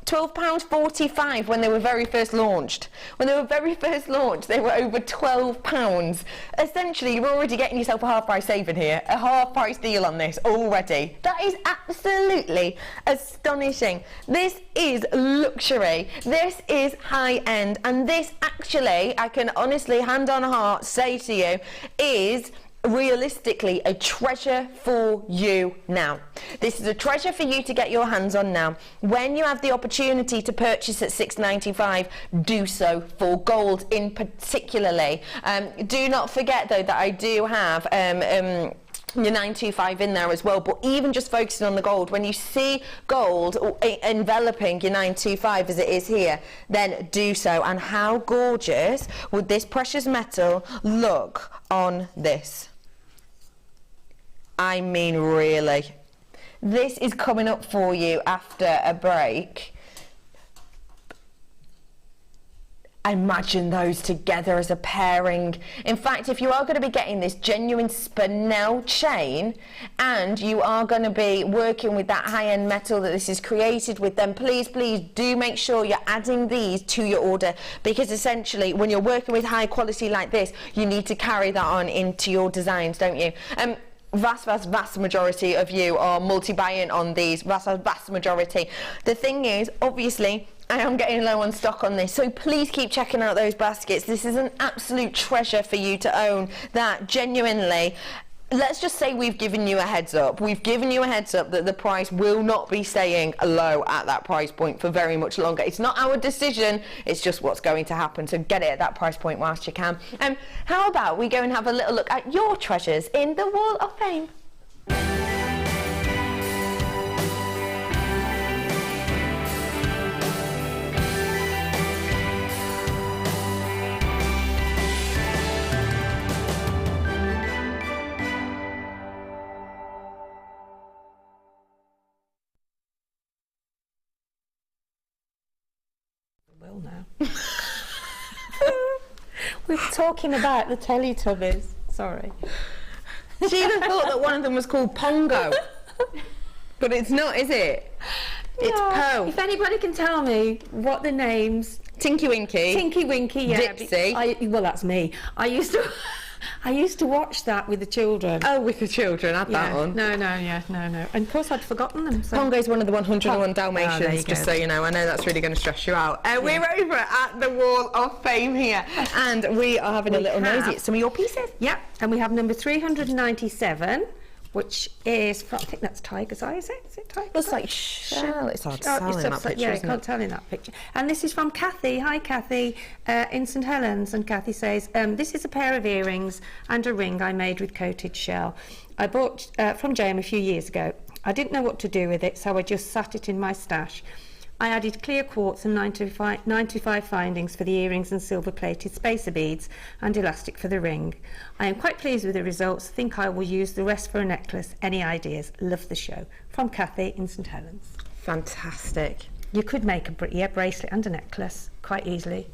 £12.45 when they were very first launched. When they were very first launched, they were over £12. Essentially, you're already getting yourself a half price saving here, a half price deal on this already. That is absolutely astonishing. This is luxury. This is high end. And this actually, I can honestly, hand on heart, say to you, is realistically a treasure for you now. This is a treasure for you to get your hands on now. When you have the opportunity to purchase at $6.95, do so for gold in particularly. Do not forget though that I do have your 925 in there as well, but even just focusing on the gold, when you see gold enveloping your 925 as it is here, then do so. And how gorgeous would this precious metal look on this? I mean, really. This is coming up for you after a break. Imagine those together as a pairing. In fact, if you are going to be getting this genuine Spinel chain and you are going to be working with that high-end metal that this is created with, then please do make sure you're adding these to your order, because essentially when you're working with high quality like this, you need to carry that on into your designs, don't you? Vast majority of you are multi-buying on these, vast majority. The thing is, obviously, I am getting low on stock on this, so please keep checking out those baskets. This is an absolute treasure for you to own, that genuinely, let's just say we've given you a heads up. We've given you a heads up that the price will not be staying low at that price point for very much longer. It's not our decision, it's just what's going to happen. So get it at that price point whilst you can. How about we go and have a little look at your treasures in the Wall of Fame? Will now. We were talking about the Teletubbies. Sorry. Sheila thought that one of them was called Pongo. But it's not, is it? It's Poe. If anybody can tell me what the names... Tinky Winky. Tinky Winky, yeah. Dipsy. Well, that's me. I used to watch that with the children. Oh, with the children, I had that one. No. And of course I'd forgotten them. So. Pongo's one of the 101 Dalmatians, just so you know. I know that's really going to stress you out. We're over at the Wall of Fame here, and we are having a little nosy at some of your pieces. Yeah, and we have number 397, which is from, I think that's Tiger's Eye, is it? Is it Tiger's Eye? Looks like shell. It's hard to tell in that picture, yeah, isn't you can't tell in that picture. And this is from Kathy. Hi, Kathy, in St Helens. And Kathy says, this is a pair of earrings and a ring I made with coated shell. I bought from JM a few years ago. I didn't know what to do with it, so I just sat it in my stash. I added clear quartz and 95 findings for the earrings and silver-plated spacer beads and elastic for the ring. I am quite pleased with the results. Think I will use the rest for a necklace. Any ideas? Love the show. From Kathy in St Helens. Fantastic. You could make a bracelet and a necklace quite easily,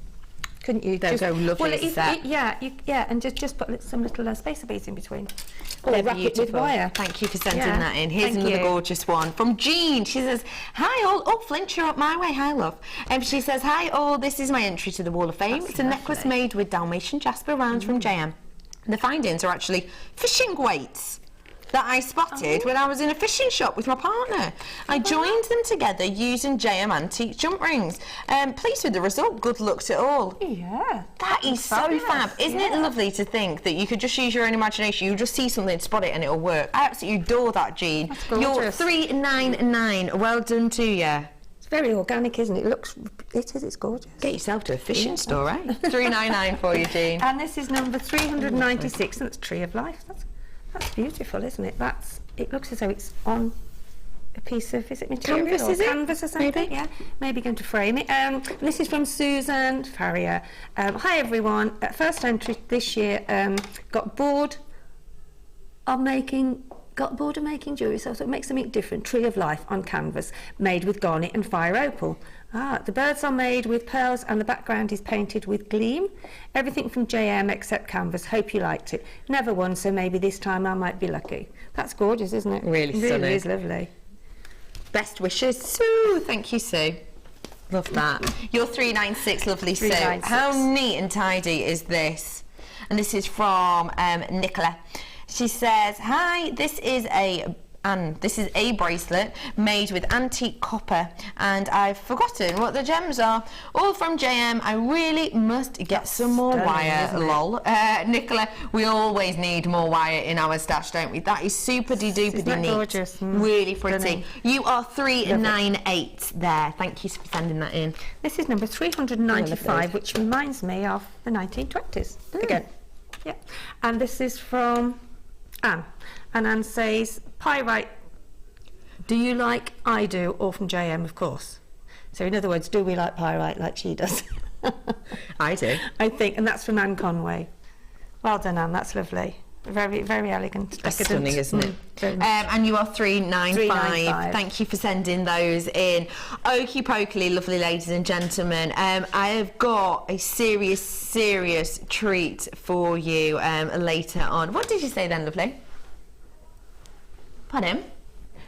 couldn't you? Those are lovely set. And just put some little spacer beads in between. They're wrap it with wire. Thank you for sending that in. Here's another gorgeous one from Jean. She says, hi all. Oh, Flint, you're up my way. Hi, love. She says, hi all. This is my entry to the Wall of Fame. It's a necklace made with Dalmatian jasper rounds from JM. The findings are actually fishing weights that I spotted when I was in a fishing shop with my partner. I joined them together using JM antique jump rings. Pleased with the result. Good luck to all. Yeah. That is so fab. Isn't it lovely to think that you could just use your own imagination, you just see something, spot it and it'll work. I absolutely adore that, Jean. That's gorgeous. You're 399. Well done to you. It's very organic, isn't it? It's gorgeous. Get yourself to a fishing store, eh? 399 for you, Jean. And this is number 396, and it's Tree of Life. That's beautiful, isn't it? It looks as though it's on a piece of, is it material? Canvas, is it? Canvas or something? Maybe. Yeah, maybe going to frame it. This is from Susan Farrier. Hi everyone. First entry this year. Got bored of making jewellery, so it makes something different. Tree of Life on canvas, made with garnet and fire opal. The birds are made with pearls and the background is painted with gleam. Everything from JM except canvas. Hope you liked it. Never won, so maybe this time I might be lucky. That's gorgeous, isn't it? Really stunning. Really is lovely. Best wishes, Sue. Thank you, Sue. Love that. You're 396, lovely Sue. How neat and tidy is this? And this is from Nicola. She says, hi, this is a bracelet made with antique copper and I've forgotten what the gems are. All from JM. I really must get some more wire, lol. Nicola, we always need more wire in our stash, don't we? That is super duper neat. Gorgeous? Really pretty. Stunning. You are 398 there. Thank you for sending that in. This is number 395, which reminds me of the 1920s. Again. Yeah. And this is from Anne. And Anne says, Pyrite, do you like I do, or from JM, of course. So in other words, do we like Pyrite like she does? I do. I think, and that's from Anne Conway. Well done, Anne, that's lovely. Very, very elegant. That's stunning, isn't it? And you are 395. Thank you for sending those in. Okie pokely, lovely ladies and gentlemen. I have got a serious treat for you later on. What did you say then, lovely? Pardon?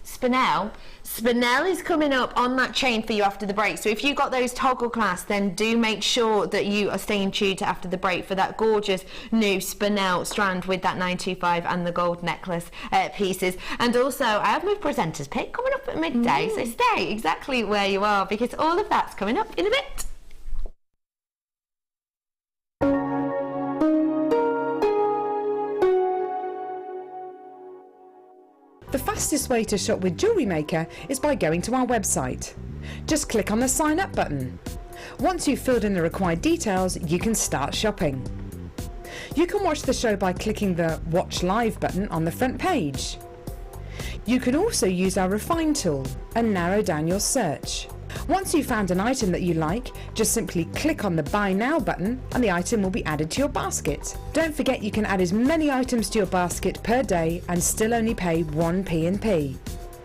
Spinel. Spinel is coming up on that chain for you after the break. So if you got those toggle clasps, then do make sure that you are staying tuned to after the break for that gorgeous new Spinel strand with that 925 and the gold necklace pieces. And also, I have my presenter's pick coming up at midday. So stay exactly where you are because all of that's coming up in a bit. The fastest way to shop with JewelleryMaker is by going to our website. Just click on the sign up button. Once you've filled in the required details, you can start shopping. You can watch the show by clicking the Watch Live button on the front page. You can also use our Refine tool and narrow down your search. Once you've found an item that you like, just simply click on the Buy Now button and the item will be added to your basket. Don't forget you can add as many items to your basket per day and still only pay 1 P&P.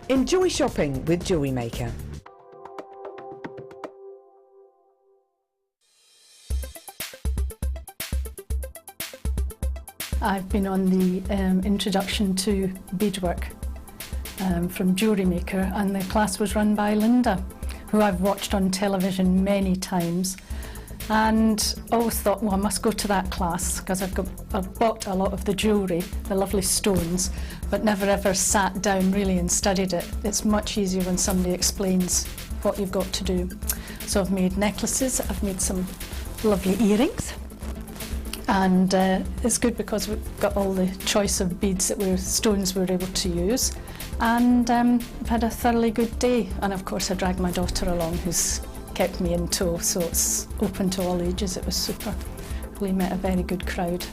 Enjoy shopping with JewelleryMaker. I've been on the introduction to beadwork from JewelleryMaker, and the class was run by Linda, who I've watched on television many times, and always thought, well, I must go to that class because I've bought a lot of the jewellery, the lovely stones, but never ever sat down really and studied it. It's much easier when somebody explains what you've got to do. So I've made necklaces, I've made some lovely earrings, and it's good because we've got all the choice of beads stones we're able to use, and I've had a thoroughly good day. And of course I dragged my daughter along, who's kept me in tow, so it's open to all ages. It was super. We met a very good crowd.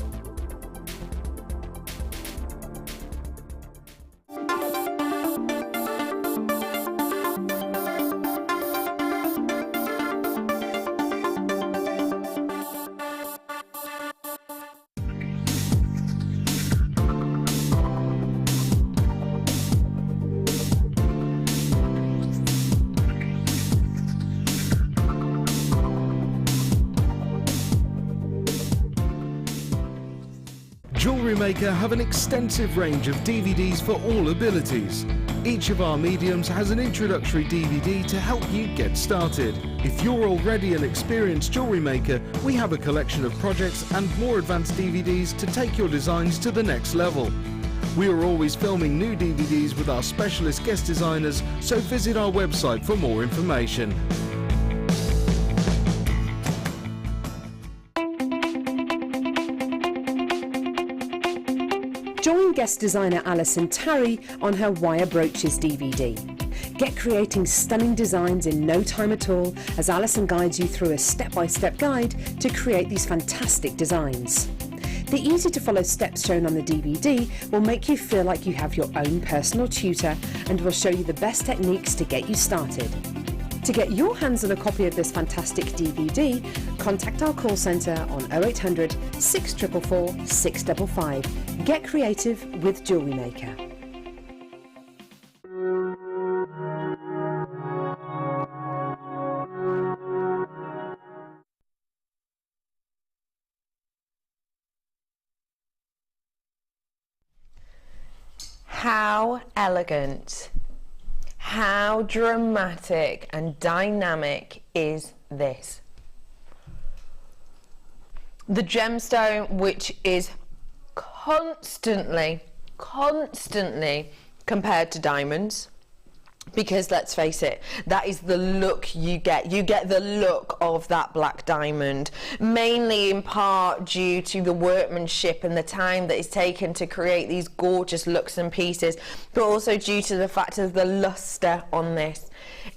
JewelleryMaker have an extensive range of DVDs for all abilities. Each of our mediums has an introductory DVD to help you get started. If you're already an experienced jewellery maker, we have a collection of projects and more advanced DVDs to take your designs to the next level. We are always filming new DVDs with our specialist guest designers, so visit our website for more information. Join guest designer Alison Tarry on her Wire Brooches DVD. Get creating stunning designs in no time at all as Alison guides you through a step-by-step guide to create these fantastic designs. The easy-to-follow steps shown on the DVD will make you feel like you have your own personal tutor and will show you the best techniques to get you started. To get your hands on a copy of this fantastic DVD, contact our call centre on 0800 644 655. Get creative with JewelleryMaker. How elegant, how dramatic and dynamic is this? The gemstone, which is constantly compared to diamonds, because let's face it, that is the look you get. You get the look of that black diamond, mainly in part due to the workmanship and the time that is taken to create these gorgeous looks and pieces, but also due to the fact of the luster on this.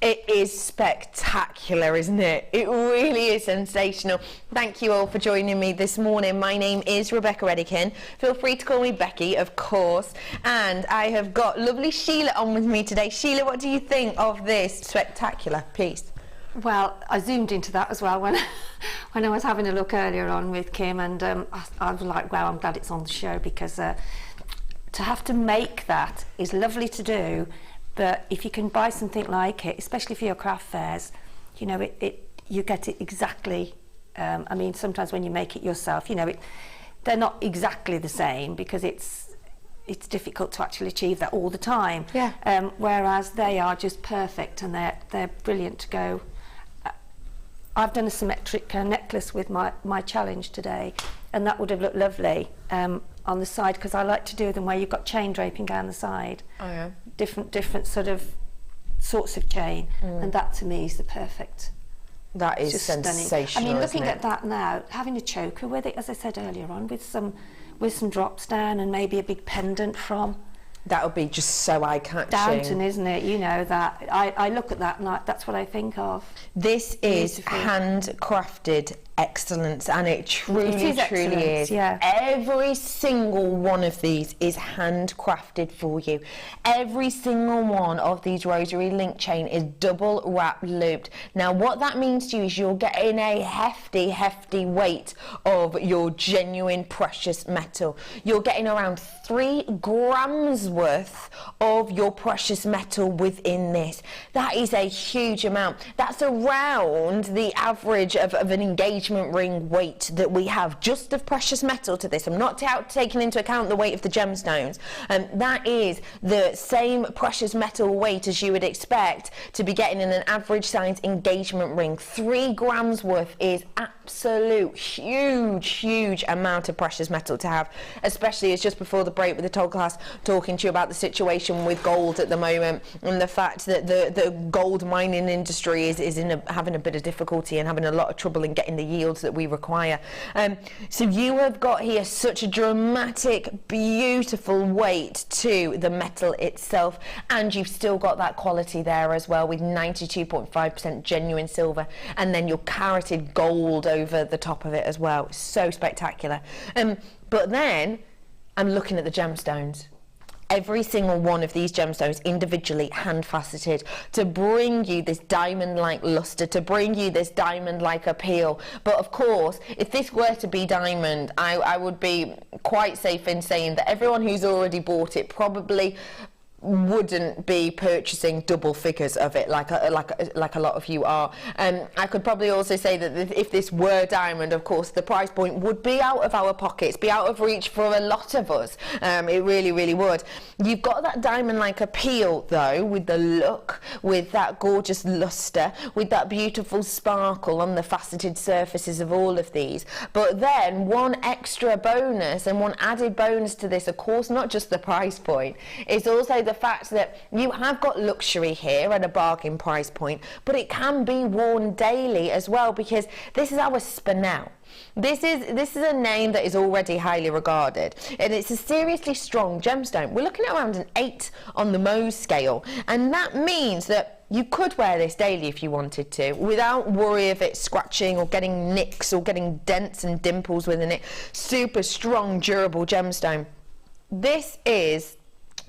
It is spectacular, isn't it? It really is sensational. Thank you all for joining me this morning. My name is Rebecca Redican. Feel free to call me Becky, of course. And I have got lovely Sheila on with me today. Sheila, what do you think of this spectacular piece? Well, I zoomed into that as well when I was having a look earlier on with Kim, and I was like, wow, I'm glad it's on the show, because to have to make that is lovely to do. But if you can buy something like it, especially for your craft fairs, you know, you get it exactly. I mean, sometimes when you make it yourself, you know, they're not exactly the same, because it's difficult to actually achieve that all the time. Yeah. Whereas they are just perfect, and they're brilliant to go. I've done a symmetric necklace with my challenge today, and that would have looked lovely on the side, because I like to do them where you've got chain draping down the side. Oh yeah. Different sorts of chain, and that to me is the perfect. That is sensational. Stunning. I mean, looking at that now, having a choker with it, as I said earlier on, with some drops down and maybe a big pendant from. That would be just so eye-catching. Downton, isn't it? You know, that I look at that and that's what I think of. This is handcrafted excellence, and it truly is. Yeah. Every single one of these is handcrafted for you. Every single one of these rosary link chain is double wrap looped. Now what that means to you is you're getting a hefty weight of your genuine precious metal. You're getting around 3 grams worth of your precious metal within this. That is a huge amount. That's around the average of an engagement engagement ring weight that we have just of precious metal to this. I'm not taking into account the weight of the gemstones. That is the same precious metal weight as you would expect to be getting in an average size engagement ring. 3 grams worth is absolute huge amount of precious metal to have, especially as just before the break with the toll class talking to you about the situation with gold at the moment and the fact that the gold mining industry is having a bit of difficulty and having a lot of trouble in getting the yields that we require. So you have got here such a dramatic, beautiful weight to the metal itself, and you've still got that quality there as well with 92.5% genuine silver, and then your carroted gold over the top of it as well. So spectacular. But then I'm looking at the gemstones. Every single one of these gemstones individually hand faceted to bring you this diamond-like luster, to bring you this diamond-like appeal. But of course, if this were to be diamond, I would be quite safe in saying that everyone who's already bought it probably wouldn't be purchasing double figures of it like a lot of you are. I could probably also say that if this were diamond, of course, the price point would be out of our pockets, be out of reach for a lot of us. It really would. You've got that diamond-like appeal though, with the look, with that gorgeous luster, with that beautiful sparkle on the faceted surfaces of all of these. But then one extra bonus and one added bonus to this, of course, not just the price point, is also the fact that you have got luxury here at a bargain price point, but it can be worn daily as well, because this is our Spinel. This is a name that is already highly regarded, and it's a seriously strong gemstone. We're looking at around an 8 on the Mohs scale, and that means that you could wear this daily if you wanted to, without worry of it scratching or getting nicks or getting dents and dimples within it. Super strong, durable gemstone. This is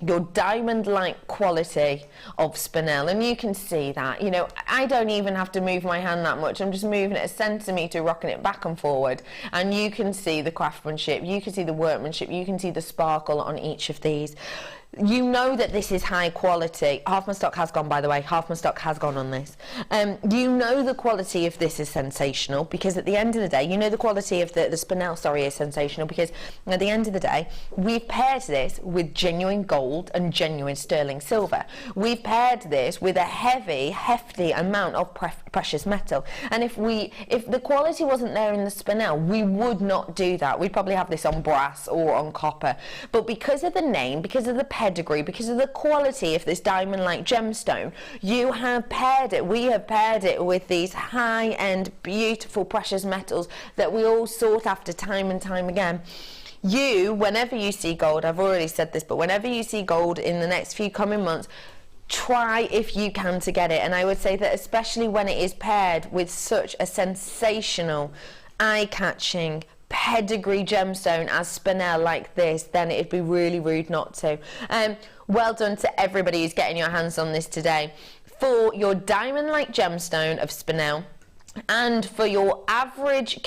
your diamond-like quality of Spinel, and you can see that. You know, I don't even have to move my hand that much. I'm just moving it a centimetre, rocking it back and forward, and you can see the craftsmanship, you can see the workmanship, you can see the sparkle on each of these. You know that this is high quality. Half my stock has gone, by the way. Half my stock has gone on this. You know the quality of this is sensational, because at the end of the day, you know the quality of the Spinel, sorry, is sensational, because at the end of the day, we've paired this with genuine gold and genuine sterling silver. We've paired this with a hefty amount of precious metal. And if the quality wasn't there in the Spinel, we would not do that. We'd probably have this on brass or on copper. But because of the name, because of the pedigree, because of the quality of this diamond-like gemstone, we have paired it with these high-end, beautiful precious metals that we all sought after time and time again. Whenever you see gold, I've already said this, but whenever you see gold in the next few coming months, try if you can to get it. And I would say that especially when it is paired with such a sensational, eye-catching, pedigree gemstone as Spinel like this, then it'd be really rude not to. Well done to everybody who's getting your hands on this today. For your diamond-like gemstone of Spinel, and for your average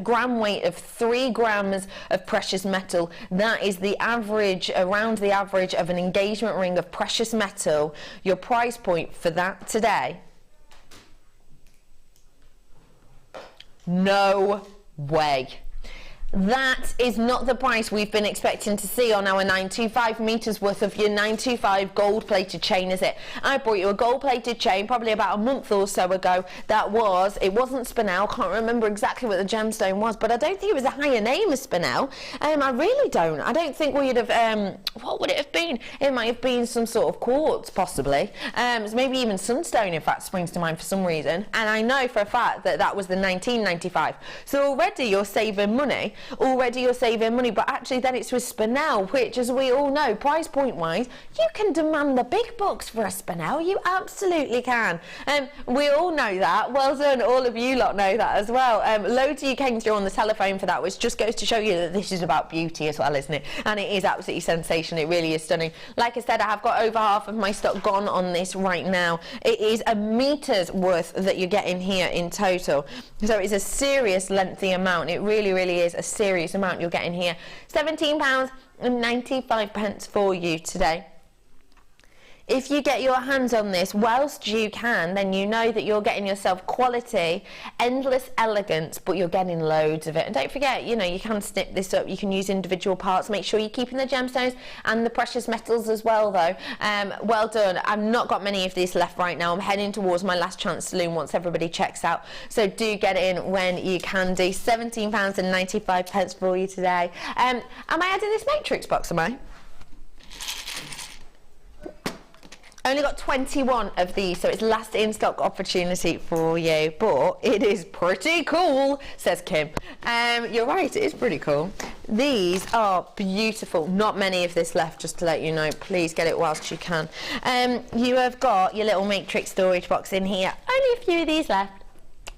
gram weight of 3 grams of precious metal, that is the average, around the average of an engagement ring of precious metal, your price point for that today, no way. That is not the price we've been expecting to see on our 925 metres worth of your 925 gold-plated chain, is it? I brought you a gold-plated chain probably about a month or so ago. It wasn't Spinel, can't remember exactly what the gemstone was, but I don't think it was a higher name as Spinel. I really don't. I don't think we'd have, what would it have been? It might have been some sort of quartz, possibly. Maybe even sunstone, in fact, springs to mind for some reason. And I know for a fact that that was the 1995. So already you're saving money. But actually then it's with Spinel, which, as we all know, price point wise, you can demand the big bucks for a Spinel. You absolutely can. We all know that. Well done, all of you lot know that as well. Loads of you came through on the telephone for that, which just goes to show you that this is about beauty as well, isn't it? And it is absolutely sensational. It really is stunning. Like I said, I have got over half of my stock gone on this right now. It is a metre's worth that you're getting here in total, so it's a serious lengthy amount. It really is a serious amount you're getting here. £17.95 for you today. if you get your hands on this whilst you can, then you know that you're getting yourself quality, endless elegance, but you're getting loads of it. And don't forget, you know, you can snip this up, you can use individual parts. Make sure you're keeping the gemstones and the precious metals as well, though. Well done. I've not got many of these left right now. I'm heading towards my last chance saloon once everybody checks out, so do get in when you can do. £17.95 for you today. Am I adding this matrix box, am I? Only got 21 of these, so it's last in stock opportunity for you, but it is pretty cool, says Kim. You're right, it is pretty cool. These are beautiful. Not many of this left, just to let you know. Please get it whilst you can. You have got your little matrix storage box in here. Only a few of these left.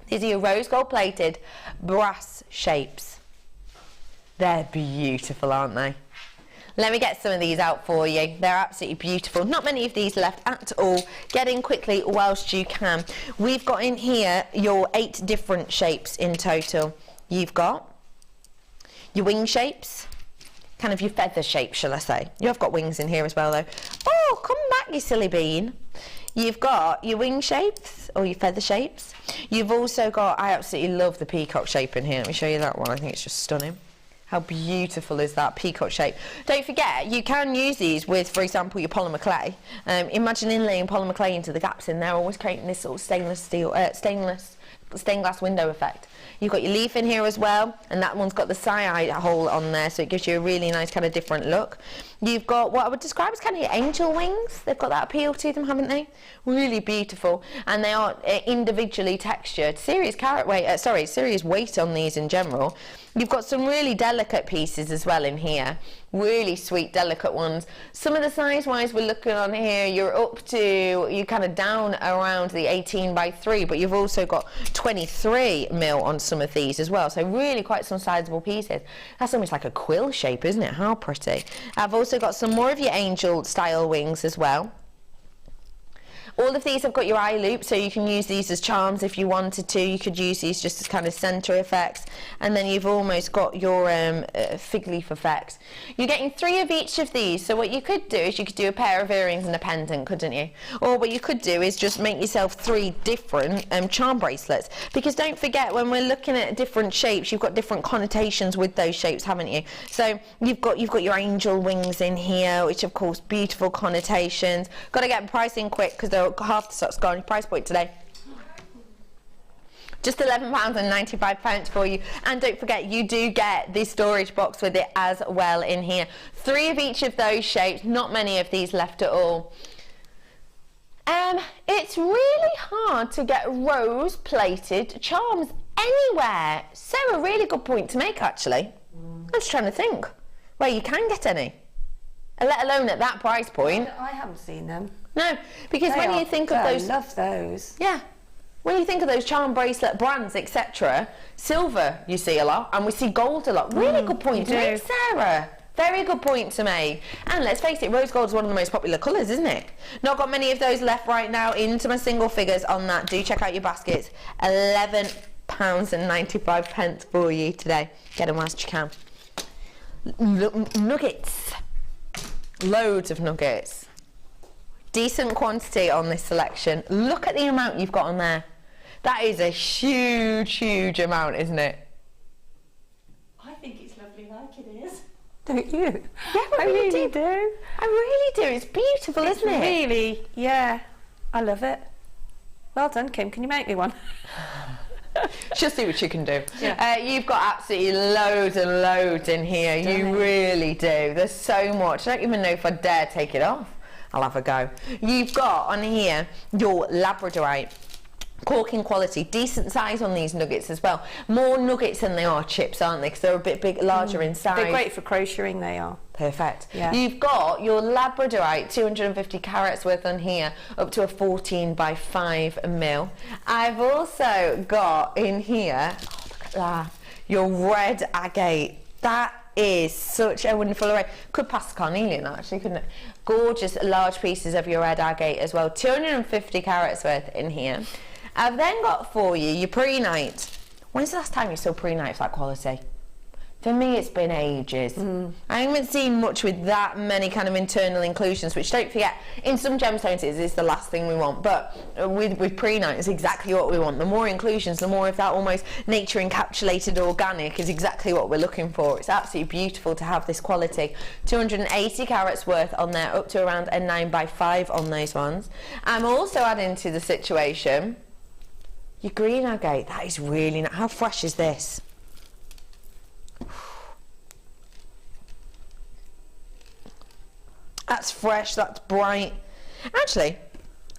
These are your rose gold plated brass shapes. They're beautiful, aren't they? Let me get some of these out for you. They're absolutely beautiful. Not many of these left at all. Get in quickly whilst you can. We've got in here your 8 different shapes in total. You've got your wing shapes, kind of your feather shapes, shall I say. You have got wings in here as well, though. Oh, come back, you silly bean. You've got your wing shapes, or your feather shapes. You've also got, I absolutely love the peacock shape in here. Let me show you that one. I think it's just stunning. How beautiful is that peacock shape? Don't forget, you can use these with, for example, your polymer clay. Imagine inlaying polymer clay into the gaps in there, always creating this sort of stained glass window effect. You've got your leaf in here as well, and that one's got the side hole on there, so it gives you a really nice kind of different look. You've got what I would describe as kind of your angel wings. They've got that appeal to them, haven't they? Really beautiful, and they are individually textured. Serious weight on these in general. You've got some really delicate pieces as well in here. Really sweet, delicate ones. Some of the size-wise we're looking on here, you're up to, you kind of down around the 18 by 3, but you've also got 23 mil on some of these as well. So really quite some sizable pieces. That's almost like a quill shape, isn't it? How pretty. I've also got some more of your angel style wings as well. All of these have got your eye loop, so you can use these as charms if you wanted to. You could use these just as kind of centre effects. And then you've almost got your fig leaf effects. You're getting 3 of each of these, so what you could do is you could do a pair of earrings and a pendant, couldn't you? Or what you could do is just make yourself 3 different charm bracelets. Because don't forget, when we're looking at different shapes, you've got different connotations with those shapes, haven't you? So you've got your angel wings in here, which of course, beautiful connotations. Got to get pricing quick because they're half the stock's gone. Price point today, just £11.95 for you. And don't forget, you do get the storage box with it as well in here. 3 of each of those shapes. Not many of these left at all. It's really hard to get rose plated charms anywhere. Sarah, really good point to make, actually. I'm just trying to think where you can get any, let alone at that price point. I haven't seen them. No, because when you think of those... I love those. Yeah. When you think of those charm bracelet brands, etc., silver you see a lot, and we see gold a lot. Really good point to make, Sarah. Very good point to make. And let's face it, rose gold is one of the most popular colours, isn't it? Not got many of those left right now. Into my single figures on that. Do check out your baskets. £11.95 for you today. Get them whilst you can. Nuggets. Loads of nuggets. Decent quantity on this selection. Look at the amount you've got on there. That is a huge, huge amount, isn't it? I think it's lovely like it is. Don't you? Yeah, I really do. I really do. It's beautiful, isn't it? Really, yeah. I love it. Well done, Kim. Can you make me one? She'll see what you can do. Yeah. You've got absolutely loads and loads in here. You really do. There's so much. I don't even know if I dare take it off. I'll have a go. You've got on here your labradorite. Corking quality, decent size on these nuggets as well. More nuggets than they are chips, aren't they? Because they're a bit larger in size. They're great for crocheting, they are. Perfect. Yeah. You've got your labradorite, 250 carats worth on here, up to a 14 by 5 mil. I've also got in here, oh, look at that, your red agate. That is such a wonderful array. Could pass carnelian actually, couldn't it? Gorgeous large pieces of your red agate as well. 250 carats worth in here. I've then got for you your pre-night. When's the last time you saw pre-night of that quality? For me, it's been ages. I haven't seen much with that many kind of internal inclusions, which, don't forget, in some gemstones it is the last thing we want, but with prehnite it's exactly what we want. The more inclusions, the more of that almost nature encapsulated organic is exactly what we're looking for. It's absolutely beautiful to have this quality. 280 carats worth on there, up to around a 9x5 on those ones. I'm also adding to the situation your green agate. That is really nice. How fresh is this? That's fresh, that's bright. Actually,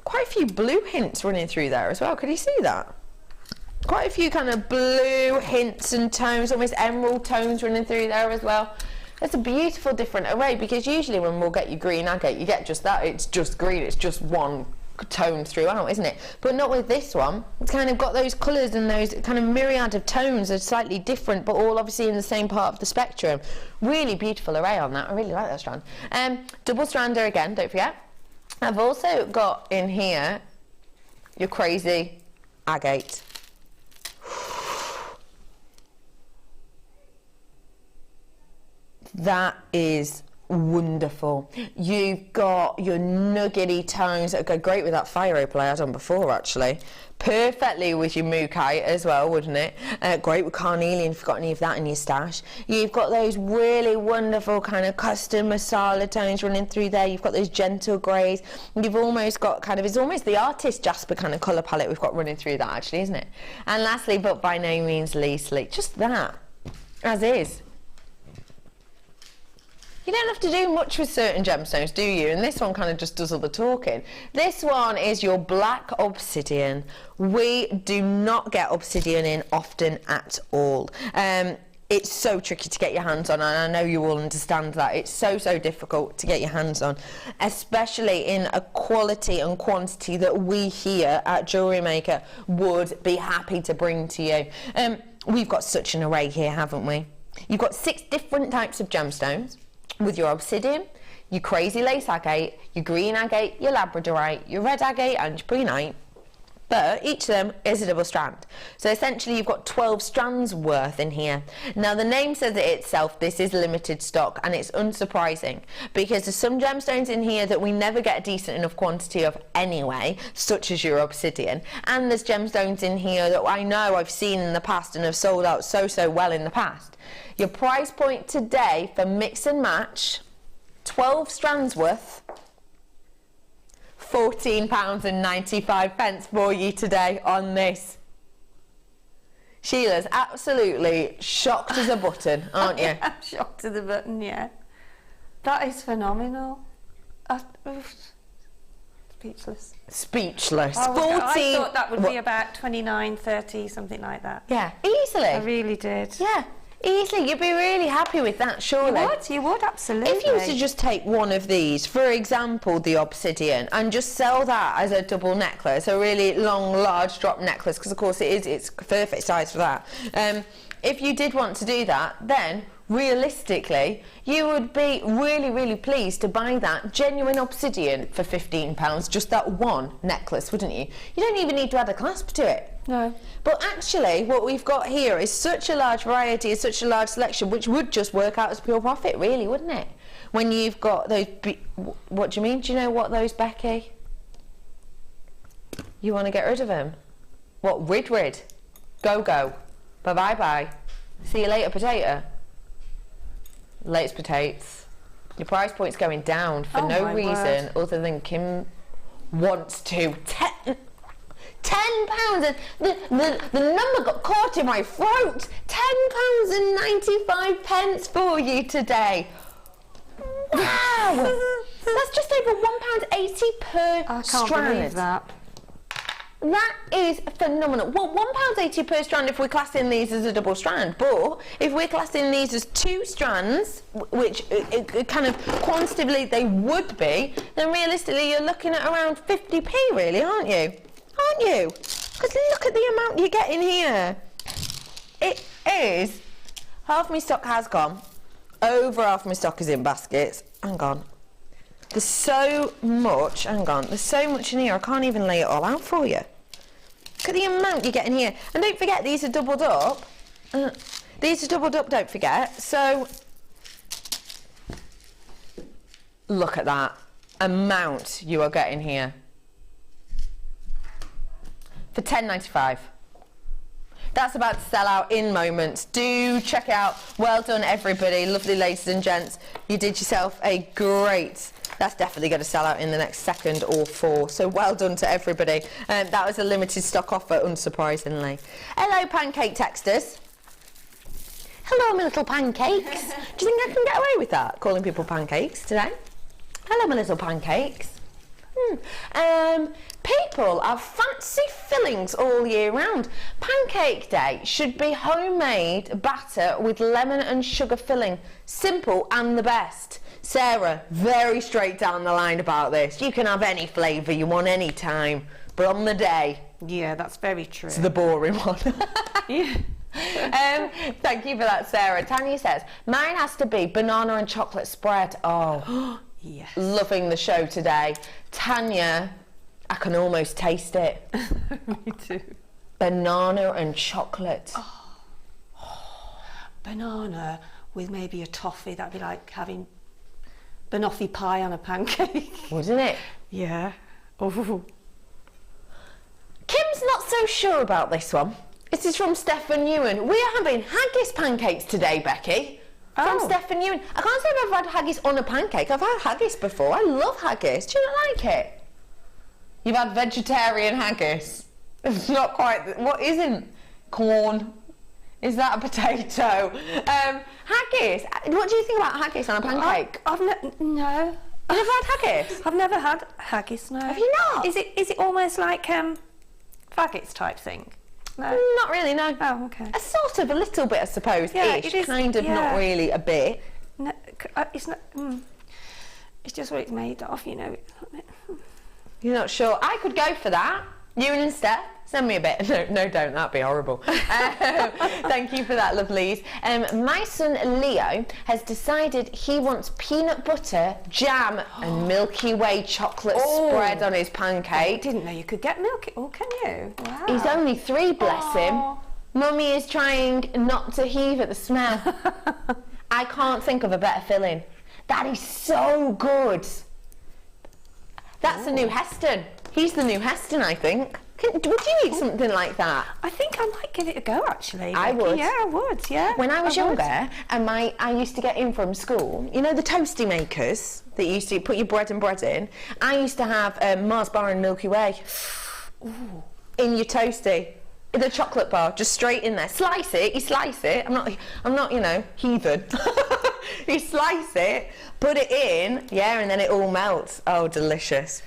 quite a few blue hints running through there as well. Could you see that? Quite a few kind of blue hints and tones, almost emerald tones running through there as well. It's a beautiful different array, because usually when we'll get your green agate, you get just that. It's just green, it's just one tone throughout, isn't it? But not with this one. It's kind of got those colours and those kind of myriad of tones are slightly different, but all obviously in the same part of the spectrum. Really beautiful array on that. I really like that strand. Double strander again, don't forget. I've also got in here your crazy agate. That is wonderful. You've got your nuggety tones that go great with that fire opal I had on before, actually. Perfectly with your Mookaite as well, wouldn't it? Great with carnelian if you've got any of that in your stash. You've got those really wonderful kind of custom masala tones running through there. You've got those gentle greys. You've almost got kind of, it's almost the artist jasper kind of colour palette we've got running through that, actually, isn't it? And lastly, but by no means leastly, just that, as is. You don't have to do much with certain gemstones, do you? And this one kind of just does all the talking. This one is your black obsidian. We do not get obsidian in often at all. It's so tricky to get your hands on, and I know you all understand that. It's so difficult to get your hands on, especially in a quality and quantity that we here at JewelleryMaker would be happy to bring to you. We've got such an array here, haven't we? You've got 6 different types of gemstones, with your obsidian, your crazy lace agate, your green agate, your labradorite, your red agate and your prehnite, but each of them is a double strand. So essentially you've got 12 strands worth in here. Now the name says it itself, this is limited stock, and it's unsurprising because there's some gemstones in here that we never get a decent enough quantity of anyway, such as your obsidian, and there's gemstones in here that I know I've seen in the past and have sold out so well in the past. Your price point today for mix and match, 12 strands worth, £14.95 for you today on this. Sheila's absolutely shocked as a button, aren't you? I'm shocked as a button, yeah. That is phenomenal. Speechless. Speechless. I thought that would be about 29, 30, something like that. Yeah, easily. I really did. Yeah. Easily, you'd be really happy with that, surely. You would, absolutely. If you were to just take one of these, for example, the obsidian, and just sell that as a double necklace, a really long, large drop necklace, because of course it's perfect size for that. If you did want to do that, then realistically, you would be really pleased to buy that genuine obsidian for £15, just that one necklace, wouldn't you? You don't even need to add a clasp to it. No. But actually, what we've got here is such a large variety, is such a large selection, which would just work out as pure profit, really, wouldn't it? When you've got those... What do you mean? Do you know what those, Becky? You want to get rid of them? What, rid? Go. Bye-bye. See you later, potato. Latest potatoes. Your price point's going down for no reason other than Kim wants to. £10, the number got caught in my throat. £10.95 for you today. Wow, that's just over £1.80 per strand. I can't believe that. That is phenomenal. Well, £1.80 per strand if we're classing these as a double strand, but if we're classing these as 2 strands, which kind of quantitatively they would be, then realistically you're looking at around 50p really, aren't you? Aren't you? Because look at the amount you get in here. It is, half my stock has gone, over half my stock is in baskets. Hang on. There's so much, there's so much in here, I can't even lay it all out for you. Look at the amount you get in here. And don't forget, these are doubled up. These are doubled up, don't forget. So, look at that amount you are getting here. For $10.95. That's about to sell out in moments. Do check it out. Well done, everybody. Lovely ladies and gents. You did yourself a great... That's definitely going to sell out in the next second or 4. So well done to everybody. That was a limited stock offer, unsurprisingly. Hello, pancake texters. Hello, my little pancakes. Do you think I can get away with that, calling people pancakes today? Hello, my little pancakes. People have fancy fillings all year round. Pancake day should be homemade batter with lemon and sugar filling. Simple and the best. Sarah, very straight down the line about this. You can have any flavour you want any time, but on the day... Yeah, that's very true. It's the boring one. Yeah. Thank you for that, Sarah. Tanya says, mine has to be banana and chocolate spread. Oh, yes. Loving the show today. Tanya, I can almost taste it. Me too. Banana and chocolate. Oh. Banana with maybe a toffee. That'd be like having banoffee pie on a pancake. Wouldn't it? Yeah. Oh. Kim's not so sure about this one. This is from Stefan Ewan. We are having haggis pancakes today, Becky. From Stefan Ewan. I can't say I've had haggis on a pancake. I've had haggis before. I love haggis. Do you not like it? You've had vegetarian haggis. It's not quite... What isn't? Corn. Is that a potato? Haggis. What do you think about haggis on a pancake? No. You've never had haggis? I've never had haggis, no. Have you not? Is it almost like faggots type thing? No. Not really, no. Oh, okay. A sort of, a little bit, I suppose. Yeah, ish. it is, Kind of, not really, a bit. No, it's not... It's just what it's made of, you know. You're not sure? I could go for that. Ewan and Steph, send me a bit. No, don't. That'd be horrible. Thank you for that, lovelies. My son Leo has decided he wants peanut butter, jam and Milky Way chocolate spread on his pancake. I didn't know you could get Milky... Oh, can you? Wow. He's only 3, bless him. Mummy is trying not to heave at the smell. I can't think of a better filling. That is so good. That's the new Heston. He's the new Heston, I think. Would you eat something like that? I think I might give it a go, actually. I Becky. would. Yeah, I would, yeah. When I was younger, and I used to get in from school, you know the toasty makers that you used to put your bread in? I used to have Mars bar and Milky Way. Ooh. In your toasty. The chocolate bar, just straight in there. Slice it, you slice it. I'm not, you know, heathen. You slice it, put it in, yeah, and then it all melts. Oh, delicious.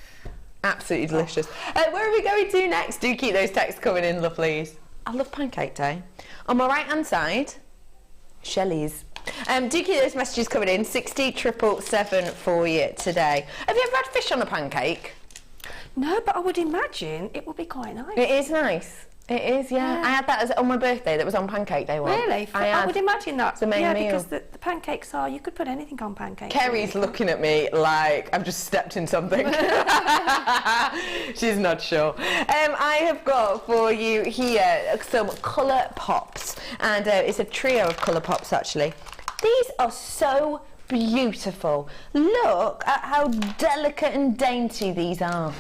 Absolutely delicious. Where are we going to next? Do keep those texts coming in, lovelies. I love pancake day. On my right hand side, Shelley's. Do keep those messages coming in. 60 for you today. Have you ever had fish on a pancake? No, but I would imagine it would be quite nice. It is nice. It is, yeah. I had that on my birthday. That was on pancake day once. Really? I would imagine that's the main meal. Because the pancakes are, you could put anything on pancakes. Kerry's looking at me like I've just stepped in something. She's not sure. I have got for you here some colour pops. And it's a trio of colour pops, actually. These are so beautiful. Look at how delicate and dainty these are.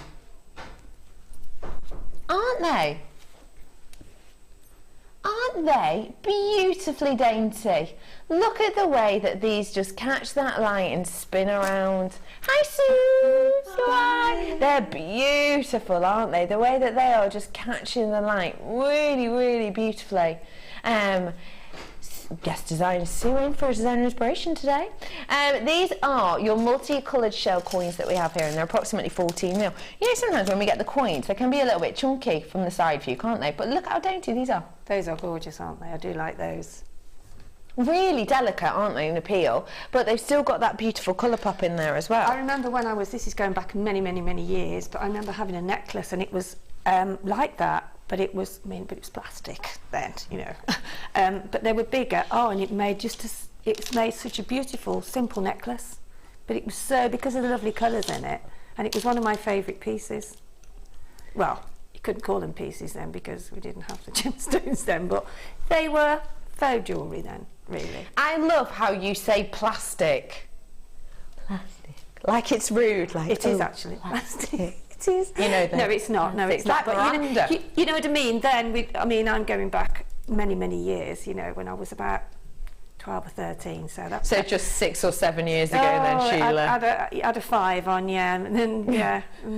Aren't they? Aren't they beautifully dainty? Look at the way that these just catch that light and spin around. Hi, Sue! Hi! They're beautiful, aren't they? The way that they are just catching the light really, really beautifully. Guest designer Sue in for a designer inspiration today. These are your multicoloured shell coins that we have here, and they're approximately 14 mil. You know, sometimes when we get the coins, they can be a little bit chunky from the side view, can't they? But look how dainty these are. Those are gorgeous, aren't they? I do like those. Really delicate, aren't they, in appeal? But they've still got that beautiful colour pop in there as well. I remember when this is going back many, many, many years, but I remember having a necklace and it was like that. But it was plastic then, you know. But they were bigger. Oh, and it made such a beautiful, simple necklace. But it was so, because of the lovely colours in it, and it was one of my favourite pieces. Well, you couldn't call them pieces then because we didn't have the gemstones then, but they were faux jewellery then, really. I love how you say plastic. Plastic. Like it's rude. Like it is actually plastic. It is. You know that. No, it's not. No, it's not. But you know what I mean? Then, I'm going back many, many years, you know, when I was about 12 or 13, so that's... So just 6 or 7 years ago then, Sheila? I had a 5 on, and then,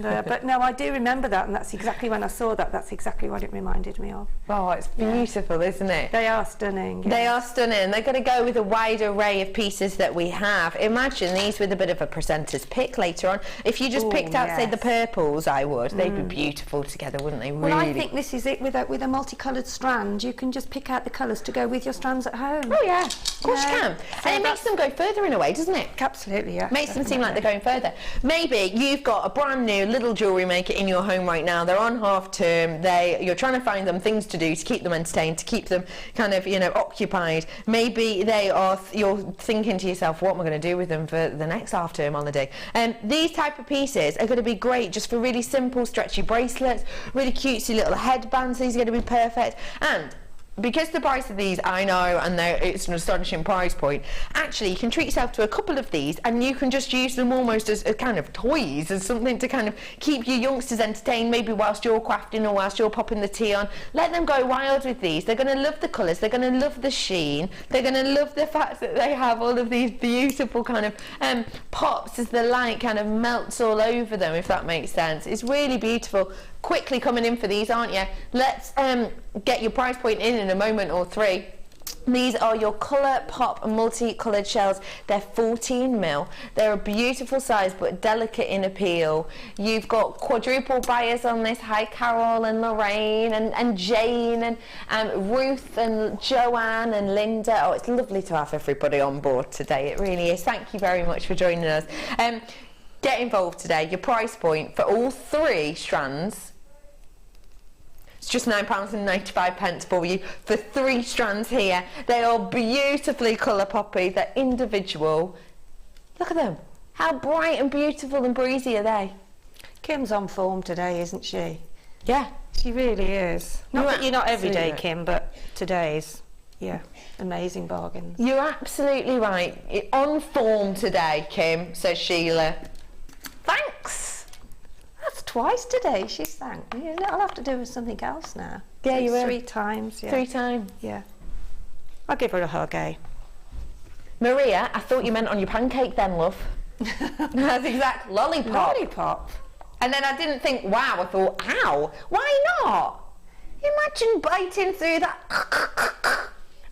but no, I do remember that, and that's exactly when I saw that, that's exactly what it reminded me of. Oh, it's beautiful, isn't it? They are stunning. They are stunning. They're going to go with a wide array of pieces that we have. Imagine these with a bit of a presenter's pick later on. If you just picked out, say, the purples, they'd be beautiful together, wouldn't they? Well, I think this is it with a multicoloured strand. You can just pick out the colours to go with your strands at home. Oh, yeah. Of course you can. So and it makes them go further in a way, doesn't it? Absolutely, yeah. Makes them seem like they're going further. Maybe you've got a brand new little jewellery maker in your home right now. They're on half term. You're trying to find them things to do to keep them entertained, to keep them kind of, occupied. Maybe you're thinking to yourself, what am I going to do with them for the next half term holiday? And these type of pieces are going to be great just for really simple, stretchy bracelets, really cutesy little headbands. These are going to be perfect. And because the price of these, I know, and it's an astonishing price point, actually you can treat yourself to a couple of these and you can just use them almost as kind of toys, as something to kind of keep your youngsters entertained, maybe whilst you're crafting or whilst you're popping the tea on. Let them go wild with these. They're going to love the colours, they're going to love the sheen, they're going to love the fact that they have all of these beautiful kind of pops as the light kind of melts all over them, if that makes sense. It's really beautiful. Quickly coming in for these, aren't you? Let's get your price point in a moment or 3. These are your colour pop multi-coloured shells. They're 14 mil. They're a beautiful size but delicate in appeal. You've got quadruple buyers on this. Hi Carol and Lorraine and Jane and Ruth and Joanne and Linda. Oh, it's lovely to have everybody on board today. It really is. Thank you very much for joining us. Get involved today. Your price point for all 3 strands, it's just £9.95 for you for 3 strands here. They are beautifully colour poppy. They're individual. Look at them. How bright and beautiful and breezy are they? Kim's on form today, isn't she? Yeah. She really is. Not that you're not every day, right, Kim, but today's, amazing bargains. You're absolutely right. On form today, Kim, says Sheila. Thanks. That's twice today she's thanked me, isn't it? I'll have to do something else now. Yeah, you will. 3 times, 3 times. Yeah. I'll give her a hug, eh? Maria, I thought you meant on your pancake then, love. That's exact. Lollipop. Lollipop. And then I didn't think, wow, I thought, ow, why not? Imagine biting through that.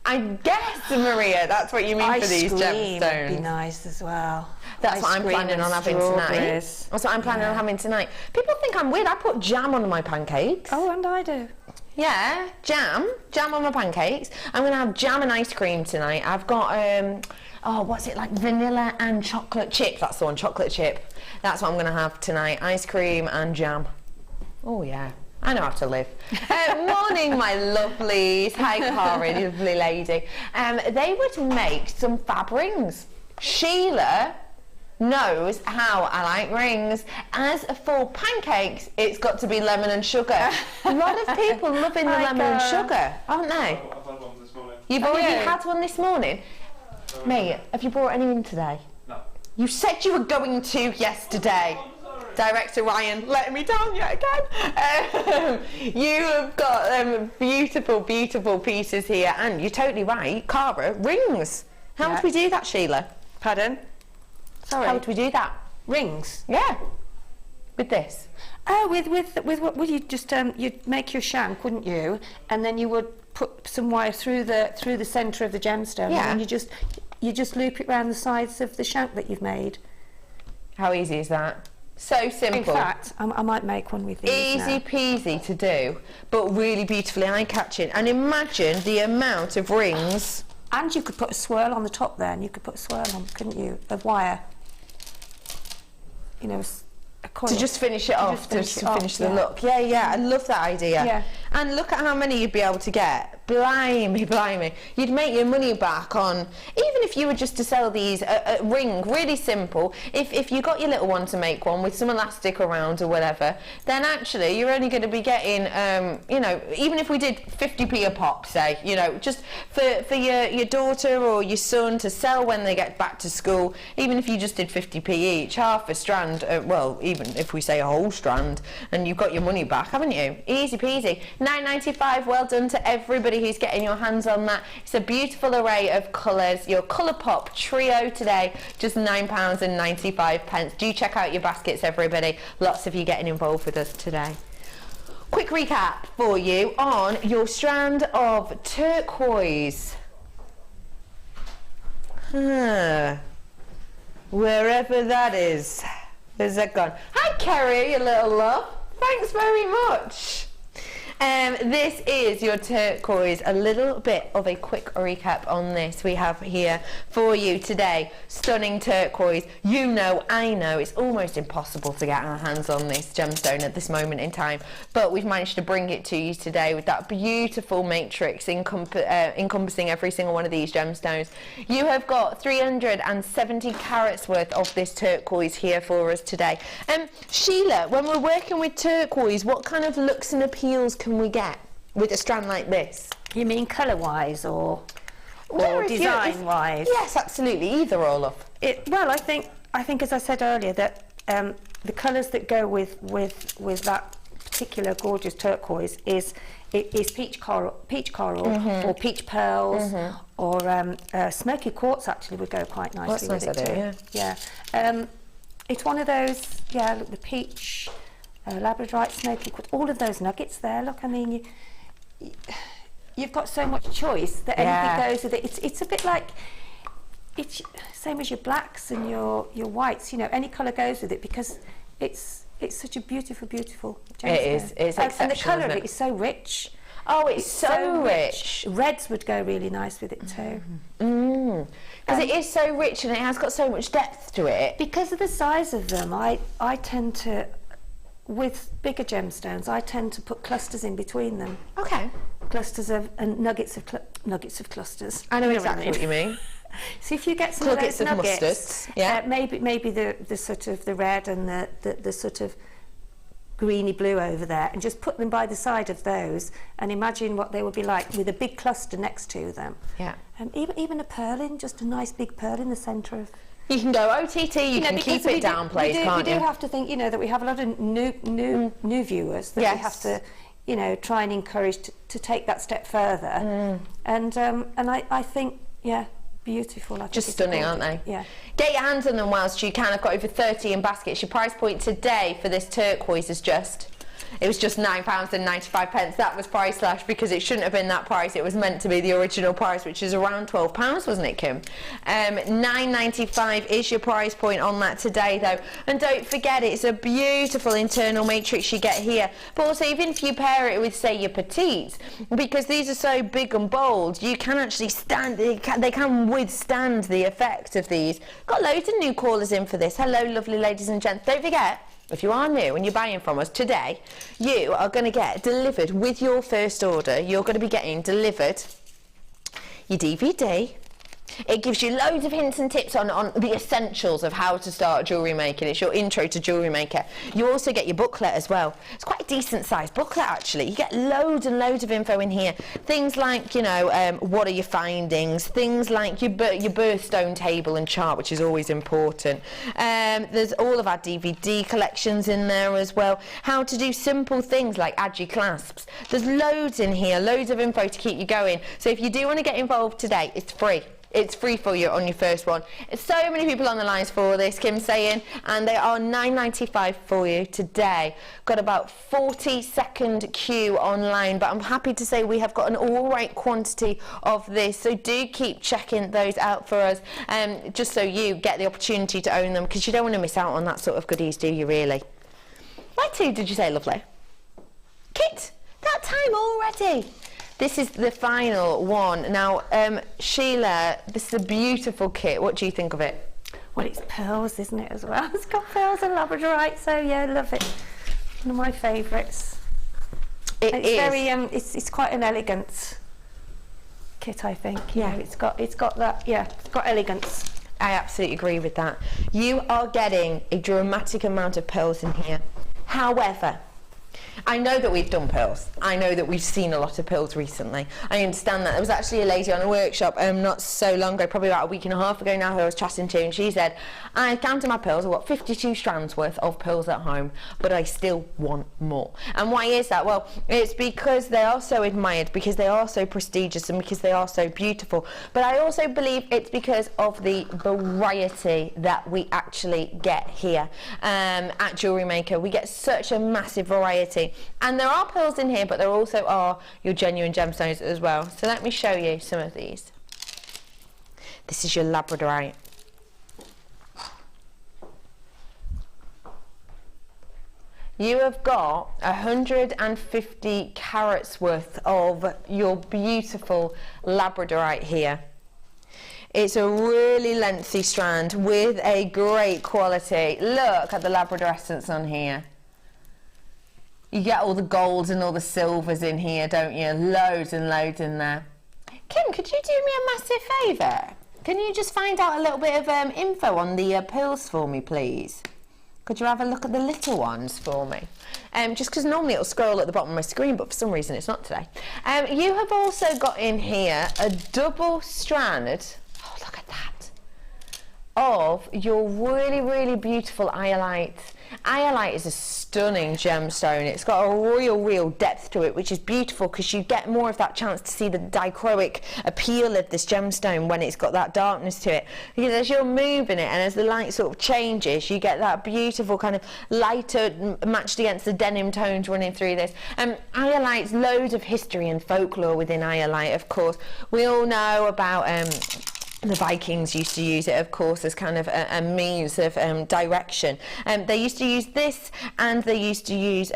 I guess, Maria, that's what you mean for these gemstones. Would be nice as well. That's what I'm planning on having tonight. That's what I'm planning on having tonight. People think I'm weird. I put jam on my pancakes. Oh, and I do. Yeah, jam on my pancakes. I'm going to have jam and ice cream tonight. I've got, what's it, like vanilla and chocolate chip. That's the one, chocolate chip. That's what I'm going to have tonight. Ice cream and jam. Oh, yeah. I know how to live. Morning, my lovelies. Hi, Cara, lovely lady. They would make some fab rings. Sheila knows how I like rings. As for pancakes, it's got to be lemon and sugar. A lot of people loving the lemon and sugar, aren't they? I've had one this morning. You've already had one this morning? Mate, have you brought any in today? No. You said you were going to yesterday. Director Ryan letting me down yet again. You have got beautiful, beautiful pieces here, and you're totally right, Cara, rings. How would we do that, Sheila? Pardon? Sorry. How would we do that? Rings? Yeah. With this. Oh, with what would you just you'd make your shank, wouldn't you? And then you would put some wire through the centre of the gemstone, and you just loop it around the sides of the shank that you've made. How easy is that? So simple. In fact, I might make one with these. Easy peasy to do, but really beautifully eye-catching. And imagine the amount of rings. And you could put a swirl on the top there, and you could put a swirl on, couldn't you, of wire? You know, a coil. To just finish it off, to finish the look. Yeah, I love that idea. Yeah. And look at how many you'd be able to get blimey, you'd make your money back on, even if you were just to sell these a ring, really simple. If you got your little one to make one with some elastic around or whatever, then actually you're only going to be getting, you know, even if we did 50p a pop, say, you know, just for your daughter or your son to sell when they get back to school, even if you just did 50p each, half a strand, well, even if we say a whole strand, and you've got your money back, haven't you? Easy peasy. £9.95, well done to everybody who's getting your hands on that. It's a beautiful array of colours. Your Colourpop trio today, just £9.95. Do check out your baskets, everybody. Lots of you getting involved with us today. Quick recap for you on your strand of turquoise. Wherever that is. Where's that gone? Hi Kerry, you little love. Thanks very much. This is your turquoise. A little bit of a quick recap on this we have here for you today. Stunning turquoise. You know, I know, it's almost impossible to get our hands on this gemstone at this moment in time, but we've managed to bring it to you today with that beautiful matrix encompassing every single one of these gemstones. You have got 370 carats worth of this turquoise here for us today. Sheila, when we're working with turquoise, what kind of looks and appeals can we get with a strand like this? You mean colour-wise or Well, design-wise? Yes, absolutely, either or, love. Well, I think as I said earlier, that the colours that go with that particular gorgeous turquoise is peach coral or peach pearls, or smoky quartz actually would go quite nicely with it too. Yeah. It's one of those. Yeah, look, the peach. Labradorite, smoky quartz, all of those nuggets there. Look, I mean, you've got so much choice that anything goes with it. It's a bit like, it's same as your blacks and your whites. You know, any colour goes with it because it's such a beautiful gemstone. It is. It's exceptional, and the colour of it is so rich. Oh, it's so rich. Reds would go really nice with it too. Because it is so rich and it has got so much depth to it. Because of the size of them, I tend to. With bigger gemstones, I tend to put clusters in between them. Okay. Clusters of and nuggets of clusters. I know exactly what you mean. So if you get some nuggets of those of nuggets, maybe the sort of the red and the sort of greeny blue over there, and just put them by the side of those, and imagine what they would be like with a big cluster next to them. Yeah. And even a pearl in, just a nice big pearl in the centre of. You can go OTT, you can keep it downplayed, can't you? We do have to think, you know, that we have a lot of new viewers that we have to, you know, try and encourage to take that step further. And I think, yeah, beautiful. Just stunning, aren't they? Yeah. Get your hands on them whilst you can. I've got over 30 in baskets. Your price point today for this turquoise is just... It was just £9.95. That was price slash because it shouldn't have been that price. It was meant to be the original price, which is around £12, wasn't it, Kim? £9.95 is your price point on that today, though. And don't forget, it's a beautiful internal matrix you get here. But also, even if you pair it with, say, your petites, because these are so big and bold, you can actually they can withstand the effect of these. Got loads of new callers in for this. Hello, lovely ladies and gents. Don't forget, if you are new and you're buying from us today, you are going to get delivered with your first order. You're going to be getting delivered your DVD. It gives you loads of hints and tips on the essentials of how to start jewellery making. It's your intro to jewellery maker. You also get your booklet as well. It's quite a decent sized booklet actually. You get loads and loads of info in here. Things like, you know, what are your findings? Things like your birthstone table and chart, which is always important. There's all of our DVD collections in there as well. How to do simple things like add your clasps. There's loads in here, loads of info to keep you going. So if you do want to get involved today, it's free. It's free for you on your first one. It's so many people on the lines for this, Kim's saying, and they are £9.95 for you today. Got about 40-second queue online, but I'm happy to say we have got an all right quantity of this, so do keep checking those out for us, just so you get the opportunity to own them, because you don't want to miss out on that sort of goodies, do you really? Where to, did you say, lovely? Kit, that time already. This is the final one. Now, Sheila, this is a beautiful kit. What do you think of it? Well, it's pearls, isn't it, as well? It's got pearls and labradorite, so yeah, love it. One of my favourites. It's very, it's quite an elegant kit, I think. You know, it's got that, it's got elegance. I absolutely agree with that. You are getting a dramatic amount of pearls in here. However, I know that we've done pearls. I know that we've seen a lot of pearls recently. I understand that. There was actually a lady on a workshop not so long ago, probably about a week and a half ago now, who I was chatting to, and she said, I counted my pearls, I've got 52 strands worth of pearls at home, but I still want more. And why is that? Well, it's because they are so admired, because they are so prestigious, and because they are so beautiful. But I also believe it's because of the variety that we actually get here at JewelleryMaker. We get such a massive variety. And there are pearls in here, but there also are your genuine gemstones as well. So let me show you some of these. This is your labradorite. You have got 150 carats worth of your beautiful labradorite here. It's a really lengthy strand with a great quality. Look at the labradorescence on here. You get all the golds and all the silvers in here, don't you? Loads and loads in there. Kim, could you do me a massive favour? Can you just find out a little bit of info on the pearls for me, please? Could you have a look at the little ones for me? Just because normally it'll scroll at the bottom of my screen, but for some reason it's not today. You have also got in here a double strand, oh look at that, of your really, really beautiful iolite. Iolite is a stunning gemstone. It's got a real depth to it, which is beautiful because you get more of that chance to see the dichroic appeal of this gemstone when it's got that darkness to it. Because as you're moving it and as the light sort of changes, you get that beautiful kind of lighter matched against the denim tones running through this. Iolite's loads of history and folklore within iolite, of course. We all know about the Vikings used to use it, of course, as kind of a means of direction. They used to use this, and they used to use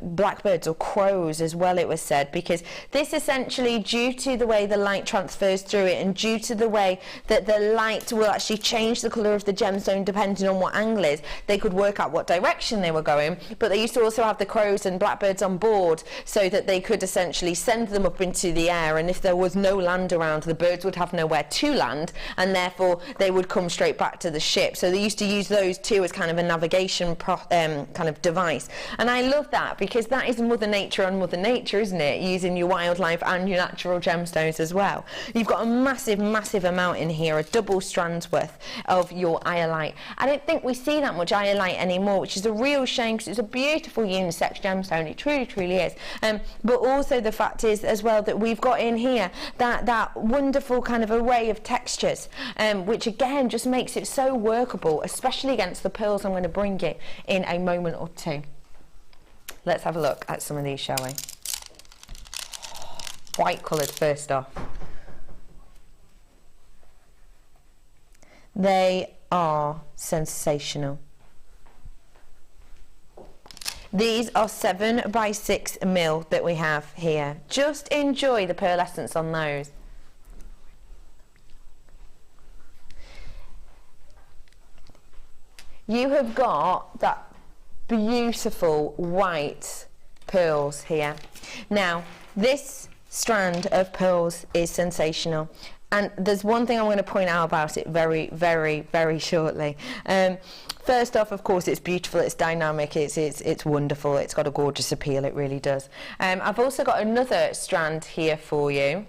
blackbirds or crows as well, it was said, because this essentially, due to the way the light transfers through it and due to the way that the light will actually change the colour of the gemstone depending on what angle it is, they could work out what direction they were going. But they used to also have the crows and blackbirds on board so that they could essentially send them up into the air, and if there was no land around, the birds would have nowhere to land, and therefore they would come straight back to the ship. So they used to use those too as kind of a navigation kind of device. And I love that because that is Mother Nature on Mother Nature, isn't it? Using your wildlife and your natural gemstones as well. You've got a massive amount in here, a double strand's worth of your iolite. I don't think we see that much iolite anymore, which is a real shame because it's a beautiful unisex gemstone. It truly is. But also the fact is as well that we've got in here that wonderful kind of array of textures, which again just makes it so workable, especially against the pearls I'm going to bring you in a moment or two. Let's have a look at some of these, shall we? White coloured first off. They are sensational. These are 7 by 6 mil that we have here. Just enjoy the pearlescence on those. You have got that beautiful white pearls here. Now, this strand of pearls is sensational. And there's one thing I'm going to point out about it very shortly. First off, of course, it's beautiful, it's dynamic, it's wonderful, it's got a gorgeous appeal, it really does. I've also got another strand here for you.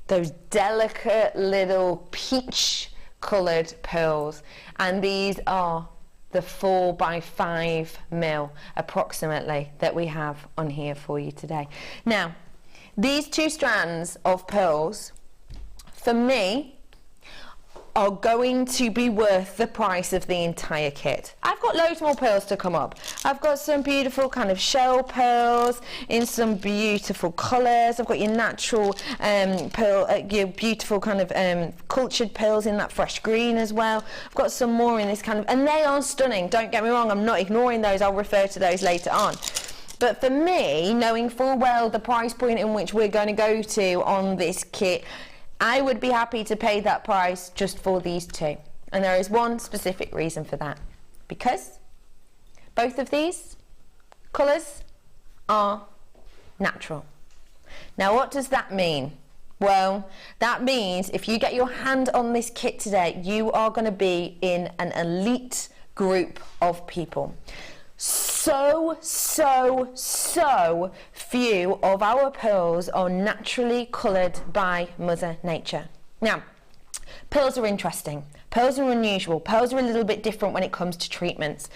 Those delicate little peach coloured pearls, and these are the 4 by 5 mil approximately that we have on here for you today. Now, these 2 strands of pearls for me are going to be worth the price of the entire kit. I've got loads more pearls to come up. I've got some beautiful kind of shell pearls in some beautiful colours. I've got your natural pearl, your beautiful kind of cultured pearls in that fresh green as well. I've got some more in this kind of, and they are stunning, don't get me wrong, I'm not ignoring those, I'll refer to those later on. But for me, knowing full well the price point in which we're going to go to on this kit, I would be happy to pay that price just for these 2. And there is one specific reason for that. Because both of these colours are natural. Now, what does that mean? Well, that means if you get your hand on this kit today, you are going to be in an elite group of people. So few of our pearls are naturally coloured by Mother Nature. Now, pearls are interesting. Pearls are unusual. Pearls are a little bit different when it comes to treatments.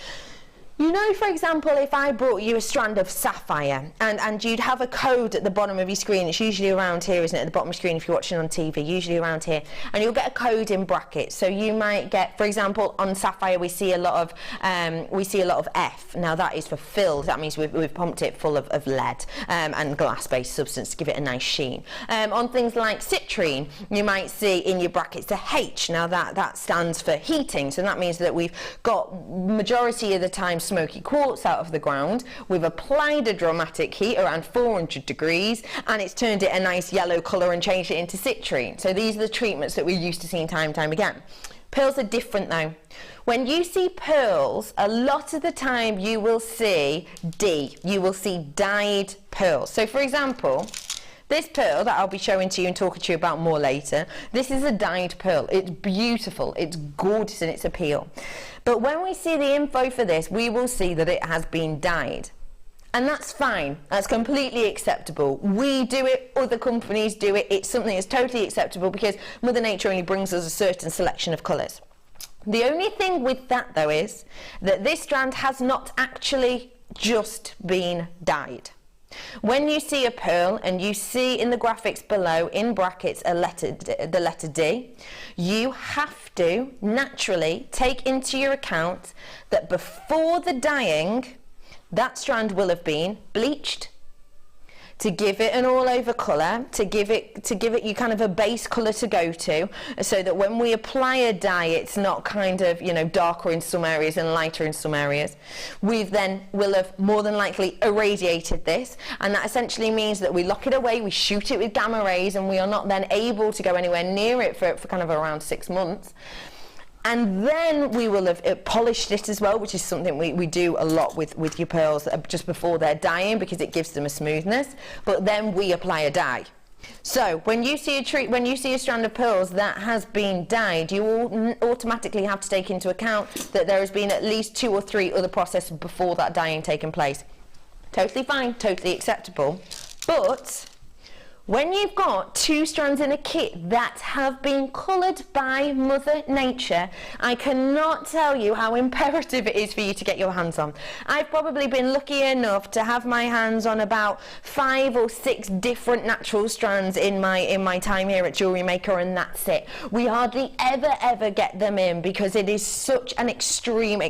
You know, for example, if I brought you a strand of sapphire and you'd have a code at the bottom of your screen, it's usually around here, isn't it, at the bottom of the screen if you're watching on TV, usually around here, and you'll get a code in brackets. So you might get, for example, on sapphire we see a lot of F. Now that is for filled, that means we've pumped it full of lead and glass-based substance to give it a nice sheen. On things like citrine, you might see in your brackets a H. Now that stands for heating, so that means that we've got majority of the time smoky quartz out of the ground, we've applied a dramatic heat around 400 degrees and it's turned it a nice yellow colour and changed it into citrine. So these are the treatments that we're used to seeing time and time again. Pearls are different though. When you see pearls, a lot of the time you will see you will see dyed pearls. So for example, this pearl that I'll be showing to you and talking to you about more later, this is a dyed pearl. It's beautiful, it's gorgeous in its appeal. But when we see the info for this, we will see that it has been dyed. And that's fine, that's completely acceptable. We do it, other companies do it, it's something that's totally acceptable because Mother Nature only brings us a certain selection of colours. The only thing with that though is that this strand has not actually just been dyed. When you see a pearl and you see in the graphics below in brackets the letter D, you have to naturally take into your account that before the dyeing, that strand will have been bleached to give it an all-over colour, to give it you kind of a base colour to go to, so that when we apply a dye, it's not kind of, you know, darker in some areas and lighter in some areas. We then will have more than likely irradiated this, and that essentially means that we lock it away, we shoot it with gamma rays, and we are not then able to go anywhere near it for kind of around 6 months. And then we will have polished it as well, which is something we do a lot with your pearls just before they're dyeing because it gives them a smoothness. But then we apply a dye. So when you see a strand of pearls that has been dyed, you will automatically have to take into account that there has been at least 2 or 3 other processes before that dyeing taken place. Totally fine, totally acceptable. But when you've got 2 strands in a kit that have been coloured by Mother Nature, I cannot tell you how imperative it is for you to get your hands on. I've probably been lucky enough to have my hands on about 5 or 6 different natural strands in my time here at JewelleryMaker, and that's it. We hardly ever get them in because it is such an extreme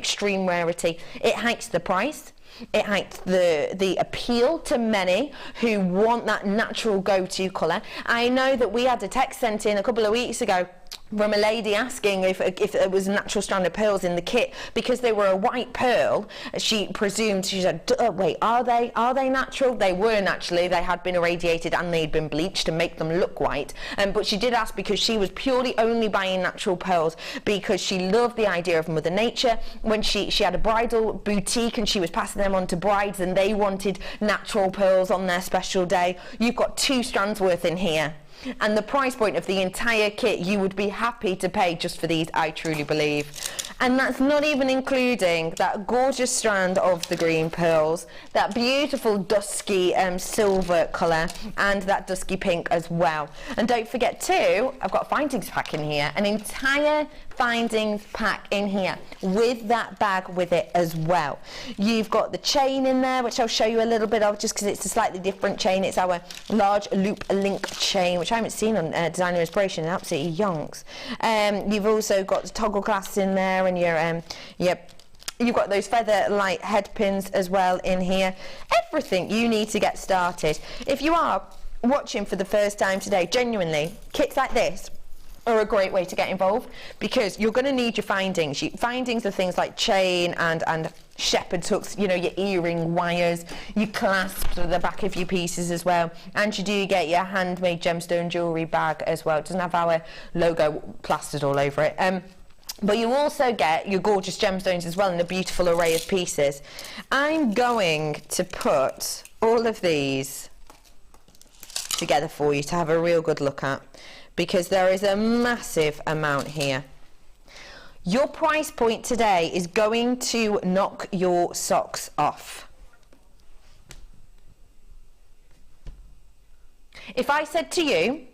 rarity. It hikes the price. It hikes the appeal to many who want that natural go-to colour. I know that we had a text sent in a couple of weeks ago from a lady asking if there was a natural strand of pearls in the kit because they were a white pearl. She presumed, she said, wait, are they natural? They were naturally, they had been irradiated and they'd been bleached to make them look white. But she did ask because she was purely only buying natural pearls because she loved the idea of Mother Nature. When she had a bridal boutique and she was passing them on to brides and they wanted natural pearls on their special day. You've got 2 strands worth in here. And the price point of the entire kit you would be happy to pay just for these, I truly believe. And that's not even including that gorgeous strand of the green pearls, that beautiful dusky silver colour, and that dusky pink as well. And don't forget too, I've got a findings pack in here, an entire findings pack in here with that bag with it as well. You've got the chain in there, which I'll show you a little bit of just because it's a slightly different chain. It's our large loop link chain, which I haven't seen on Designer Inspiration, and absolutely yonks. You've also got the toggle clasps in there, and you've got those feather light head pins as well in here. Everything you need to get started. If you are watching for the first time today, genuinely, kits like this are a great way to get involved because you're going to need your findings. Findings are things like chain and shepherd's hooks, you know, your earring wires, your clasps at the back of your pieces as well, and you do get your handmade gemstone jewellery bag as well. It doesn't have our logo plastered all over it. But you also get your gorgeous gemstones as well in a beautiful array of pieces. I'm going to put all of these together for you to have a real good look at, because there is a massive amount here. Your price point today is going to knock your socks off. If I said to you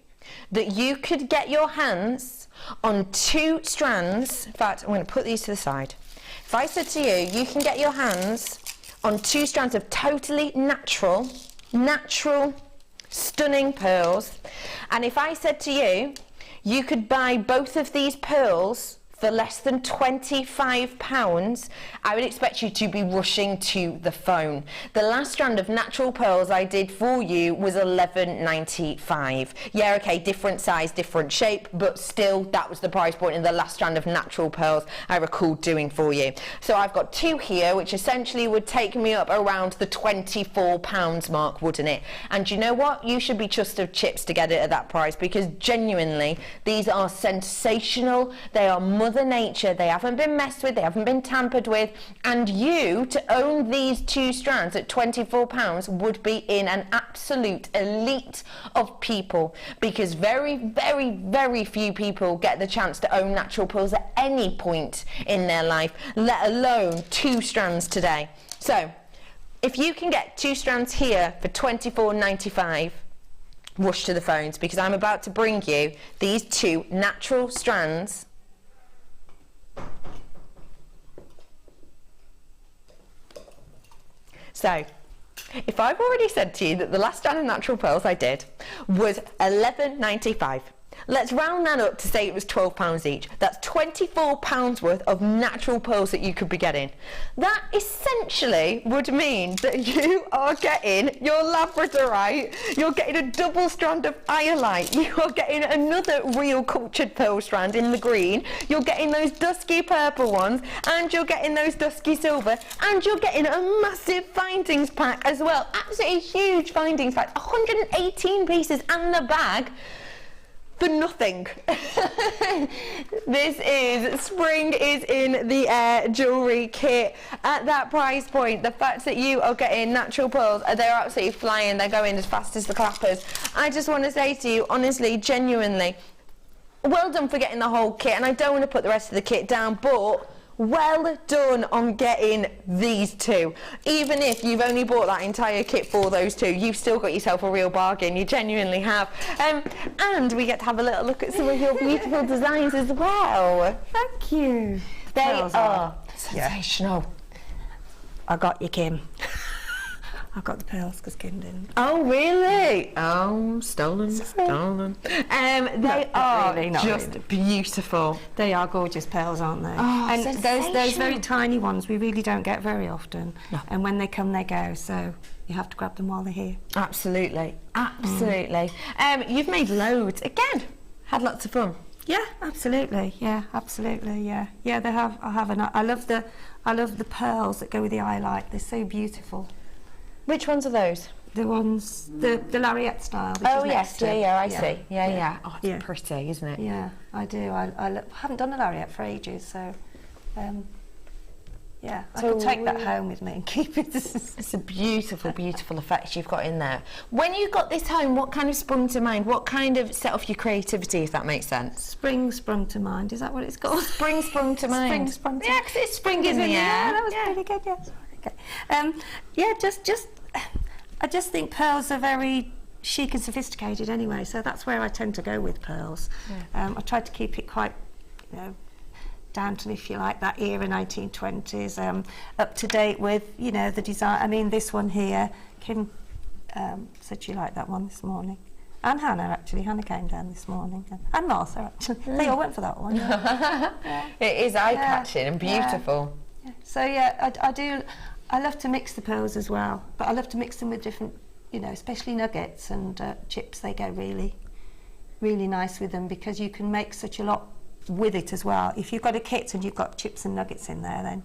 that you could get your hands on 2 strands, in fact, I'm going to put these to the side. If I said to you, you can get your hands on 2 strands of totally natural, stunning pearls, and if I said to you, you could buy both of these pearls for less than £25, I would expect you to be rushing to the phone. The last strand of natural pearls I did for you was £11.95. Yeah, okay, different size, different shape, but still that was the price point in the last strand of natural pearls I recalled doing for you. So I've got 2 here, which essentially would take me up around the £24 mark, wouldn't it? And you know what? You should be chuffed of chips to get it at that price, because genuinely these are sensational. They are Mother Nature, they haven't been messed with, they haven't been tampered with, and you to own these 2 strands at £24 would be in an absolute elite of people, because very, very, very few people get the chance to own natural pearls at any point in their life, let alone 2 strands today. So if you can get 2 strands here for £24.95, rush to the phones, because I'm about to bring you these 2 natural strands . So, if I've already said to you that the last strand of natural pearls I did was £11.95, let's round that up to say it was £12 each. That's £24 worth of natural pearls that you could be getting. That essentially would mean that you are getting your labradorite, you're getting a double strand of iolite, you're getting another real cultured pearl strand in the green, you're getting those dusky purple ones, and you're getting those dusky silver, and you're getting a massive findings pack as well. Absolutely huge findings pack, 118 pieces, and the bag for nothing. This is spring is in the air jewellery kit at that price point. The fact that you are getting natural pearls, they're absolutely flying, they're going as fast as the clappers. I just want to say to you, honestly, genuinely, well done for getting the whole kit, and I don't want to put the rest of the kit down, but well done on getting these 2. Even if you've only bought that entire kit for those 2, you've still got yourself a real bargain. You genuinely have. And we get to have a little look at some of your beautiful designs as well. Thank you. They are sensational. I got you, Kim. I got the pearls because Kim didn't. Oh, really? Oh, stolen. They are just beautiful. They are gorgeous pearls, aren't they? Oh, and those very tiny ones we really don't get very often. No. And when they come, they go. So you have to grab them while they're here. Absolutely, absolutely. You've made loads. Again, had lots of fun. Yeah, absolutely. Yeah, absolutely. Yeah, yeah. They have. I love the pearls that go with the iolite. They're so beautiful. Which ones are those? The ones, the lariat style. Oh yes, I see. Yeah. Oh, it's pretty, isn't it? Yeah, I do. I haven't done a lariat for ages, so yeah, I can take that home with me and keep it. It's a beautiful, beautiful effect you've got in there. When you got this home, what kind of sprung to mind? What kind of set off your creativity, if that makes sense? Spring sprung to mind. Is that what it's called? Spring sprung to mind. Spring sprung to mind. Yeah, because it's spring in the air. Yeah, that was pretty good. Yeah. Okay. I just think pearls are very chic and sophisticated anyway, so that's where I tend to go with pearls. Yeah. I try to keep it quite, down to, if you like, that era, 1920s, up to date with, the design. I mean, this one here, Kim said she liked that one this morning. And Hannah, actually. Hannah came down this morning. And Martha, actually. They all went for that one. Yeah. It is eye-catching and beautiful. Yeah. So, yeah, I love to mix the pearls as well, but I love to mix them with different, especially nuggets and chips. They go really, really nice with them, because you can make such a lot with it as well. If you've got a kit and you've got chips and nuggets in there, then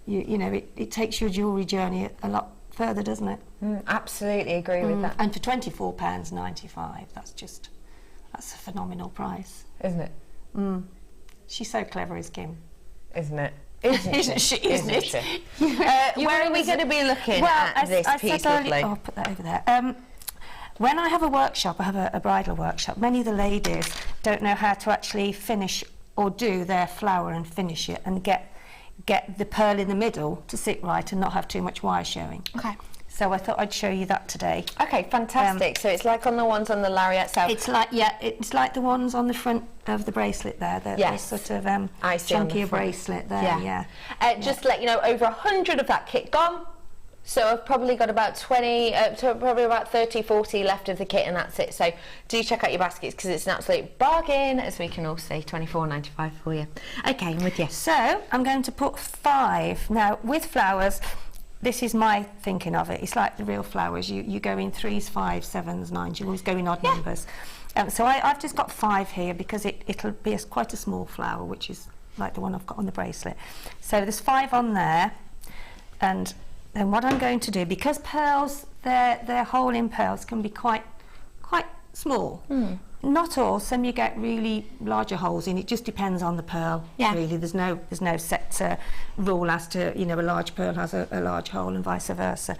it takes your jewellery journey a lot further, doesn't it? Absolutely agree with that. And for £24.95, that's a phenomenal price, isn't it? She's so clever, is Kim, isn't it? Isn't she? Where are we going to be looking at this piece, lovely? I'll put that over there. When I have a workshop, I have a bridal workshop, many of the ladies don't know how to actually finish or do their flower and finish it and get the pearl in the middle to sit right and not have too much wire showing. Okay. So I thought I'd show you that today. Okay, fantastic. So it's like on the ones on the lariat itself. It's like the ones on the front of the bracelet there. The sort of chunkier bracelet there. Just to let you know, over 100 of that kit gone. So I've probably got about 20, probably about 30, 40 left of the kit, and that's it. So do check out your baskets because it's an absolute bargain, as we can all see. $24.95 for you. Okay, I'm with you. So I'm going to put 5 now with flowers. This is my thinking of it. It's like the real flowers. You go in 3s, 5s, 7s, 9s. You always go in odd numbers. So I've just got 5 here because it'll be quite a small flower, which is like the one I've got on the bracelet. So there's 5 on there, and then what I'm going to do, because pearls, their hole in pearls can be quite small. Not all. Some you get really larger holes in. It just depends on the pearl. Really, there's no set rule as to, you know, a large pearl has a large hole and vice versa.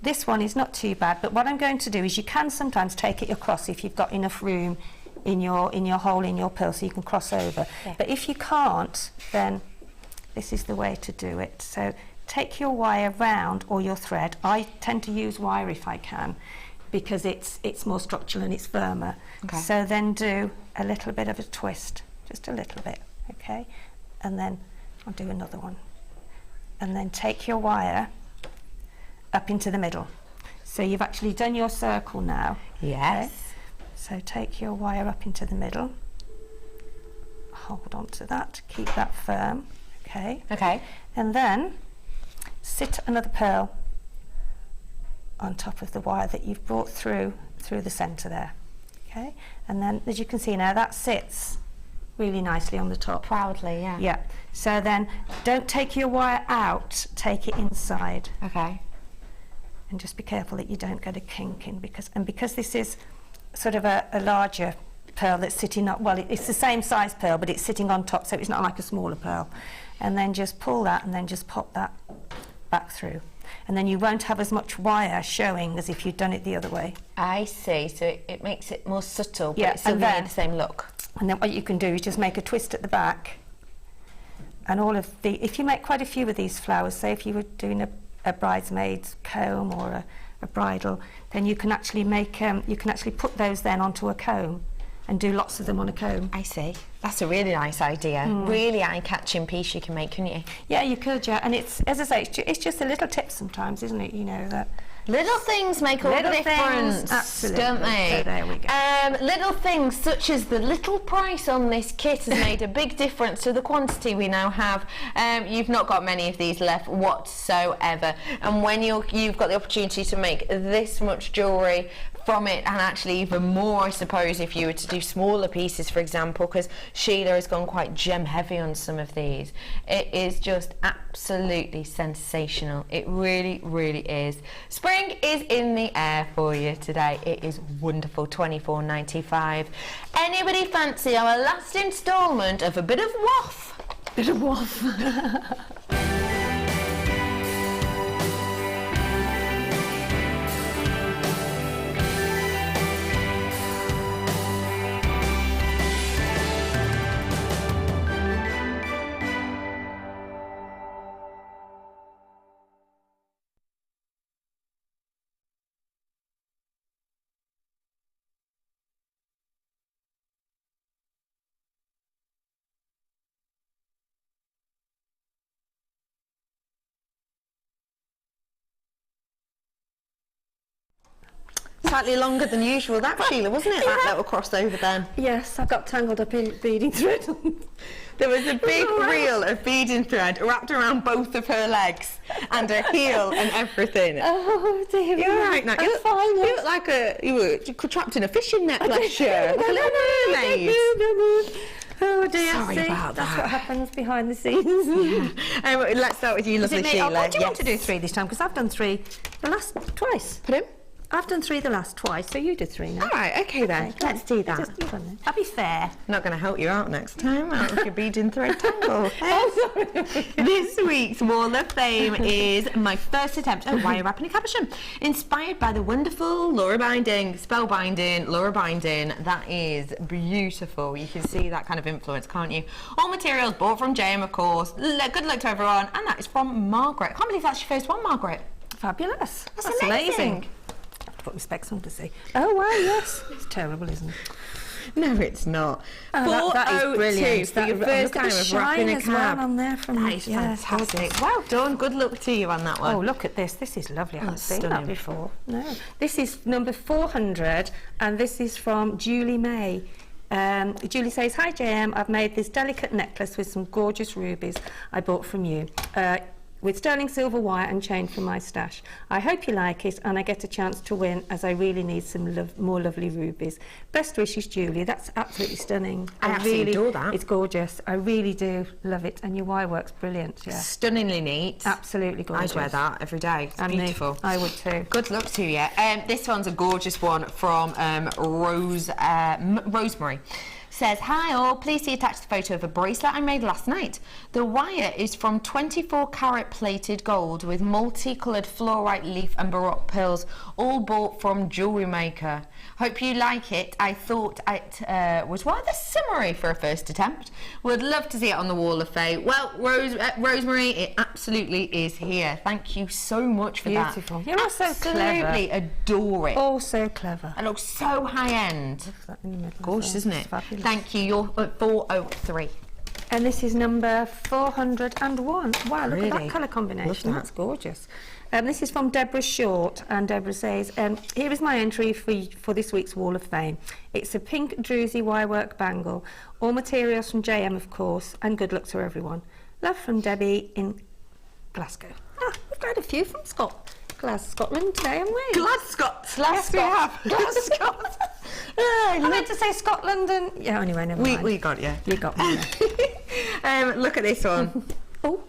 This one is not too bad. But what I'm going to do is you can sometimes take it across if you've got enough room in your hole in your pearl, so you can cross over. But if you can't, then this is the way to do it. So take your wire round, or your thread. I tend to use wire if I can, because it's more structural and it's firmer. So then do a little bit of a twist, just a little bit, okay? And then I'll do another one. And then take your wire up into the middle. So you've actually done your circle now. Yes. Okay? So take your wire up into the middle. Hold on to that, keep that firm, okay? Okay. And then sit another pearl on top of the wire that you've brought through the centre there, okay? And then, as you can see now, that sits really nicely on the top. Proudly, Yeah. So then, don't take your wire out, take it inside. Okay. And just be careful that you don't get a kink in, because this is sort of a larger pearl that's sitting up, well, it's the same size pearl, but it's sitting on top, so it's not like a smaller pearl. And then just pull that, and then just pop that back through. And then you won't have as much wire showing as if you'd done it the other way. I see, so it makes it more subtle, but it's still the same look. And then what you can do is just make a twist at the back, and if you make quite a few of these flowers, say if you were doing a bridesmaid's comb or a bridal, then you can actually put those then onto a comb and do lots of them on a comb. I see. That's a really nice idea. Really eye-catching piece you can make, couldn't you? Yeah, you could, yeah. And it's, as I say, it's just a little tip sometimes, isn't it? You know, that little things make all the difference, absolutely, don't they? So there we go. Little things such as the little price on this kit has made a big difference to the quantity we now have. You've not got many of these left whatsoever, and when you've got the opportunity to make this much jewellery from it, and actually even more, I suppose, if you were to do smaller pieces, for example, because Sheila has gone quite gem heavy on some of these. It is just absolutely sensational. It really, really is. Spring is in the air for you today. It is wonderful. $24.95. Anybody fancy our last instalment of a bit of waff? Bit of waff. Slightly longer than usual, that, Sheila, wasn't it? That little crossover then. Yes, I got tangled up in beading thread. There was a big reel of beading thread wrapped around both of her legs and her heel and everything. Oh dear. You're all right now. You look like you were trapped in a fishing net, bless you. Like a little mermaid. Oh dear. Sorry about That's that. what happens behind the scenes. Let's start with you, lovely Sheila. Do you want to do 3 this time? Because I've done 3 the last twice. Put him. I've done 3 the last twice, so you did 3 now. All right, okay then. Okay, Let's do that. I'll be fair. Not going to help you out next time out of your bead and thread tangle. This week's Wall of Fame is my first attempt at wire wrapping a cabochon, inspired by the wonderful Laura binding, spellbinding, Laura binding. That is beautiful. You can see that kind of influence, can't you? All materials bought from JM, of course. Good luck to everyone. And that is from Margaret. I can't believe that's your first one, Margaret. Fabulous. That's amazing. I have to put my specs on to see. Oh, wow, yes. It's terrible, isn't it? No, it's not. Oh, that is brilliant. For your first time of wrapping a cab. On there from that is fantastic. Well done. Good luck to you on that one. Oh, look at this. This is lovely. I haven't seen that stunning. before. No. This is number 400, and this is from Julie May. Julie says, "Hi JM, I've made this delicate necklace with some gorgeous rubies I bought from you. With sterling silver wire and chain from my stash. I hope you like it and I get a chance to win, as I really need some more lovely rubies. Best wishes, Julie." That's absolutely stunning. I absolutely adore that. It's gorgeous. I really do love it, and your wire work's brilliant. Yeah. Stunningly neat. Absolutely gorgeous. I'd wear that every day. It's beautiful. I would too. Good luck to you. This one's a gorgeous one from Rosemary. Says, "Hi all, please see attached a photo of a bracelet I made last night. The wire is from 24 carat plated gold with multicoloured fluorite leaf and baroque pearls, all bought from JewelleryMaker. Hope you like it. I thought it was rather summery for a first attempt. Would love to see it on the Wall of Fame." Well, Rosemary, it absolutely is here. Thank you so much for that. Beautiful. You're also clever. Absolutely adore it. Oh, so clever. It looks so high end. Gorgeous, isn't it? Fabulous. Thank you. You're at 403. And this is number 401. Wow, look Really? at that colour combination. Love that. That's gorgeous. This is from Deborah Short, and Deborah says, "Here is my entry for this week's Wall of Fame. It's a pink druzy wirework bangle, all materials from JM, of course, and good luck to everyone. Love from Debbie in Glasgow." We've got a few from Scotland today, haven't we? Glasgow. Yes, we have. Glasgow. I meant to say Scotland and... Yeah, anyway, never mind. We got you. You got me. Look at this one. Oh.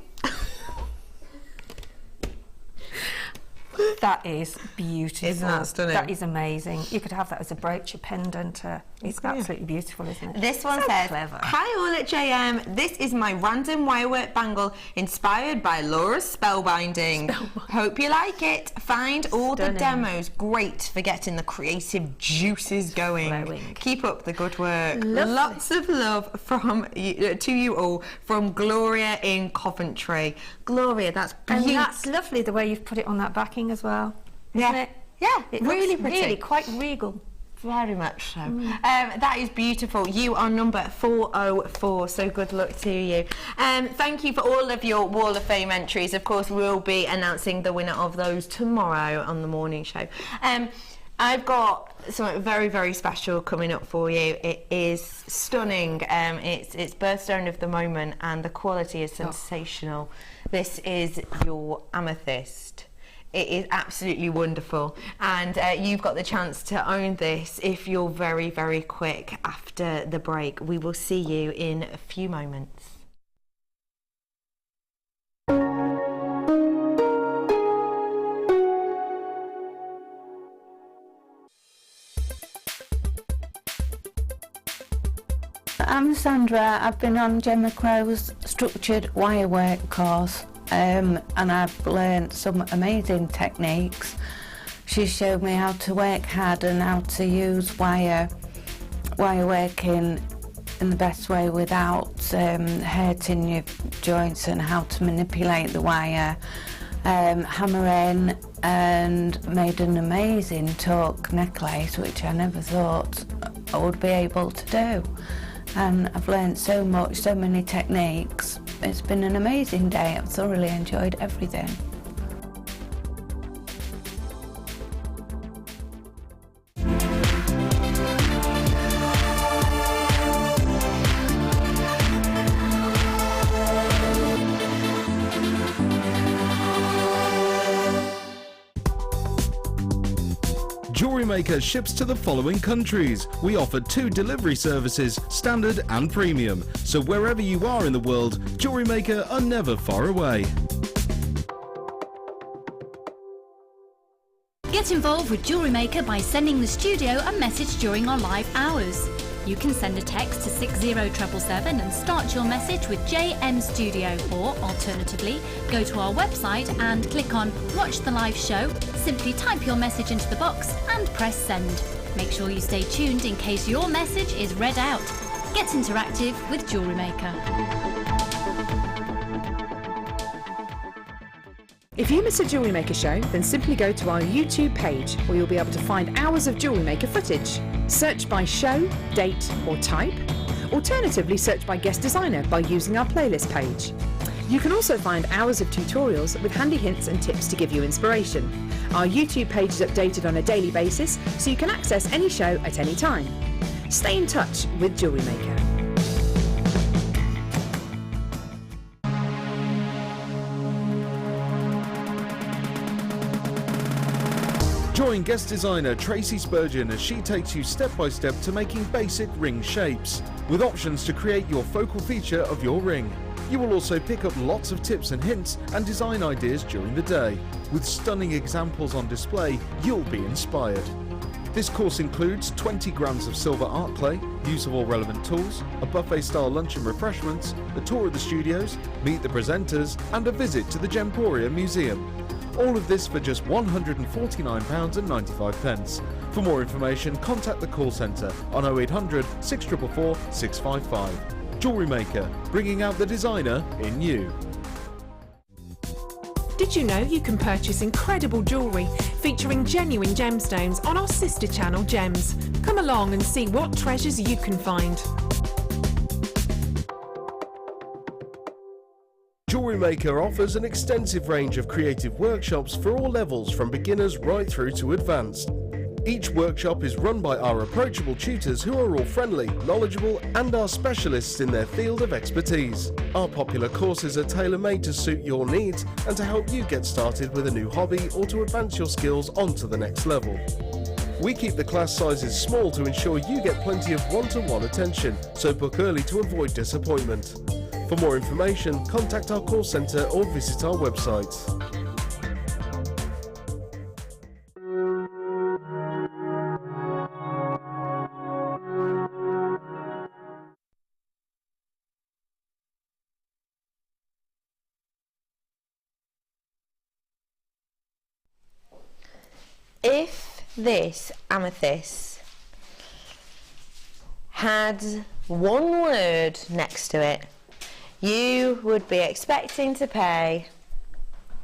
That is beautiful. Isn't that stunning? That is amazing. You could have that as a brooch, a pendant. It's absolutely beautiful, isn't it? This one So says, clever. "Hi all at JM. This is my random wirework bangle inspired by Laura's spellbinding. Hope you like it. Find all the demos. Great for getting the creative juices going. Flowing. Keep up the good work. Lovely. Lots of love from to you all from Gloria in Coventry." Gloria, that's beautiful. And that's lovely, the way you've put it on that backing as well. Isn't it? Yeah, It really looks pretty. really quite regal. Very much so. That is beautiful. You are number 404, so good luck to you. Thank you for all of your Wall of Fame entries. Of course, we'll be announcing the winner of those tomorrow on the morning show. I've got something very, very special coming up for you. It is stunning. It's birthstone of the moment, and the quality is sensational. This is your Amethyst. It is absolutely wonderful, and you've got the chance to own this if you're very, very quick after the break. We will see you in a few moments. I'm Sandra. I've been on Gemma Crow's structured wirework course, and I've learnt some amazing techniques. She showed me how to work hard and how to use wire working in the best way without hurting your joints, and how to manipulate the wire, hammer in, and made an amazing torque necklace, which I never thought I would be able to do. And I've learned so much, so many techniques. It's been an amazing day. I've thoroughly enjoyed everything. JewelleryMaker ships to the following countries. We offer 2 delivery services, standard and premium. So wherever you are in the world, JewelleryMaker are never far away. Get involved with JewelleryMaker by sending the studio a message during our live hours. You can send a text to 60777 and start your message with JM Studio, or alternatively, go to our website and click on Watch the Live Show, simply type your message into the box and press send. Make sure you stay tuned in case your message is read out. Get interactive with JewelleryMaker. If you miss a JewelleryMaker show, then simply go to our YouTube page where you'll be able to find hours of JewelleryMaker footage. Search by show, date or type. Alternatively, search by guest designer by using our playlist page. You can also find hours of tutorials with handy hints and tips to give you inspiration. Our YouTube page is updated on a daily basis, so you can access any show at any time. Stay in touch with JewelleryMaker. Join guest designer Tracy Spurgeon as she takes you step by step to making basic ring shapes, with options to create your focal feature of your ring. You will also pick up lots of tips and hints and design ideas during the day. With stunning examples on display, you'll be inspired. This course includes 20 grams of silver art clay, use of all relevant tools, a buffet-style lunch and refreshments, a tour of the studios, meet the presenters, and a visit to the Gemporia Museum. All of this for just £149.95. For more information, contact the call centre on 0800 644 655. JewelleryMaker, bringing out the designer in you. Did you know you can purchase incredible jewellery featuring genuine gemstones on our sister channel Gems? Come along and see what treasures you can find. JewelleryMaker offers an extensive range of creative workshops for all levels, from beginners right through to advanced. Each workshop is run by our approachable tutors who are all friendly, knowledgeable and are specialists in their field of expertise. Our popular courses are tailor-made to suit your needs and to help you get started with a new hobby or to advance your skills onto the next level. We keep the class sizes small to ensure you get plenty of one-to-one attention, so book early to avoid disappointment. For more information, contact our call centre or visit our website. If this amethyst had one word next to it, you would be expecting to pay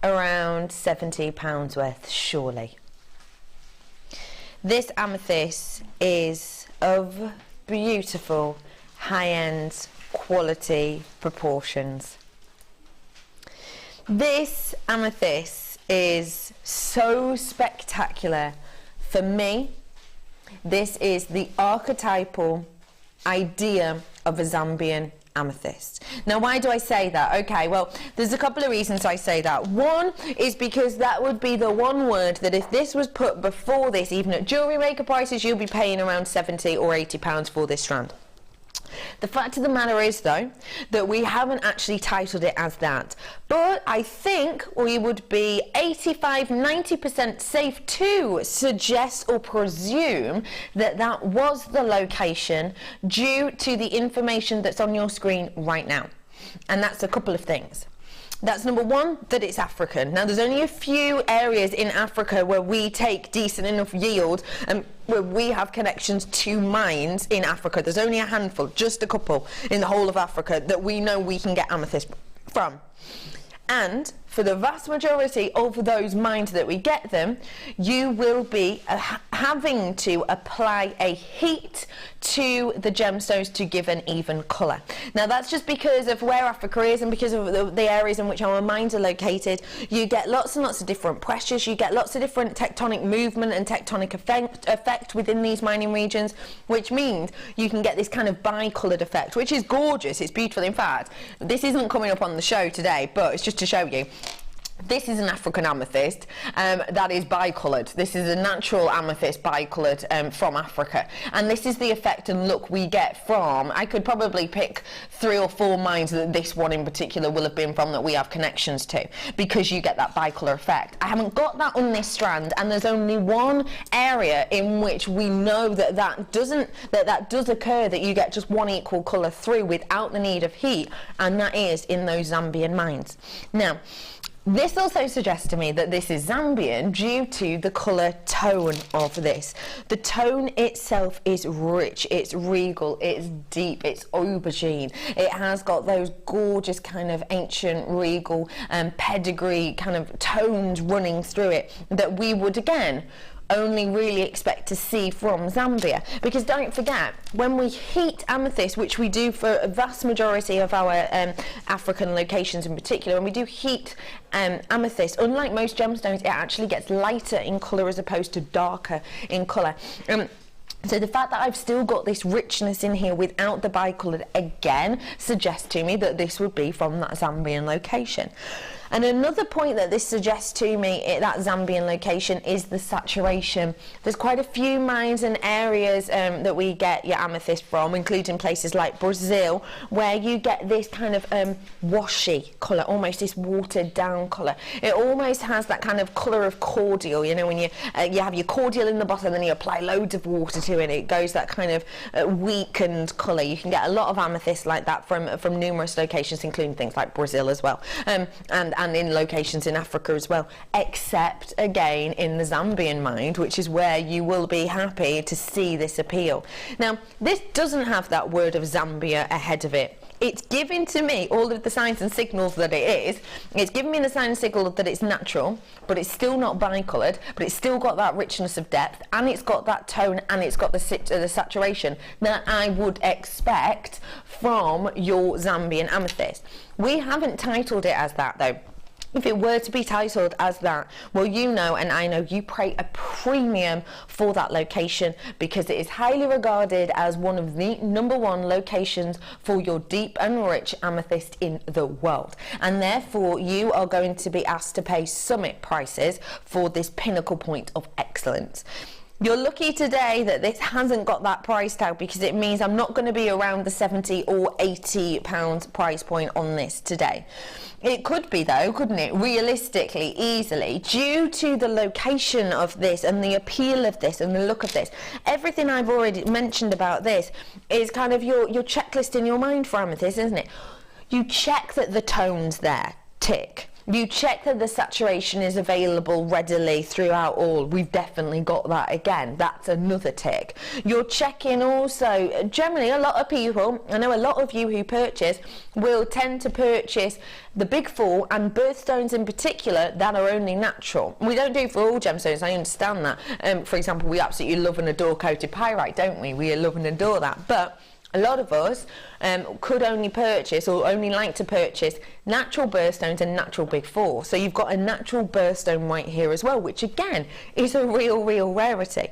around £70 worth, surely. This amethyst is of beautiful, high-end, quality proportions. This amethyst is so spectacular. For me, this is the archetypal idea of a Zambian amethyst. Now, why do I say that? Okay, well, there's a couple of reasons I say that. One is because that would be the one word that if this was put before this, even at JewelleryMaker prices, you'll be paying around £70 or £80 for this strand. The fact of the matter is, though, that we haven't actually titled it as that, but I think we would be 85–90% safe to suggest or presume that that was the location due to the information that's on your screen right now. And that's a couple of things. That's number one, that it's African. Now, there's only a few areas in Africa where we take decent enough yield and where we have connections to mines in Africa. There's only a handful, just a couple in the whole of Africa that we know we can get amethyst from. And for the vast majority of those mines that we get them, you will be having to apply a heat to the gemstones to give an even colour. Now, that's just because of where Africa is and because of the areas in which our mines are located. You get lots and lots of different pressures, you get lots of different tectonic movement and tectonic effect within these mining regions, which means you can get this kind of bi-coloured effect, which is gorgeous, it's beautiful. In fact, this isn't coming up on the show today, but it's just to show you. This is an African amethyst that is bicoloured. This is a natural amethyst bicoloured from Africa. And this is the effect and look we get from, I could probably pick 3 or 4 mines that this one in particular will have been from that we have connections to, because you get that bicolour effect. I haven't got that on this strand, and there's only one area in which we know that that does occur, that you get just one equal colour through without the need of heat, and that is in those Zambian mines. Now, this also suggests to me that this is Zambian due to the colour tone of this. The tone itself is rich, it's regal, it's deep, it's aubergine. It has got those gorgeous kind of ancient regal pedigree kind of tones running through it that we would again only really expect to see from Zambia. Because don't forget, when we heat amethyst, which we do for a vast majority of our African locations in particular, when we do heat amethyst, unlike most gemstones, it actually gets lighter in colour as opposed to darker in colour. So the fact that I've still got this richness in here without the bicoloured again suggests to me that this would be from that Zambian location. And another point that this suggests to me at that Zambian location is the saturation. There's quite a few mines and areas that we get your amethyst from, including places like Brazil, where you get this kind of washy colour, almost this watered down colour. It almost has that kind of colour of cordial, you know, when you have your cordial in the bottom and then you apply loads of water to it, it goes that kind of weakened colour. You can get a lot of amethyst like that from numerous locations, including things like Brazil as well. And in locations in Africa as well, except again in the Zambian mine, which is where you will be happy to see this appeal. Now, this doesn't have that word of Zambia ahead of it. It's giving to me all of the signs and signals that it is. It's giving me the sign and signal that it's natural, but it's still not bicoloured, but it's still got that richness of depth, and it's got that tone, and it's got the saturation that I would expect from your Zambian amethyst. We haven't titled it as that though. If it were to be titled as that, well, you know, and I know, you pay a premium for that location because it is highly regarded as one of the #1 locations for your deep and rich amethyst in the world. And therefore, you are going to be asked to pay summit prices for this pinnacle point of excellence. You're lucky today that this hasn't got that price tag, because it means I'm not going to be around the £70 or £80 price point on this today. It could be though, couldn't it, realistically, easily, due to the location of this and the appeal of this and the look of this. Everything I've already mentioned about this is kind of your checklist in your mind for amethyst, isn't it? You check that the tone's there, tick. You check that the saturation is available readily throughout all. We've definitely got that again. That's another tick. You're checking also, generally a lot of people, I know a lot of you who purchase, will tend to purchase the big four and birthstones in particular that are only natural. We don't do for all gemstones, I understand that. For example, we absolutely love and adore coated pyrite, don't we? We love and adore that. But a lot of us could only purchase or only like to purchase natural birthstones and natural big four. So you've got a natural birthstone right here as well, which again is a real rarity.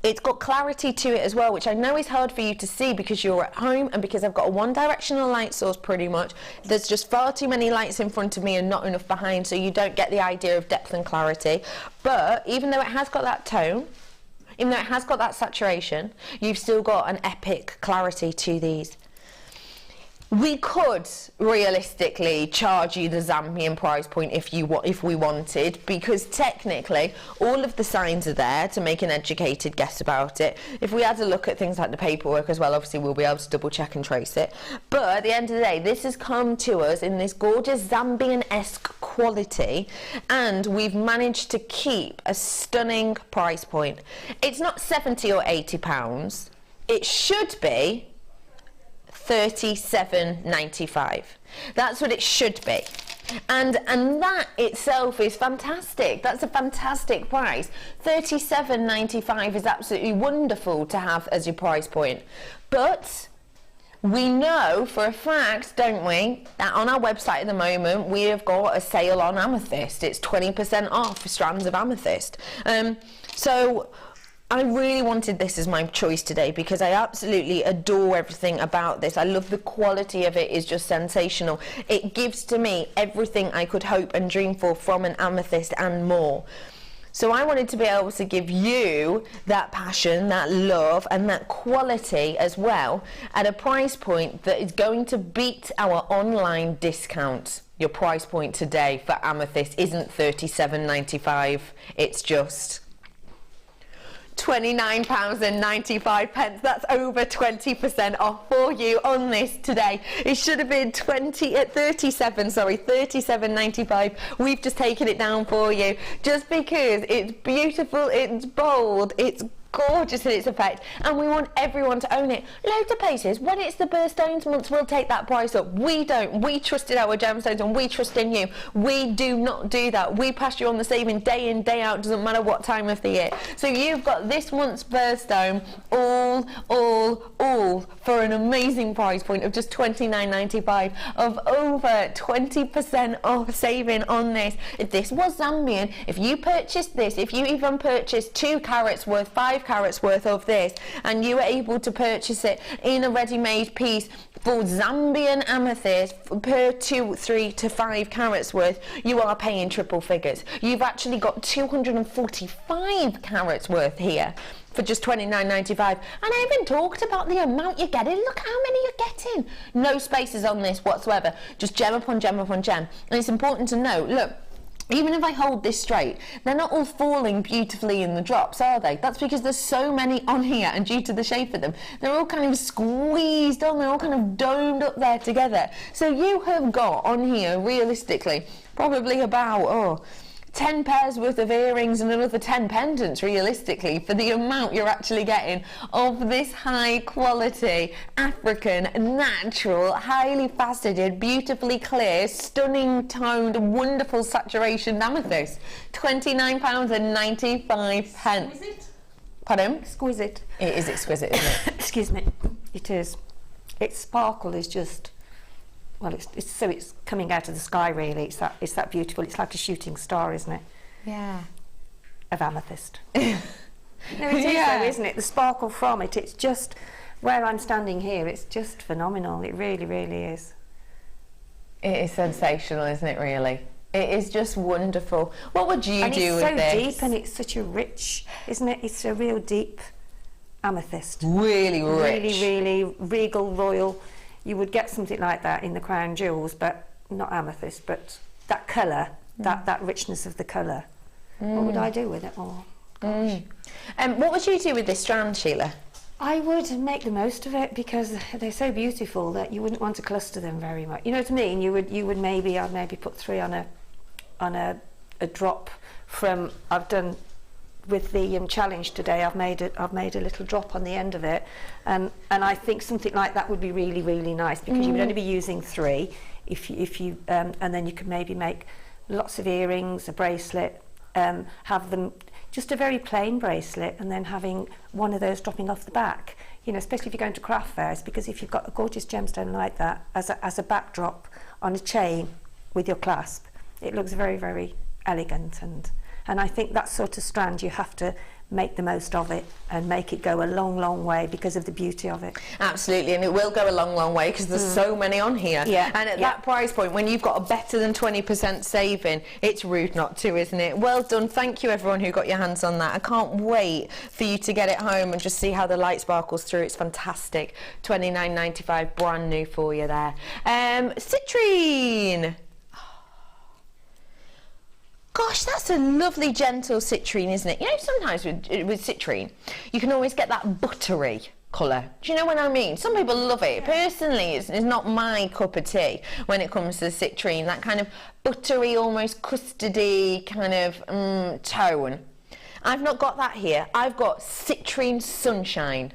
It's got clarity to it as well, which I know is hard for you to see because you're at home and because I've got a one-directional light source pretty much. There's just far too many lights in front of me and not enough behind, so you don't get the idea of depth and clarity. But even though it has got that tone, even though it has got that saturation, you've still got an epic clarity to these. We could realistically charge you the Zambian price point if we wanted, because technically all of the signs are there to make an educated guess about it. If we had a look at things like the paperwork as well, obviously we'll be able to double check and trace it. But at the end of the day, this has come to us in this gorgeous Zambian-esque quality, and we've managed to keep a stunning price point. It's not £70 or £80. It should be $37.95. That's what it should be, and that itself is fantastic. That's a fantastic price. $37.95 is absolutely wonderful to have as your price point. But we know for a fact, don't we, that on our website at the moment we have got a sale on amethyst. It's 20% off for strands of amethyst. So I really wanted this as my choice today because I absolutely adore everything about this. I love the quality of it, is just sensational. It gives to me everything I could hope and dream for from an amethyst and more. So I wanted to be able to give you that passion, that love and that quality as well at a price point that is going to beat our online discount. Your price point today for amethyst isn't £37.95, it's just £29.95. That's over 20% off for you on this today. It should have been £37.95. We've just taken it down for you just because it's beautiful, it's bold, it's gorgeous in its effect, and we want everyone to own it. Loads of places, when it's the birthstones months, we'll take that price up. We don't. We trust in our gemstones and we trust in you. We do not do that. We pass you on the saving day in, day out, doesn't matter what time of the year. So you've got this month's birthstone all for an amazing price point of just £29.95, of over 20% off saving on this. If this was Zambian, if you purchased this, if you even purchased 2 carats worth, 5 carats worth of this, and you were able to purchase it in a ready-made piece for Zambian amethyst per 2, 3 to 5 carats worth, you are paying triple figures. You've actually got 245 carats worth here for just £29.95, and I haven't talked about the amount you're getting. Look how many you're getting. No spaces on this whatsoever, just gem upon gem upon gem. And it's important to note, look, even if I hold this straight, they're not all falling beautifully in the drops, are they? That's because there's so many on here, and due to the shape of them, they're all kind of squeezed on, they're all kind of domed up there together. So you have got on here, realistically, probably about, 10 pairs worth of earrings and another 10 pendants, realistically, for the amount you're actually getting of this high quality African, natural, highly faceted, beautifully clear, stunning toned, wonderful saturation amethyst. £29.95. Exquisite? Pardon? Exquisite. It is exquisite, isn't it? Excuse me. It is. Its sparkle is just, well, it's coming out of the sky, really. It's that beautiful. It's like a shooting star, isn't it? Yeah. Of amethyst. No, it is though, isn't it? The sparkle from it. It's just, where I'm standing here, it's just phenomenal. It really, really is. It is sensational, isn't it, really? It is just wonderful. What would you do with this? And it's so deep, and it's such a rich, isn't it? It's a real deep amethyst. Really rich. Really, really regal, royal. You would get something like that in the crown jewels, but not amethyst, but that colour, that richness of the colour. What would I do with it? Oh, gosh. What would you do with this strand, Sheila? I would make the most of it, because they're so beautiful that you wouldn't want to cluster them very much. You know what I mean? I'd maybe put 3 on a drop from, I've done with the challenge today, I've made a little drop on the end of it, and I think something like that would be really, really nice, because you would only be using 3 if you and then you could maybe make lots of earrings, a bracelet, have them just a very plain bracelet, and then having one of those dropping off the back, you know, especially if you're going to craft fairs, because if you've got a gorgeous gemstone like that as a backdrop on a chain with your clasp, it looks very, very elegant, and I think that sort of strand, you have to make the most of it and make it go a long, long way because of the beauty of it. Absolutely, and it will go a long, long way because there's so many on here. Yeah. And at that price point, when you've got a better than 20% saving, it's rude not to, isn't it? Well done. Thank you, everyone who got your hands on that. I can't wait for you to get it home and just see how the light sparkles through. It's fantastic. £29.95, brand new for you there. Citrine. Gosh, that's a lovely, gentle citrine, isn't it? You know, sometimes with citrine, you can always get that buttery colour. Do you know what I mean? Some people love it. Personally, it's not my cup of tea when it comes to the citrine. That kind of buttery, almost custardy kind of tone. I've not got that here. I've got Citrine Sunshine.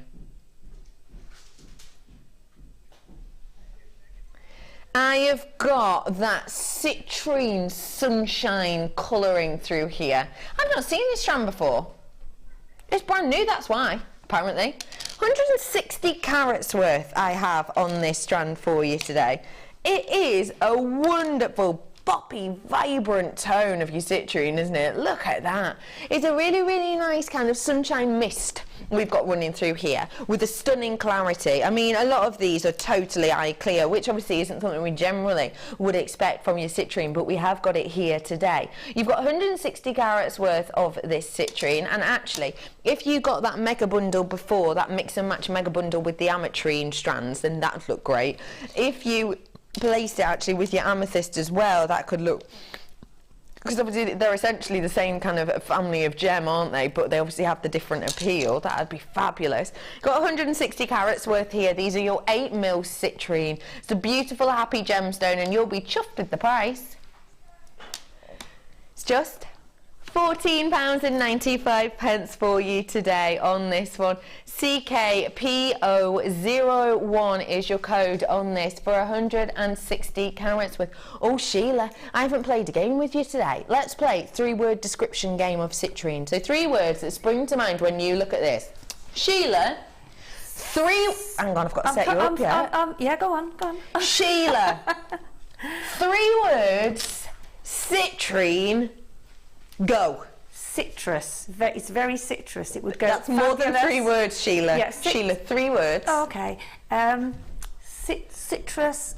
I have got that Citrine Sunshine colouring through here. I've not seen this strand before. It's brand new, that's why, apparently. 160 carats worth I have on this strand for you today. It is a wonderful, boppy, vibrant tone of your citrine, isn't it? Look at that. It's a really, really nice kind of sunshine mist we've got running through here with a stunning clarity. I mean, a lot of these are totally eye clear, which obviously isn't something we generally would expect from your citrine, but we have got it here today. You've got 160 carats worth of this citrine, and actually, if you got that mega bundle before, that mix and match mega bundle with the ametrine strands, then that would look great. If you placed it actually with your amethyst as well, that could look, because obviously they're essentially the same kind of family of gem, aren't they? But they obviously have the different appeal. That would be fabulous. Got 160 carats worth here. These are your 8mm citrine. It's a beautiful, happy gemstone, and you'll be chuffed with the price. It's just £14.95 for you today on this one. CKPO01 is your code on this for 160 carats worth. Oh, Sheila, I haven't played a game with you today. Let's play 3-word description game of citrine. So 3 words that spring to mind when you look at this. Sheila, 3... Hang on, I've got to set you up, yeah? Yeah, go on, go on. Sheila, 3 words, citrine, go. Citrus. It's very citrus. It would go. That's more than 3 words, Sheila. Yeah, Sheila, 3 words. Oh, okay. Citrus.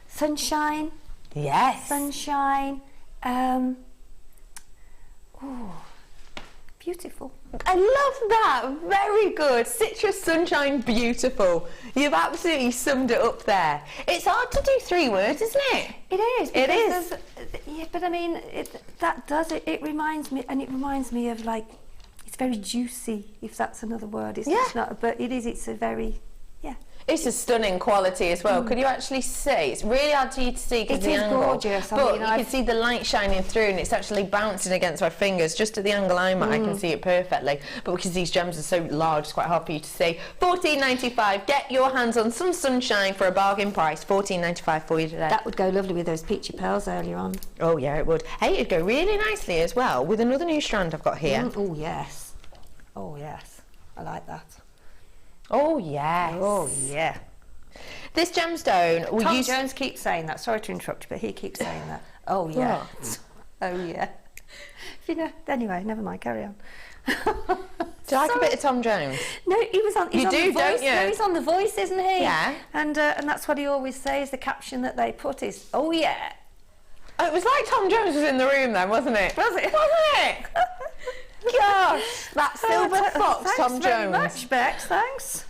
Sunshine. Yes. Sunshine. Beautiful. I love that. Very good. Citrus, sunshine, beautiful. You've absolutely summed it up there. It's hard to do 3 words, isn't it? It is. It is. Yeah, but I mean, it reminds me, and it reminds me of, like, it's very juicy, if that's another word. It's not, but it is. It's a very, It's a stunning quality as well. Could you actually see? It's really hard for you to see because the angle. It is gorgeous. But you can see the light shining through, and it's actually bouncing against my fingers. Just at the angle I'm at, I can see it perfectly. But because these gems are so large, it's quite hard for you to see. £14.95. Get your hands on some sunshine for a bargain price. £14.95 for you today. That would go lovely with those peachy pearls earlier on. Oh yeah, it would. Hey, it'd go really nicely as well with another new strand I've got here. Oh yes. Oh yes. I like that. Oh yes. Oh yeah. This gemstone Tom Jones keeps saying that. Sorry to interrupt you, but he keeps saying that. Oh yeah. Oh yeah. You know. Anyway, never mind. Carry on. Do you like a bit of Tom Jones? No, he was on. He's you on do, the Voice. don't you? No, he's on The Voice, isn't he? Yeah. And that's what he always says. The caption that they put is, "Oh yeah." Oh, it was like Tom Jones was in the room then, wasn't it? Was it? Wasn't it? Gosh, that silver fox, Tom Jones. Thanks very much, Bex. Thanks.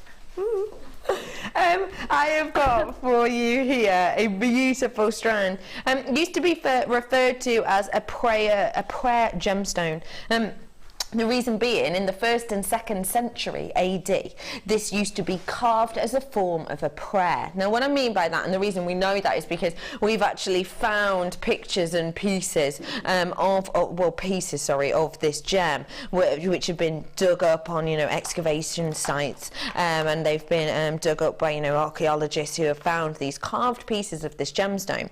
I have got for you here a beautiful strand. Used to be referred to as a prayer gemstone. The reason being, in the 1st and 2nd century AD, this used to be carved as a form of a prayer. Now, what I mean by that, and the reason we know that is because we've actually found pictures and pieces of this gem, which have been dug up on, excavation sites, and they've been dug up by, archaeologists who have found these carved pieces of this gemstone.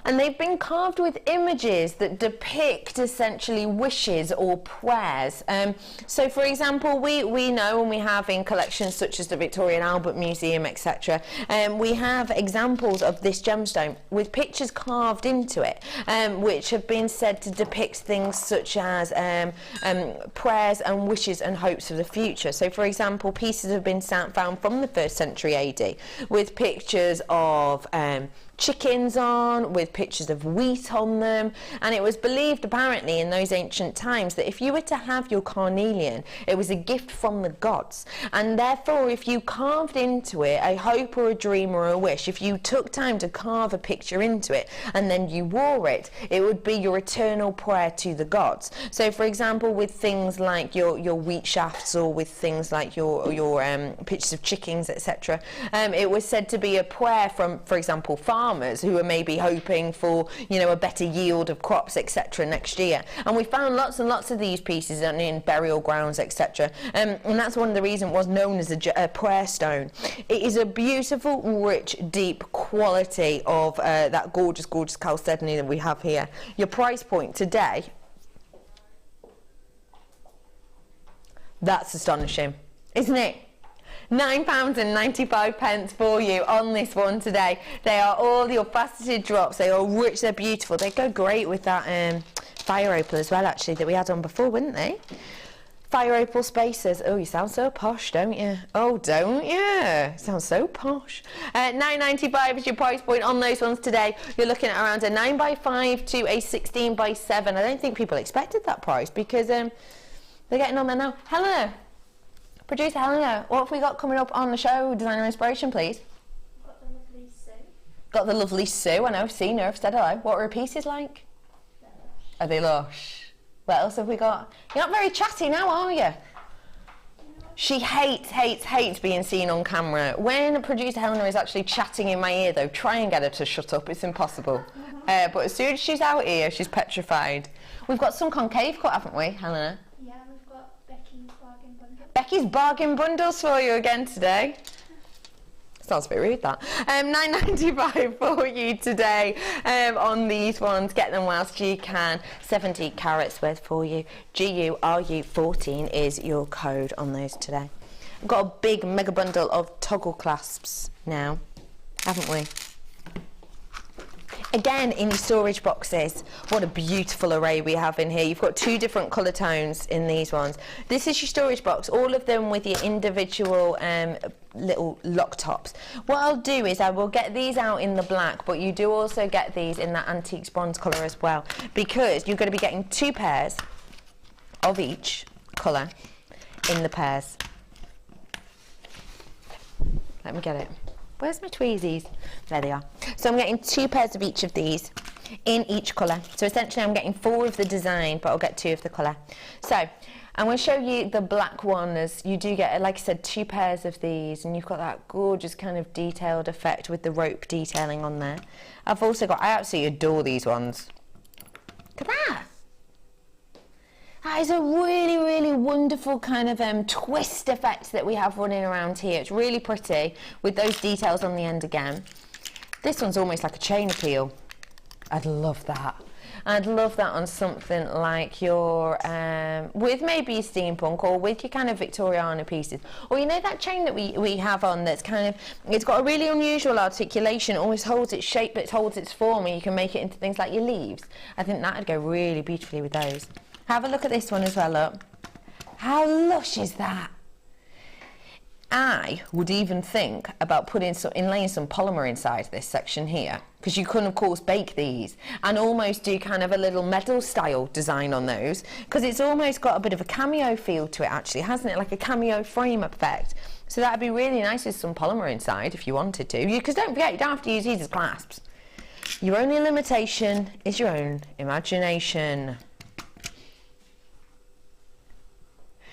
And they've been carved with images that depict essentially wishes or prayers. So for example, we know, and we have in collections such as the Victoria and Albert Museum, etc., we have examples of this gemstone with pictures carved into it, which have been said to depict things such as prayers and wishes and hopes for the future. So for example, pieces have been found from the 1st century AD with pictures of chickens on, with pictures of wheat on them, and it was believed apparently in those ancient times that if you were to have your carnelian, it was a gift from the gods, and therefore if you carved into it a hope or a dream or a wish, if you took time to carve a picture into it and then you wore it, it would be your eternal prayer to the gods. So for example, with things like your wheat shafts, or with things like your pictures of chickens, etc., it was said to be a prayer from, for example, farmers who are maybe hoping for, a better yield of crops, etc., next year. And we found lots and lots of these pieces in burial grounds, etc. And that's one of the reasons it was known as a prayer stone. It is a beautiful, rich, deep quality of that gorgeous, gorgeous chalcedony that we have here. Your price point today, that's astonishing, isn't it? £9.95 for you on this one today. They are all your faceted drops. They are rich, they're beautiful. They go great with that fire opal as well, actually, that we had on before, wouldn't they? Fire opal spacers. Oh, you sound so posh, don't you? Oh, don't you? Sounds so posh. £9.95 is your price point on those ones today. You're looking at around a 9x5 to a 16x7. I don't think people expected that price because they're getting on there now. Helena, producer Helena, what have we got coming up on the show? Designer Inspiration, please. Got the lovely Sue. Got the lovely Sue. I know, I've seen her, I've said hello. What are her pieces like? They're lush. Are they lush? What else have we got? You're not very chatty now, are you? She hates being seen on camera. When producer Helena is actually chatting in my ear, though, try and get her to shut up. It's impossible. But as soon as she's out here, she's petrified. We've got some concave cut, haven't we, Helena? Yeah, we've got Becky's bargain bundle. Becky's bargain bundles for you again today. Sounds a bit rude, that. £9.95 for you today on these ones. Get them whilst you can. 70 carats worth for you. GURU14 is your code on those today. We've got a big mega bundle of toggle clasps now, haven't we? Again, in your storage boxes, what a beautiful array we have in here. You've got 2 different colour tones in these ones. This is your storage box, all of them with your individual little lock tops. What I'll do is I will get these out in the black, but you do also get these in that antiques bronze colour as well, because you're going to be getting 2 pairs of each colour in the pairs. Let me get it. Where's my tweezies? There they are. So I'm getting 2 pairs of each of these in each colour. So essentially I'm getting 4 of the design, but I'll get 2 of the colour. So I'm going to show you the black one, as you do get, like I said, 2 pairs of these, and you've got that gorgeous kind of detailed effect with the rope detailing on there. I've also got, I absolutely adore these ones. Look at that. That is a really, really wonderful kind of twist effect that we have running around here. It's really pretty with those details on the end again. This one's almost like a chain appeal. I'd love that. I'd love that on something like your, with maybe your steampunk or with your kind of Victoriana pieces. Or you know that chain that we have on that's kind of, it's got a really unusual articulation, it almost holds its shape but it holds its form, and you can make it into things like your leaves. I think that would go really beautifully with those. Have a look at this one as well, look. How lush is that? I would even think about inlaying some polymer inside this section here, because you can of course bake these and almost do kind of a little medal style design on those, because it's almost got a bit of a cameo feel to it actually, hasn't it? Like a cameo frame effect. So that would be really nice with some polymer inside if you wanted to. Because don't forget, you don't have to use these as clasps. Your only limitation is your own imagination.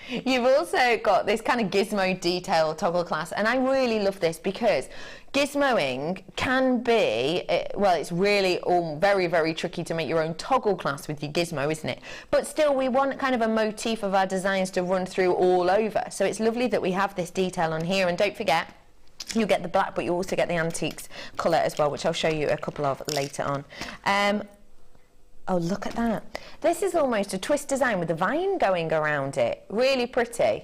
You've also got this kind of gizmo detail toggle clasp, and I really love this because gizmoing can be, well, it's really all very, very tricky to make your own toggle clasp with your gizmo, isn't it? But still, we want kind of a motif of our designs to run through all over. So it's lovely that we have this detail on here, and don't forget, you get the black, but you also get the antiques colour as well, which I'll show you a couple of later on. Oh, look at that. This is almost a twist design with a vine going around it. Really pretty.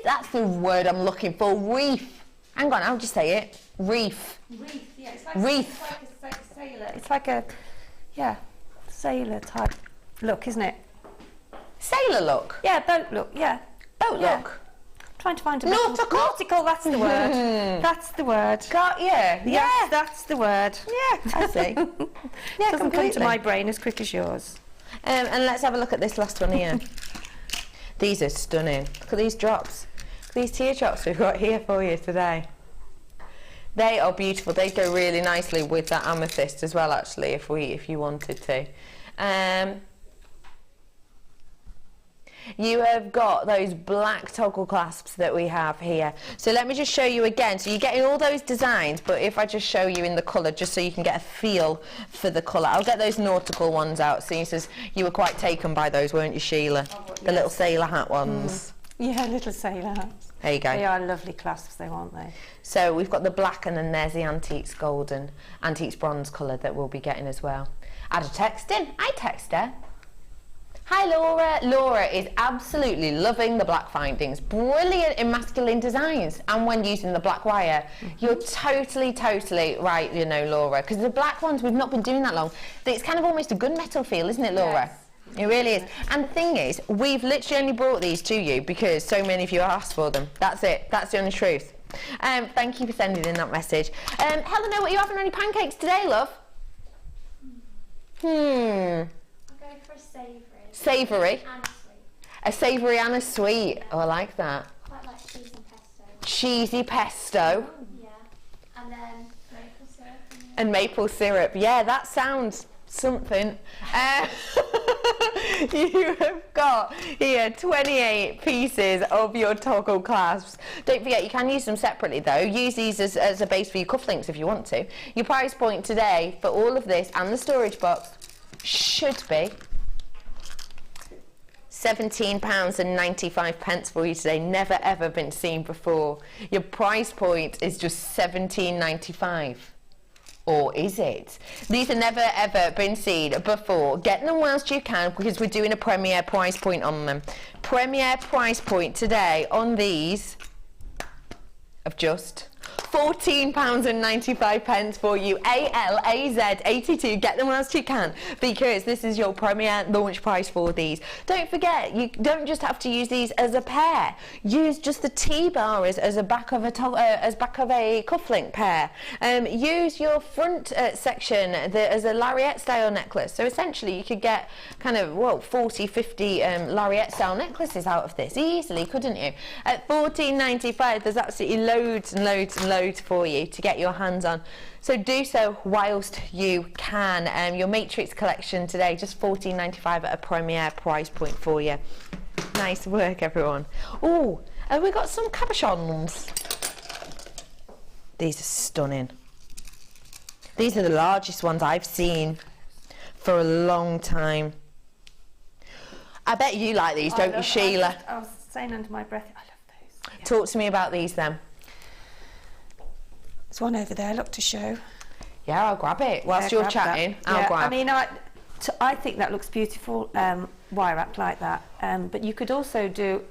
That's the word I'm looking for, reef. Hang on, how would you say it? Reef. Reef, yeah. It's like, reef. It's like a sailor. It's like a, yeah, sailor type look, isn't it? Sailor look? Yeah, boat look, yeah. Boat look? Trying to find a nautical. Nautical, that's the word. That's the word. Got you. Yeah, that's the word. Yeah, I see. Yeah, doesn't come to my brain as quick as yours. And let's have a look at this last one here. These are stunning. Look at these drops. Look at these teardrops we've got here for you today. They are beautiful. They go really nicely with that amethyst as well, actually, if you wanted to. You have got those black toggle clasps that we have here. So let me just show you again. So you're getting all those designs, but if I just show you in the colour, just so you can get a feel for the colour. I'll get those nautical ones out. So you were quite taken by those, weren't you, Sheila? The little sailor hat ones. Yeah, little sailor hats. There you go. They are lovely clasps, though, aren't they? So we've got the black, and then there's the antiques golden, antiques bronze colour that we'll be getting as well. Add a text in. I text her. Hi Laura. Laura is absolutely loving the black findings. Brilliant in masculine designs and when using the black wire. You're totally right, you know, Laura, because the black ones we've not been doing that long. It's kind of almost a gunmetal feel, isn't it, Laura? Yes. It really is. And the thing is, we've literally only brought these to you because so many of you asked for them. That's it. That's the honest truth. Thank you for sending in that message. Helena, what are you having on your pancakes today, love? I'm going for a savoury. Savoury? And a sweet. A savoury and a sweet. Oh, I like that. Quite like cheese and pesto. Cheesy pesto. Yeah. And then maple syrup. And maple syrup. Yeah, that sounds something. You have got here 28 pieces of your toggle clasps. Don't forget, you can use them separately though. Use these as a base for your cufflinks if you want to. Your price point today for all of this and the storage box should be £17.95 for you today. Never ever been seen before. Your price point is just £17.95. Or is it? These have never ever been seen before. Get them whilst you can because we're doing a premier price point on them. Premier price point today on these of just £14.95 for you. ALAZ82. Get them whilst you can because this is your premier launch price for these. Don't forget, you don't just have to use these as a pair. Use just the T-bar as a back of a cufflink pair. Use your front section as a lariat style necklace. So essentially, you could get kind of 40, 50 lariat style necklaces out of this easily, couldn't you? At £14.95, there's absolutely loads and loads and loads for you to get your hands on, so do so whilst you can. Your Matrix collection today just £14.95 at a premier price point for you. Nice work, everyone. Oh, have we got some cabochons? These are stunning. These are the largest ones I've seen for a long time. I bet you like these, don't you, Sheila? I was saying under my breath, I love those. Yeah. Talk to me about these then. There's one over there, look to show. Yeah, I'll grab it. Whilst you're chatting, I'll grab. I mean, I think that looks beautiful, wire wrapped like that. But you could also do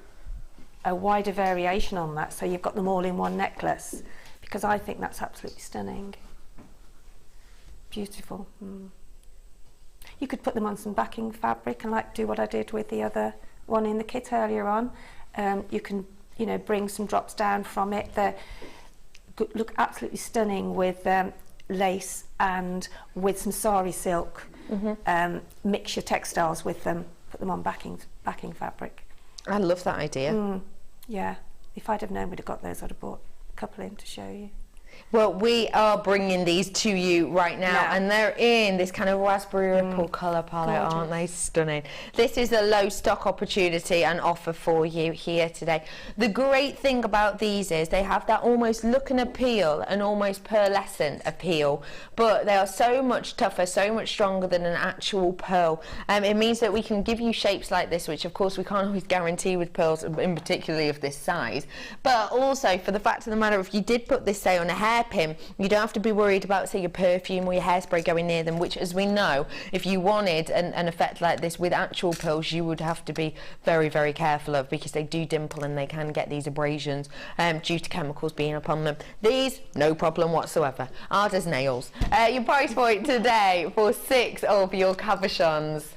a wider variation on that, so you've got them all in one necklace, because I think that's absolutely stunning. Beautiful. You could put them on some backing fabric and like do what I did with the other one in the kit earlier on. You can, you know, bring some drops down from it. They look absolutely stunning with lace and with some sari silk. Mix your textiles with them. Put them on backing fabric. I love that idea. Yeah, if I'd have known we'd have got those, I'd have bought a couple in to show you. Well, we are bringing these to you right now, and they're in this kind of raspberry ripple colour palette, aren't they? Stunning. This is a low stock opportunity and offer for you here today. The great thing about these is they have that almost look and appeal and almost pearlescent appeal, but they are so much tougher, so much stronger than an actual pearl. It means that we can give you shapes like this, which of course we can't always guarantee with pearls, in particularly of this size, but also for the fact of the matter, if you did put this, say, on a hairpin, you don't have to be worried about, say, your perfume or your hairspray going near them, which, as we know, if you wanted an effect like this with actual pearls, you would have to be very, very careful of, because they do dimple and they can get these abrasions due to chemicals being upon them. These, no problem whatsoever, hard as nails. Your price point today for 6 of your cabochons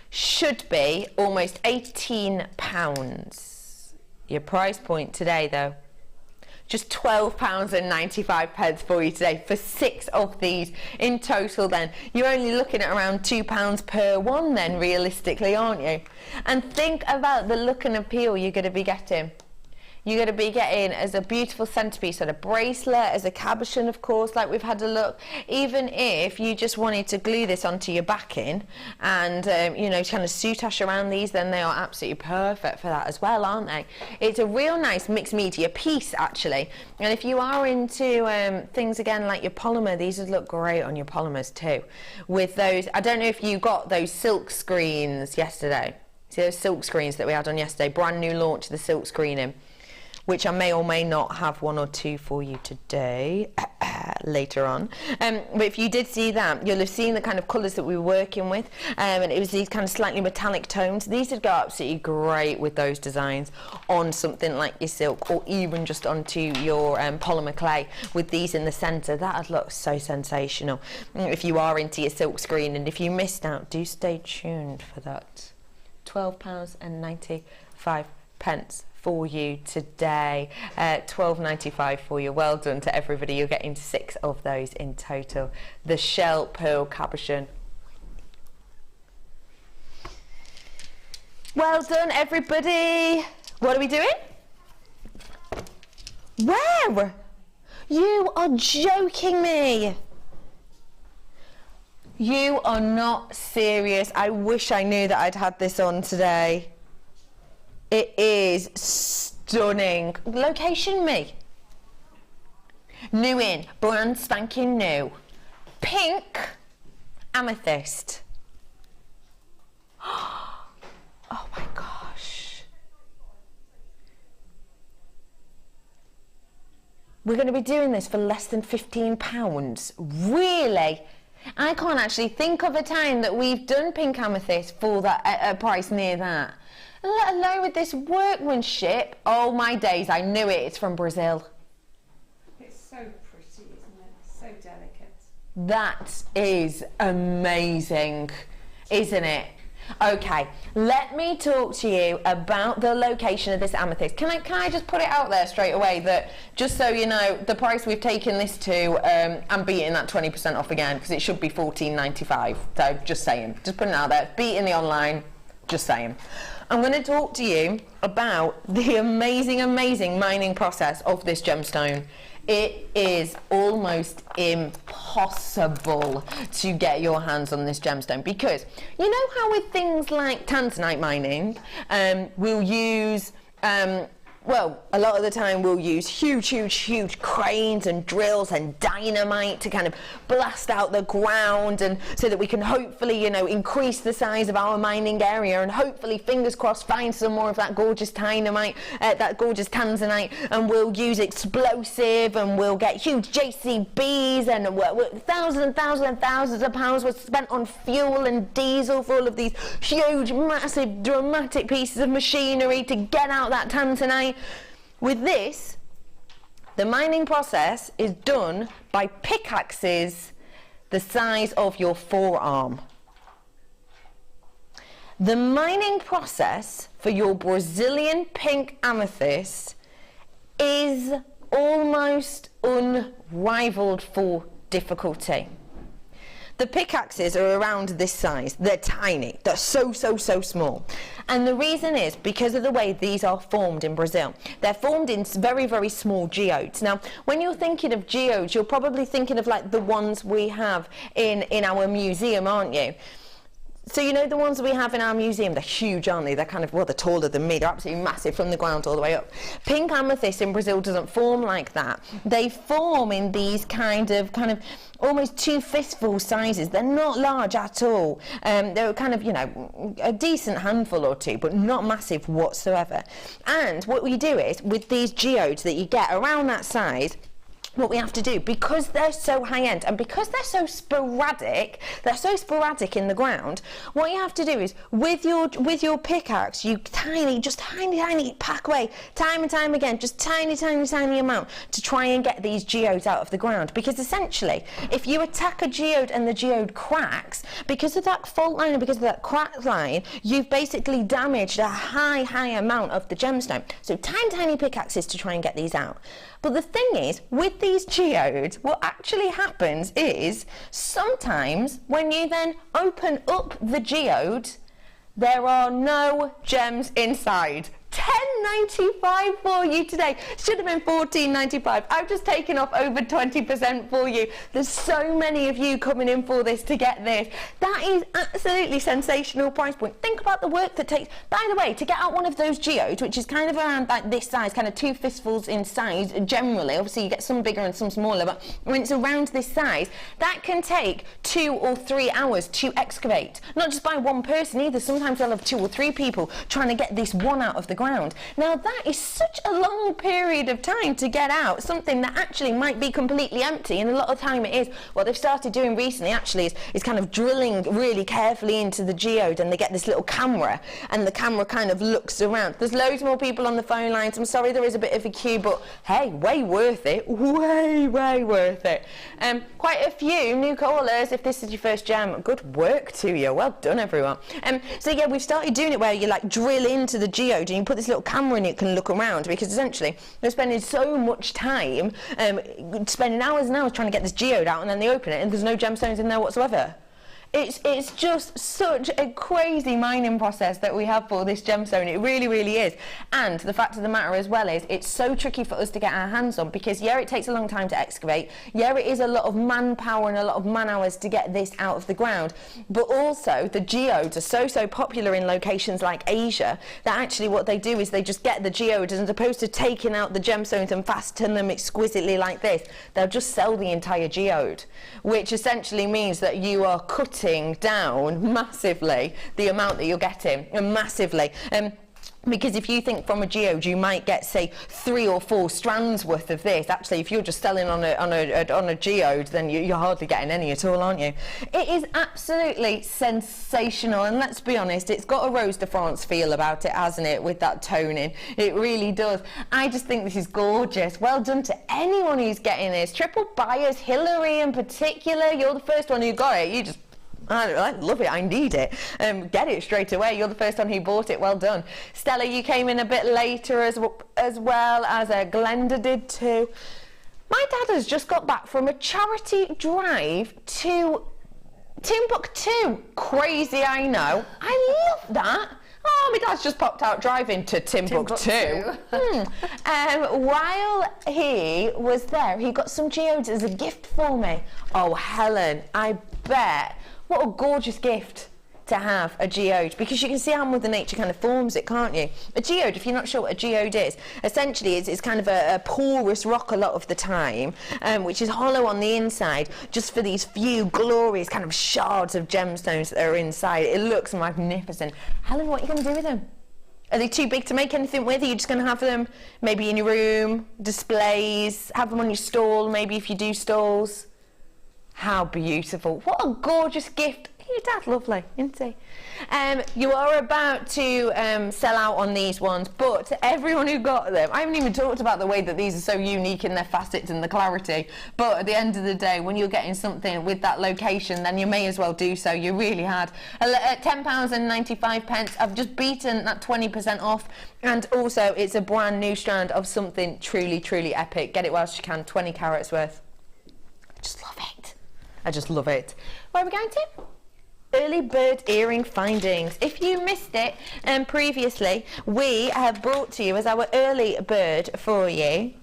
should be almost £18. Your price point today, though, just £12.95 for you today for 6 of these in total. Then you're only looking at around £2 per one then, realistically, aren't you? And think about the look and appeal you're going to be getting. You're going to be getting as a beautiful centerpiece on a bracelet, as a cabochon, of course, like we've had a look. Even if you just wanted to glue this onto your backing and, you know, kind of soutache around these, then they are absolutely perfect for that as well, aren't they? It's a real nice mixed media piece, actually. And if you are into things, again, like your polymer, these would look great on your polymers too. With those, I don't know if you got those silk screens yesterday. See those silk screens that we had on yesterday? Brand new launch of the silk screening. which I may or may not have one or two for you today later on. But if you did see that, you'll have seen the kind of colours that we were working with, and it was these kind of slightly metallic tones. These would go absolutely great with those designs on something like your silk, or even just onto your polymer clay with these in the centre. That'd look so sensational if you are into your silk screen. And if you missed out, do stay tuned for that. £12.95 for you today. £12.95 for you. Well done to everybody. You're getting 6 of those in total. The Shell Pearl Cabochon. Well done, everybody. What are we doing? Where? You are joking me. You are not serious. I wish I knew that I'd had this on today. It is stunning. Location me. New in, brand spanking new. Pink amethyst. Oh my gosh. We're going to be doing this for less than £15. Really? I can't actually think of a time that we've done pink amethyst for that at a price near that. Let alone with this workmanship. Oh my days, I knew it. It's from Brazil. It's so pretty, isn't it? So delicate. That is amazing, isn't it? Okay, let me talk to you about the location of this amethyst. Can I just put it out there straight away that, just so you know, the price we've taken this to, I'm beating that 20% off again, because it should be $14.95. So just saying, just putting it out there, beating the online, just saying. I'm going to talk to you about the amazing, amazing mining process of this gemstone. It is almost impossible to get your hands on this gemstone, because you know how with things like tanzanite mining, we'll use well, a lot of the time we'll use huge cranes and drills and dynamite to kind of blast out the ground, and so that we can hopefully, you know, increase the size of our mining area, and hopefully, fingers crossed, find some more of that gorgeous dynamite, that gorgeous tanzanite, and we'll use explosive, and we'll get huge JCBs, and thousands and thousands and thousands of pounds were spent on fuel and diesel for all of these huge, massive, dramatic pieces of machinery to get out that tanzanite. With this, the mining process is done by pickaxes the size of your forearm. The mining process for your Brazilian pink amethyst is almost unrivaled for difficulty. The pickaxes are around this size. They're tiny. They're so small. And the reason is because of the way these are formed in Brazil. They're formed in very small geodes. Now, when you're thinking of geodes, you're probably thinking of like the ones we have in our museum, aren't you? So you know the ones that we have in our museum, they're huge, aren't they? They're kind of, well, they're taller than me. They're absolutely massive from the ground all the way up. Pink amethyst in Brazil doesn't form like that. They form in these kind of almost 2 fistful sizes. They're not large at all. They're kind of, you know, a decent handful or two, but not massive whatsoever. And what we do is, with these geodes that you get around that size, what we have to do, because they're so high-end and because they're so sporadic in the ground, what you have to do is, with your pickaxe, you tiny pack away, time and time again, just tiny amount to try and get these geodes out of the ground. Because essentially, if you attack a geode and the geode cracks, because of that fault line and because of that crack line, you've basically damaged a high amount of the gemstone. So tiny pickaxes to try and get these out. But the thing is, with these geodes, what actually happens is, sometimes when you then open up the geode, there are no gems inside. £10.95 for you today. Should have been £14.95. I've just taken off over 20% for you. There's so many of you coming in for this to get this. That is absolutely sensational price point. Think about the work that takes. By the way, to get out one of those geodes, which is kind of around like this size, kind of 2 fistfuls in size generally, obviously you get some bigger and some smaller, but when it's around this size, that can take 2 or 3 hours to excavate. Not just by one person either. Sometimes they'll have 2 or 3 people trying to get this one out of the ground. Now that is such a long period of time to get out something that actually might be completely empty, and a lot of time it is. What they've started doing recently actually is kind of drilling really carefully into the geode, and they get this little camera, and the camera kind of looks around. There's loads more people on the phone lines. I'm sorry there is a bit of a queue, but hey, way worth it. Way worth it. Quite a few new callers. If this is your first gem, good work to you. Well done, everyone. So yeah, we've started doing it where you like drill into the geode and you put this little camera in it, can look around, because essentially they're spending so much time spending hours and hours trying to get this geode out, and then they open it and there's no gemstones in there whatsoever. It's just such a crazy mining process that we have for this gemstone. It really is. And the fact of the matter as well is it's so tricky for us to get our hands on, because yeah, it takes a long time to excavate. Yeah, it is a lot of manpower and a lot of man hours to get this out of the ground. But also the geodes are so popular in locations like Asia that actually what they do is they just get the geodes, and as opposed to taking out the gemstones and fasten them exquisitely like this, they'll just sell the entire geode, which essentially means that you are cutting down massively the amount that you're getting, massively. Because if you think from a geode you might get, say, 3 or 4 strands worth of this, actually if you're just selling on a geode, then you're hardly getting any at all, aren't you? It is absolutely sensational, and let's be honest, it's got a Rose de France feel about it, hasn't it, with that toning? It really does. I just think this is gorgeous. Well done to anyone who's getting this. Triple buyers, Hillary in particular, you're the first one who got it. You just, I love it, I need it. Get it straight away. You're the first one who bought it. Well done. Stella, you came in a bit later as well as Glenda did too. My dad has just got back from a charity drive to Timbuktu. Crazy, I know. I love that. Oh, my dad's just popped out driving to Timbuktu. While he was there, he got some geodes as a gift for me. Oh, Helen, I bet. What a gorgeous gift to have, a geode, because you can see how Mother Nature kind of forms it, can't you? A geode, if you're not sure what a geode is, essentially it's kind of a porous rock a lot of the time, which is hollow on the inside, just for these few glorious kind of shards of gemstones that are inside. It looks magnificent. Helen, what are you going to do with them? Are they too big to make anything with? Are you just going to have them maybe in your room, displays, have them on your stall, maybe if you do stalls? How beautiful. What a gorgeous gift. Your dad, lovely, isn't he? You are about to sell out on these ones, but to everyone who got them, I haven't even talked about the way that these are so unique in their facets and the clarity, but at the end of the day, when you're getting something with that location, then you may as well do so. You really had. £10.95. I've just beaten that 20% off, and also it's a brand new strand of something truly epic. Get it whilst you can, 20 carats worth. I just love it. I just love it. Where are we going to? Early bird earring findings. If you missed it previously, we have brought to you as our early bird for you.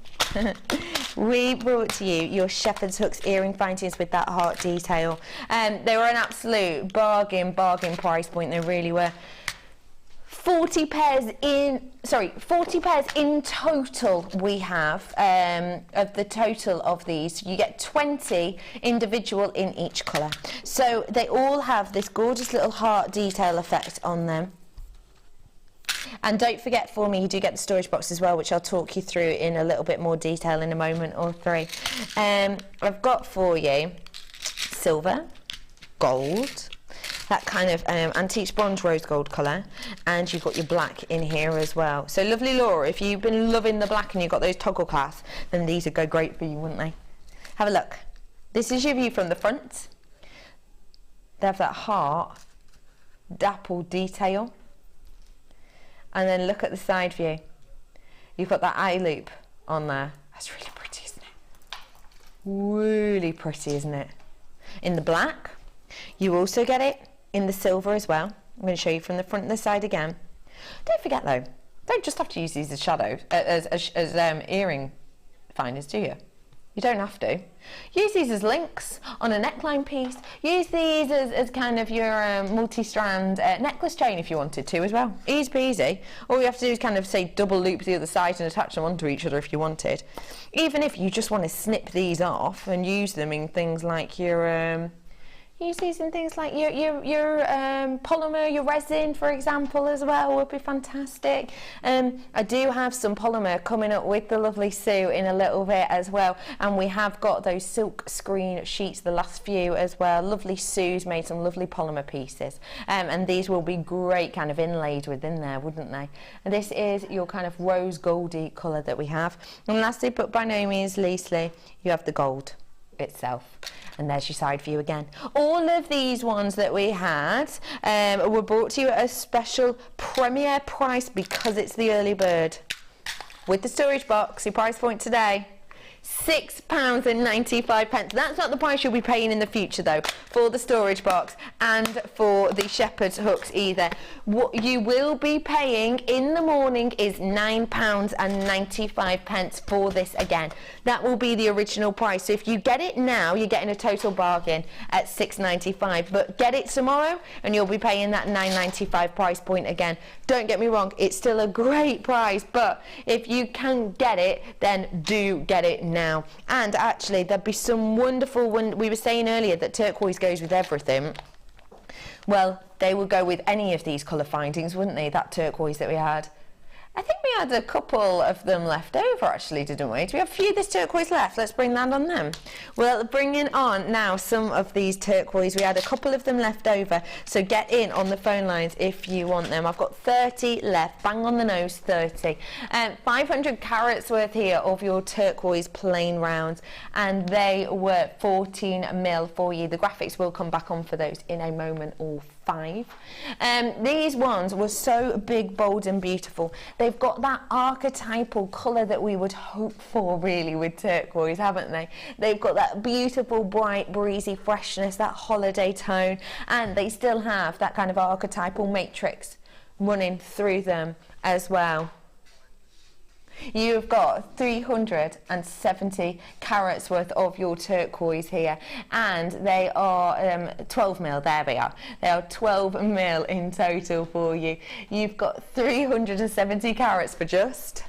We brought to you your shepherd's hooks earring findings with that heart detail. They were an absolute bargain price point. They really were. 40 pairs in total we have of the total of these. You get 20 individual in each colour. So they all have this gorgeous little heart detail effect on them. And don't forget for me, you do get the storage box as well, which I'll talk you through in a little bit more detail in a moment or three. I've got for you silver, gold, that kind of antique bronze rose gold colour, and you've got your black in here as well. So lovely Laura, if you've been loving the black and you've got those toggle clasps, then these would go great for you, wouldn't they? Have a look. This is your view from the front. They have that heart dapple detail, and then look at the side view. You've got that eye loop on there. That's really pretty, isn't it? Really pretty, isn't it? In the black, you also get it in the silver as well. I'm going to show you from the front and the side again. Don't forget though, don't just have to use these as shadows, as earring finders, do you? You don't have to. Use these as links on a neckline piece. Use these as kind of your multi-strand necklace chain if you wanted to as well. Easy peasy. All you have to do is kind of say double loop the other side and attach them onto each other if you wanted. Even if you just want to snip these off and use them in things like your Use these in things like your polymer, your resin, for example, as well, would be fantastic. I do have some polymer coming up with the lovely Sue in a little bit as well, and we have got those silk screen sheets, the last few as well. Lovely Sue's made some lovely polymer pieces, and these will be great kind of inlaid within there, wouldn't they? And this is your kind of rose goldy colour that we have. And lastly, but by no means leastly, you have the gold itself. And there's your side view again. All of these ones that we had were brought to you at a special premier price because it's the early bird. With the storage box, your price point today, £6.95. That's not the price you'll be paying in the future though, for the storage box and for the shepherd's hooks either. What you will be paying in the morning is £9.95 for this again. That will be the original price. So if you get it now, you're getting a total bargain at £6.95. But get it tomorrow and you'll be paying that £9.95 price point again. Don't get me wrong, it's still a great price, but if you can get it, then do get it now. And actually, there'd be some wonderful, when we were saying earlier that turquoise goes with everything, well, they would go with any of these colour findings, wouldn't they, that turquoise that we had. I think we had a couple of them left over actually, didn't we? Do we have a few of this turquoise left? Let's bring that on them. Well, bringing on now some of these turquoise. We had a couple of them left over, so get in on the phone lines if you want them. I've got 30 left, bang on the nose, 30. 500 carats worth here of your turquoise plain rounds, and they were 14mm for you. The graphics will come back on for those in a moment, all 5. These ones were so big, bold and beautiful. They've got that archetypal colour that we would hope for really with turquoise, haven't they? They've got that beautiful, bright, breezy freshness, that holiday tone, and they still have that kind of archetypal matrix running through them as well. You've got 370 carats worth of your turquoise here, and they are 12mm. There they are. They are 12mm in total for you. You've got 370 carats for just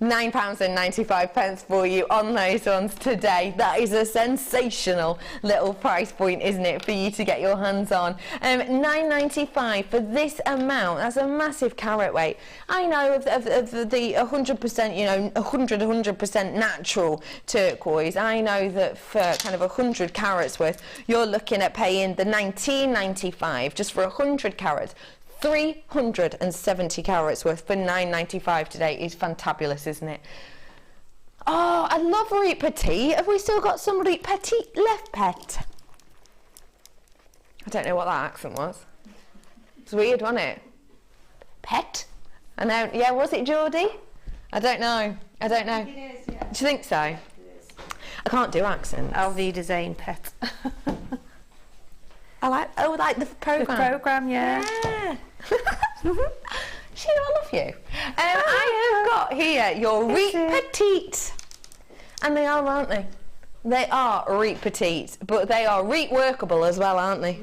£9.95 for you on those ones today. That is a sensational little price point, isn't it, for you to get your hands on. £9.95 for this amount. That's a massive carat weight. I know of the 100%, you know, 100% natural turquoise. I know that for kind of 100 carats worth, you're looking at paying the £19.95 just for 100 carats. 370 carats worth for £9.95 today is fantabulous, isn't it? Oh, I love Ripe Petite. Have we still got some Ripe Petite left, pet? I don't know what that accent was. It's weird, wasn't it? Pet? I know. Yeah, was it Geordie? I don't know. I don't know. It is, yeah. Do you think so? It is. I can't do accents. Auf Wiedersehen, pet. I like the programme. The programme, yeah. Sheila, I love you. I have got here your Ripe Petite. And they are, aren't they? They are Ripe Petite, but they are Ripe workable as well, aren't they?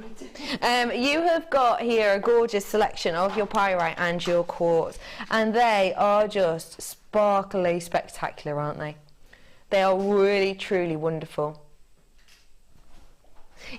You have got here a gorgeous selection of your pyrite and your quartz, and they are just sparkly spectacular, aren't they? They are really, truly wonderful.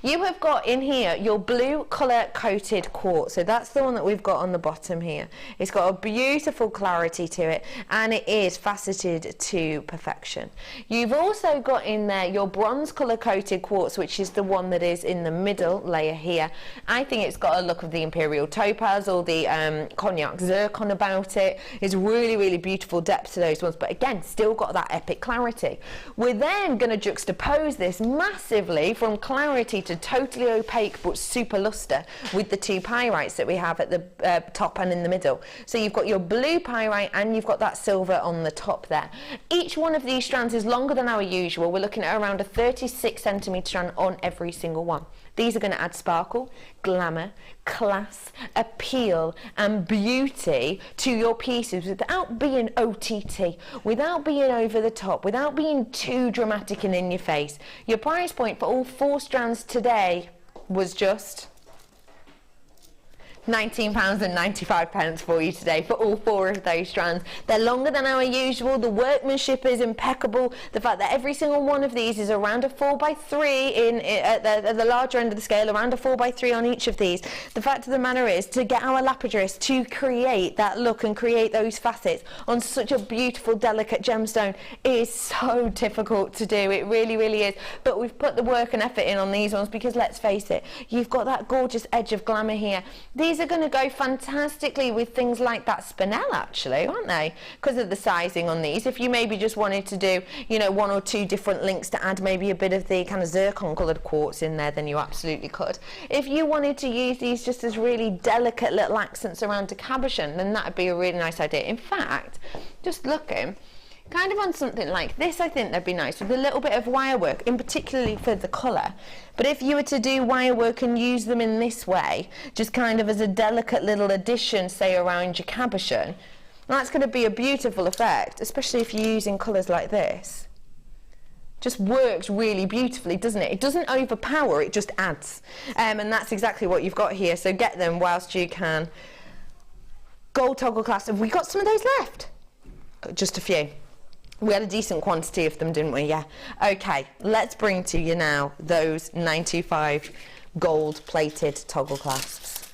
You have got in here your blue colour coated quartz, so that's the one that we've got on the bottom here. It's got a beautiful clarity to it, and it is faceted to perfection. You've also got in there your bronze colour coated quartz, which is the one that is in the middle layer here. I think it's got a look of the imperial topaz or the cognac zircon about it. It's really, really beautiful depth to those ones, but again, still got that epic clarity. We're then going to juxtapose this massively from clarity to totally opaque but super luster with the two pyrites that we have at the top and in the middle. So you've got your blue pyrite and you've got that silver on the top there. Each one of these strands is longer than our usual. We're looking at around a 36cm strand on every single one. These are going to add sparkle, glamour, class, appeal and beauty to your pieces without being OTT, without being over the top, without being too dramatic and in your face. Your price point for all 4 strands today was just £19.95 for you today for all 4 of those strands. They're longer than our usual. The workmanship is impeccable. The fact that every single one of these is around a 4x3 at the larger end of the scale, around a 4x3 on each of these. The fact of the matter is, to get our lapidarists to create that look and create those facets on such a beautiful, delicate gemstone is so difficult to do. It really, really is. But we've put the work and effort in on these ones because, let's face it, you've got that gorgeous edge of glamour here. These are going to go fantastically with things like that Spinel, actually, aren't they? Because of the sizing on these. If you maybe just wanted to do, you know, 1 or 2 different links to add maybe a bit of the kind of zircon coloured quartz in there, then you absolutely could. If you wanted to use these just as really delicate little accents around a cabochon, then that would be a really nice idea. In fact, just looking, kind of on something like this, I think they'd be nice with a little bit of wire work, in particularly for the colour. But if you were to do wire work and use them in this way, just kind of as a delicate little addition, say around your cabochon, that's going to be a beautiful effect, especially if you're using colours like this. Just works really beautifully, doesn't it? It doesn't overpower, it just adds. And that's exactly what you've got here, so get them whilst you can. Gold toggle clasp, have we got some of those left? Just a few. We had a decent quantity of them, didn't we? Yeah. Okay, let's bring to you now those 925 gold plated toggle clasps.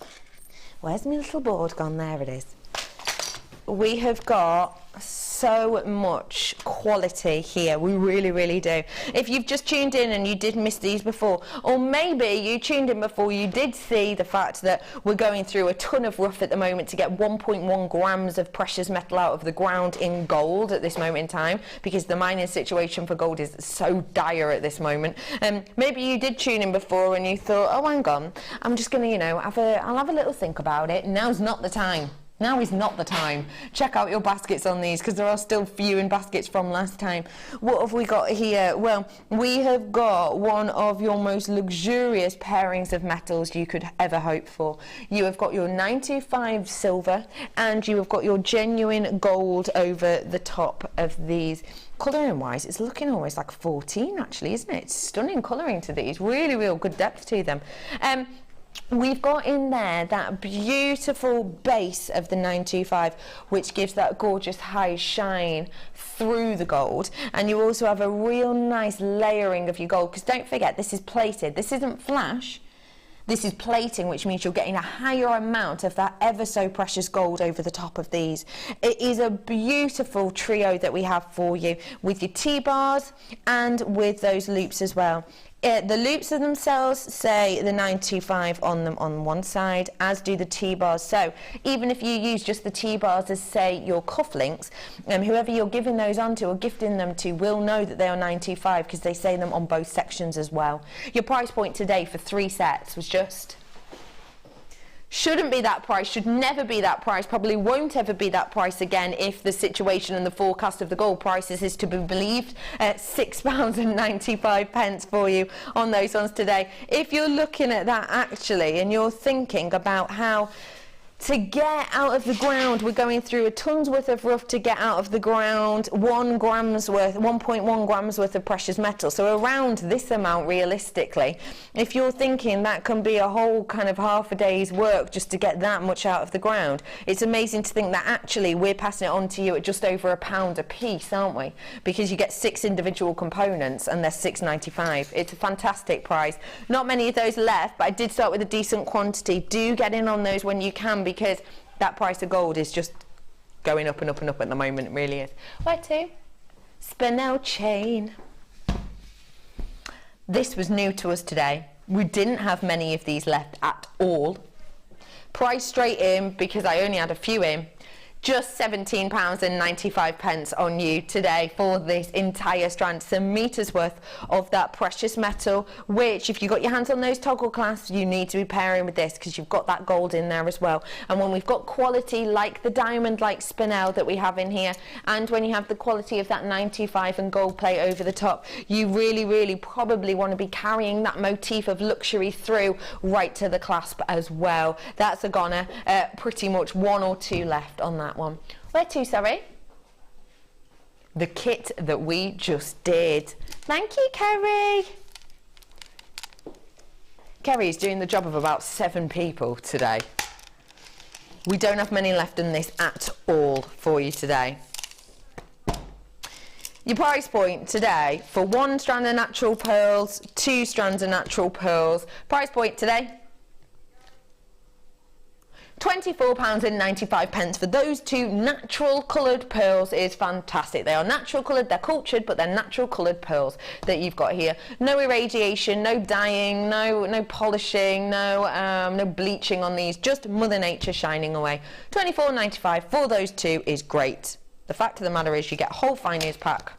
Where's my little board gone? There it is. We have got so much quality here, we really, really do. If you've just tuned in and you did miss these before, or maybe you tuned in before, you did see the fact that we're going through a ton of rough at the moment to get 1.1 grams of precious metal out of the ground in gold at this moment in time, because the mining situation for gold is so dire at this moment. Maybe you did tune in before and you thought, oh, hang on, I'm just going to, you know, I'll have a little think about it. Now's not the time. Now is not the time. Check out your baskets on these, because there are still few in baskets from last time. What have we got here? Well, we have got one of your most luxurious pairings of metals you could ever hope for. You have got your 925 silver, and you have got your genuine gold over the top of these. Colouring wise, it's looking almost like 14 actually, isn't it? It's stunning colouring to these. Really, real good depth to them. We've got in there that beautiful base of the 925, which gives that gorgeous high shine through the gold, and you also have a real nice layering of your gold, because don't forget, this is plated. This isn't flash, this is plating, which means you're getting a higher amount of that ever so precious gold over the top of these. It is a beautiful trio that we have for you, with your T-bars and with those loops as well. The loops themselves say the 925 on them on one side, as do the T-bars. So even if you use just the T-bars as, say, your cufflinks, whoever you're giving those onto or gifting them to will know that they are 925, because they say them on both sections as well. Your price point today for 3 sets was just... shouldn't be that price, should never be that price, probably won't ever be that price again if the situation and the forecast of the gold prices is to be believed. £6.95 for you on those ones today. If you're looking at that actually and you're thinking about how to get out of the ground, we're going through a ton's worth of rough to get out of the ground 1.1 grams worth of precious metal, so around this amount realistically. If you're thinking that can be a whole kind of half a day's work just to get that much out of the ground, it's amazing to think that actually we're passing it on to you at just over £1 a piece, aren't we? Because you get 6 individual components and they're £6.95. It's a fantastic price. Not many of those left, but I did start with a decent quantity. Do get in on those when you can, because that price of gold is just going up and up and up at the moment. It really is. Where to? Spinel chain. This was new to us today. We didn't have many of these left at all. Price straight in, because I only had a few in. Just £17.95 on you today for this entire strand. Some metres worth of that precious metal, which if you've got your hands on those toggle clasps, you need to be pairing with this, because you've got that gold in there as well. And when we've got quality like the diamond, like Spinel that we have in here, and when you have the quality of that 925 and gold plate over the top, you really, really probably want to be carrying that motif of luxury through right to the clasp as well. That's a goner. Pretty much 1 or 2 left on that one. Where to, sorry? The kit that we just did. Thank you, Kerry. Kerry is doing the job of about 7 people today. We don't have many left in this at all for you today. Your price point today for 1 strand of natural pearls, 2 strands of natural pearls, price point today, £24.95 for those 2 natural coloured pearls is fantastic. They are natural coloured, they're cultured, but they're natural coloured pearls that you've got here. No irradiation, no dyeing, no polishing, no bleaching on these, just Mother Nature shining away. £24.95 for those 2 is great. The fact of the matter is you get a whole fine pack,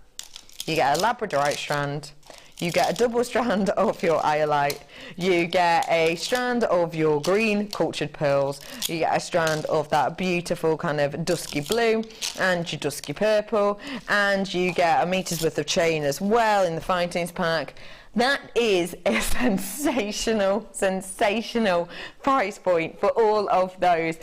you get a labradorite strand, you get a double strand of your iolite, you get a strand of your green cultured pearls, you get a strand of that beautiful kind of dusky blue and your dusky purple, and you get a meter's worth of chain as well in the fine-tunes pack. That is a sensational price point for all of those.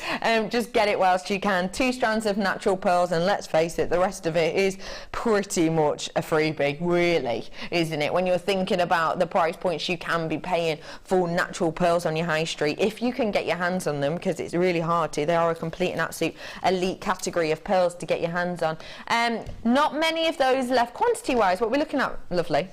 Just get it whilst you can. 2 strands of natural pearls, and let's face it, the rest of it is pretty much a freebie, really, isn't it? When you're thinking about the price points you can be paying for natural pearls on your high street, if you can get your hands on them, because it's really hard to, they are a complete and absolute elite category of pearls to get your hands on. Not many of those left quantity-wise. What we're looking at, lovely.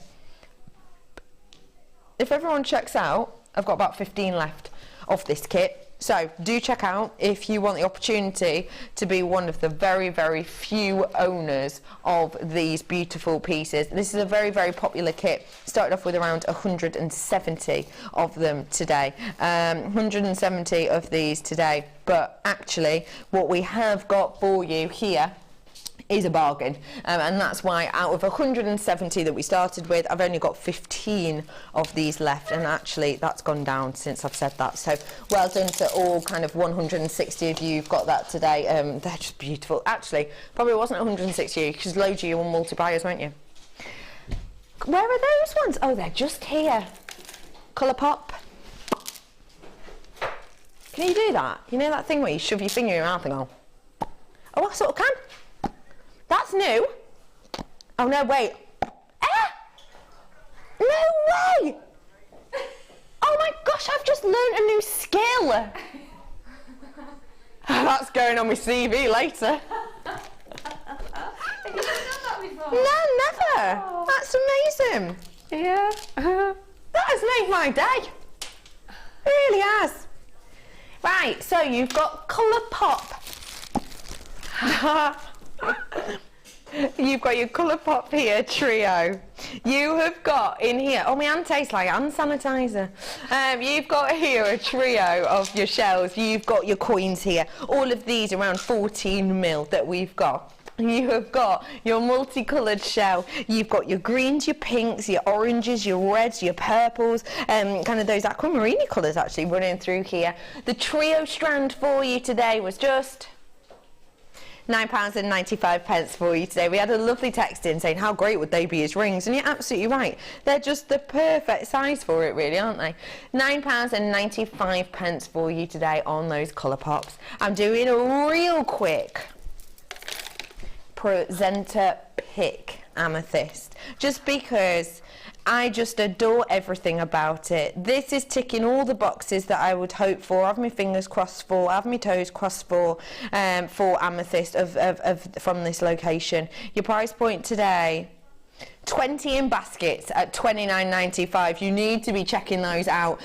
If everyone checks out, I've got about 15 left of this kit. So do check out if you want the opportunity to be one of the very, very few owners of these beautiful pieces. This is a very, very popular kit. Started off with around 170 of them today. 170 of these today. But actually, what we have got for you here is a bargain, and that's why out of 170 that we started with, I've only got 15 of these left, and actually that's gone down since I've said that. So well done to all kind of 160 of you who've got that today. They're just beautiful. Actually, probably wasn't 160 of you, because loads of you were multi-buyers, weren't you? Where are those ones? Oh, they're just here. Colour pop. Can you do that? You know that thing where you shove your finger in your mouth and go, oh, I sort of can. That's new. Oh, no, wait. Ah! No way! Oh my gosh, I've just learned a new skill. That's going on my CV later. Have you never done that before? No, never. Oh. That's amazing. Yeah. That has made my day. It really has. Right, so you've got Colour Pop. You've got your Colour Pop here trio. You have got in here, oh, my hand tastes like hand sanitizer. You've got here a trio of your shells. You've got your coins here. All of these around 14 mil that we've got. You have got your multicoloured shell. You've got your greens, your pinks, your oranges, your reds, your purples, kind of those aquamarine colours actually running through here. The trio strand for you today was just £9.95 for you today. We had a lovely text in saying how great would they be as rings, and you're absolutely right. They're just the perfect size for it, really, aren't they? £9.95 for you today on those Colour Pops. I'm doing a real quick presenter pick amethyst, just because I just adore everything about it. This is ticking all the boxes that I would hope for. I have my fingers crossed for, I have my toes crossed for amethyst from this location. Your price point today, 20 in baskets at £29.95. You need to be checking those out.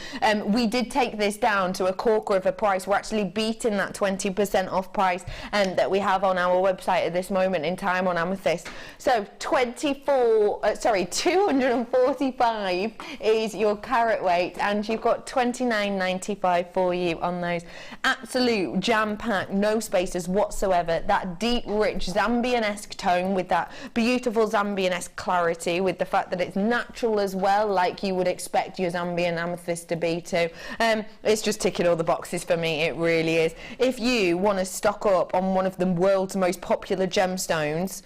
We did take this down to a quarter of a price. We're actually beating that 20% off price that we have on our website at this moment in time on amethyst. So 245 is your carat weight, and you've got £29.95 for you on those. Absolute jam-packed, no spaces whatsoever. That deep, rich Zambian-esque tone with that beautiful Zambian-esque clarity, with the fact that it's natural as well, like you would expect your Zambian amethyst to be too. It's just ticking all the boxes for me, it really is. If you want to stock up on one of the world's most popular gemstones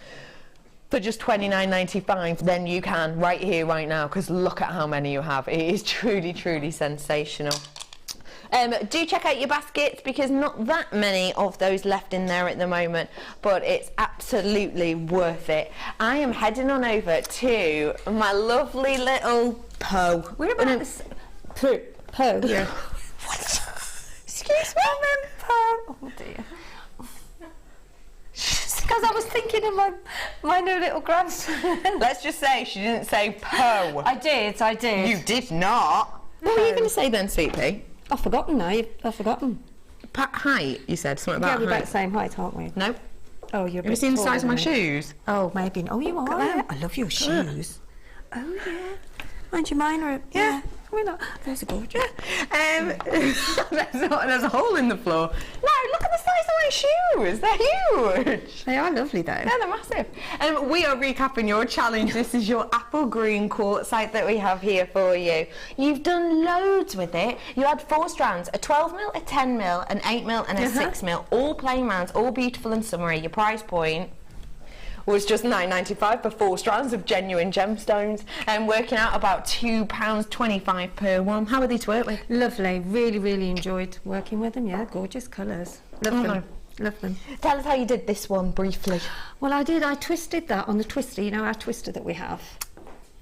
for just £29.95, then you can right here, right now, because look at how many you have. It is truly, truly sensational. Do check out your baskets, because not that many of those left in there at the moment, but it's absolutely worth it. I am heading on over to my lovely little Poe. We're about this Poe, yeah. Excuse me? Poe. Oh dear. thinking of my new little grandson. Let's just say she didn't say po. I did. You did not. What were you going to say then, Sweet Pea? I've forgotten now. I've forgotten. Height, you said something about Yeah, we're height. about the same height, aren't we? No. Oh, you're a Have you bit seen the taller size of my than me. shoes? Oh, maybe. Oh, you are. Yeah. I love your shoes. Oh, yeah. Mind you, mine are... Yeah. We're not... Those are gorgeous. There's a hole in the floor. No, look at the size of my shoes. They're huge. They are lovely, though. Yeah, they're massive. We are recapping your challenge. This is your apple green quartzite that we have here for you. You've done loads with it. You had 4 strands, a 12mm, a 10mm, an 8mm and a 6mm, all plain rounds, all beautiful and summery. Your price point was just £9.95 for 4 strands of genuine gemstones, and working out about £2.25 per one. How are they to work with? Lovely. Really, really enjoyed working with them. Yeah, gorgeous colours. Love them. Love them. Tell us how you did this one briefly. Well, I did. I twisted that on the twister. You know our twister that we have?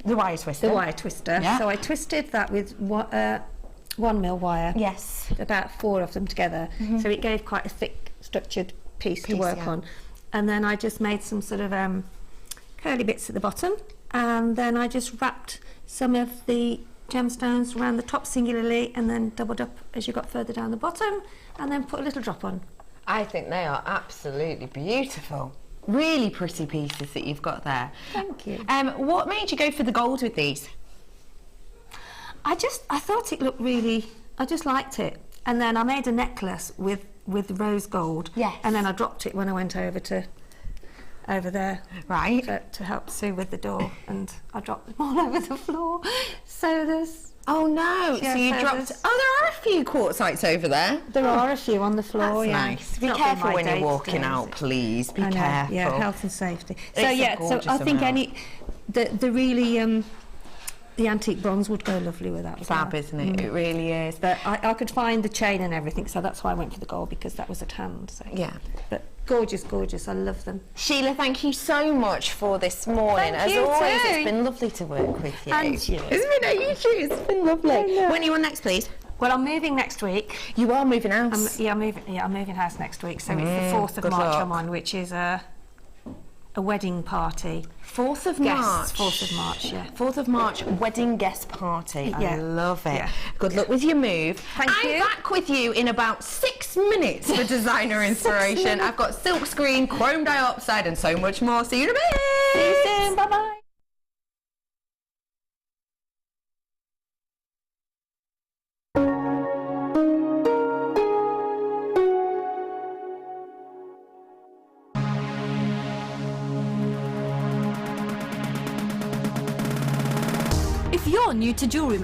The wire twister. The wire twister. Yeah. So I twisted that with 1mm wire. Yes. About 4 of them together. So it gave quite a thick, structured piece to work on. And then I just made some sort of curly bits at the bottom, and then I just wrapped some of the gemstones around the top singularly and then doubled up as you got further down the bottom, and then put a little drop on. I think they are absolutely beautiful. Really pretty pieces that you've got there. Thank you. What made you go for the gold with these? I thought it looked really, I just liked it. And then I made a necklace with rose gold. Yes. And then I dropped it when I went over there. Right. To help Sue with the door, and I dropped them all over the floor. So there's... Oh no, Yeah, so you so dropped... there's- Oh, there are a few quartzites over there. There are a few on the floor, That's yeah. nice. It's Be not been careful my when you're day walking today, out, is it? please. Be I know, careful. yeah, health and safety. It's So a yeah, so gorgeous I think amount. the really the antique bronze would go lovely with that as Fab, well. isn't it? It really is. But I could find the chain and everything, so that's why I went for the gold, because that was at hand. So. Yeah. But gorgeous, gorgeous. I love them. Sheila, thank you so much for this morning. Thank As you always, too. it's been lovely to work with you. And you. It's been lovely. When are you on next, please? Well, I'm moving next week. You are moving house? I'm moving house next week. So it's the 4th of good March luck. I'm on, which is a wedding party. 4th of Yes, March? 4th of March, yeah. 4th of March, wedding guest party. I Yeah. love it. Yeah. Good luck with your move. Thank I'm you. back with you in about 6 minutes for designer inspiration. I've got silk screen, chrome dioxide and so much more. See you in a bit. See you soon. Bye-bye. If you're new to JewelleryMaker,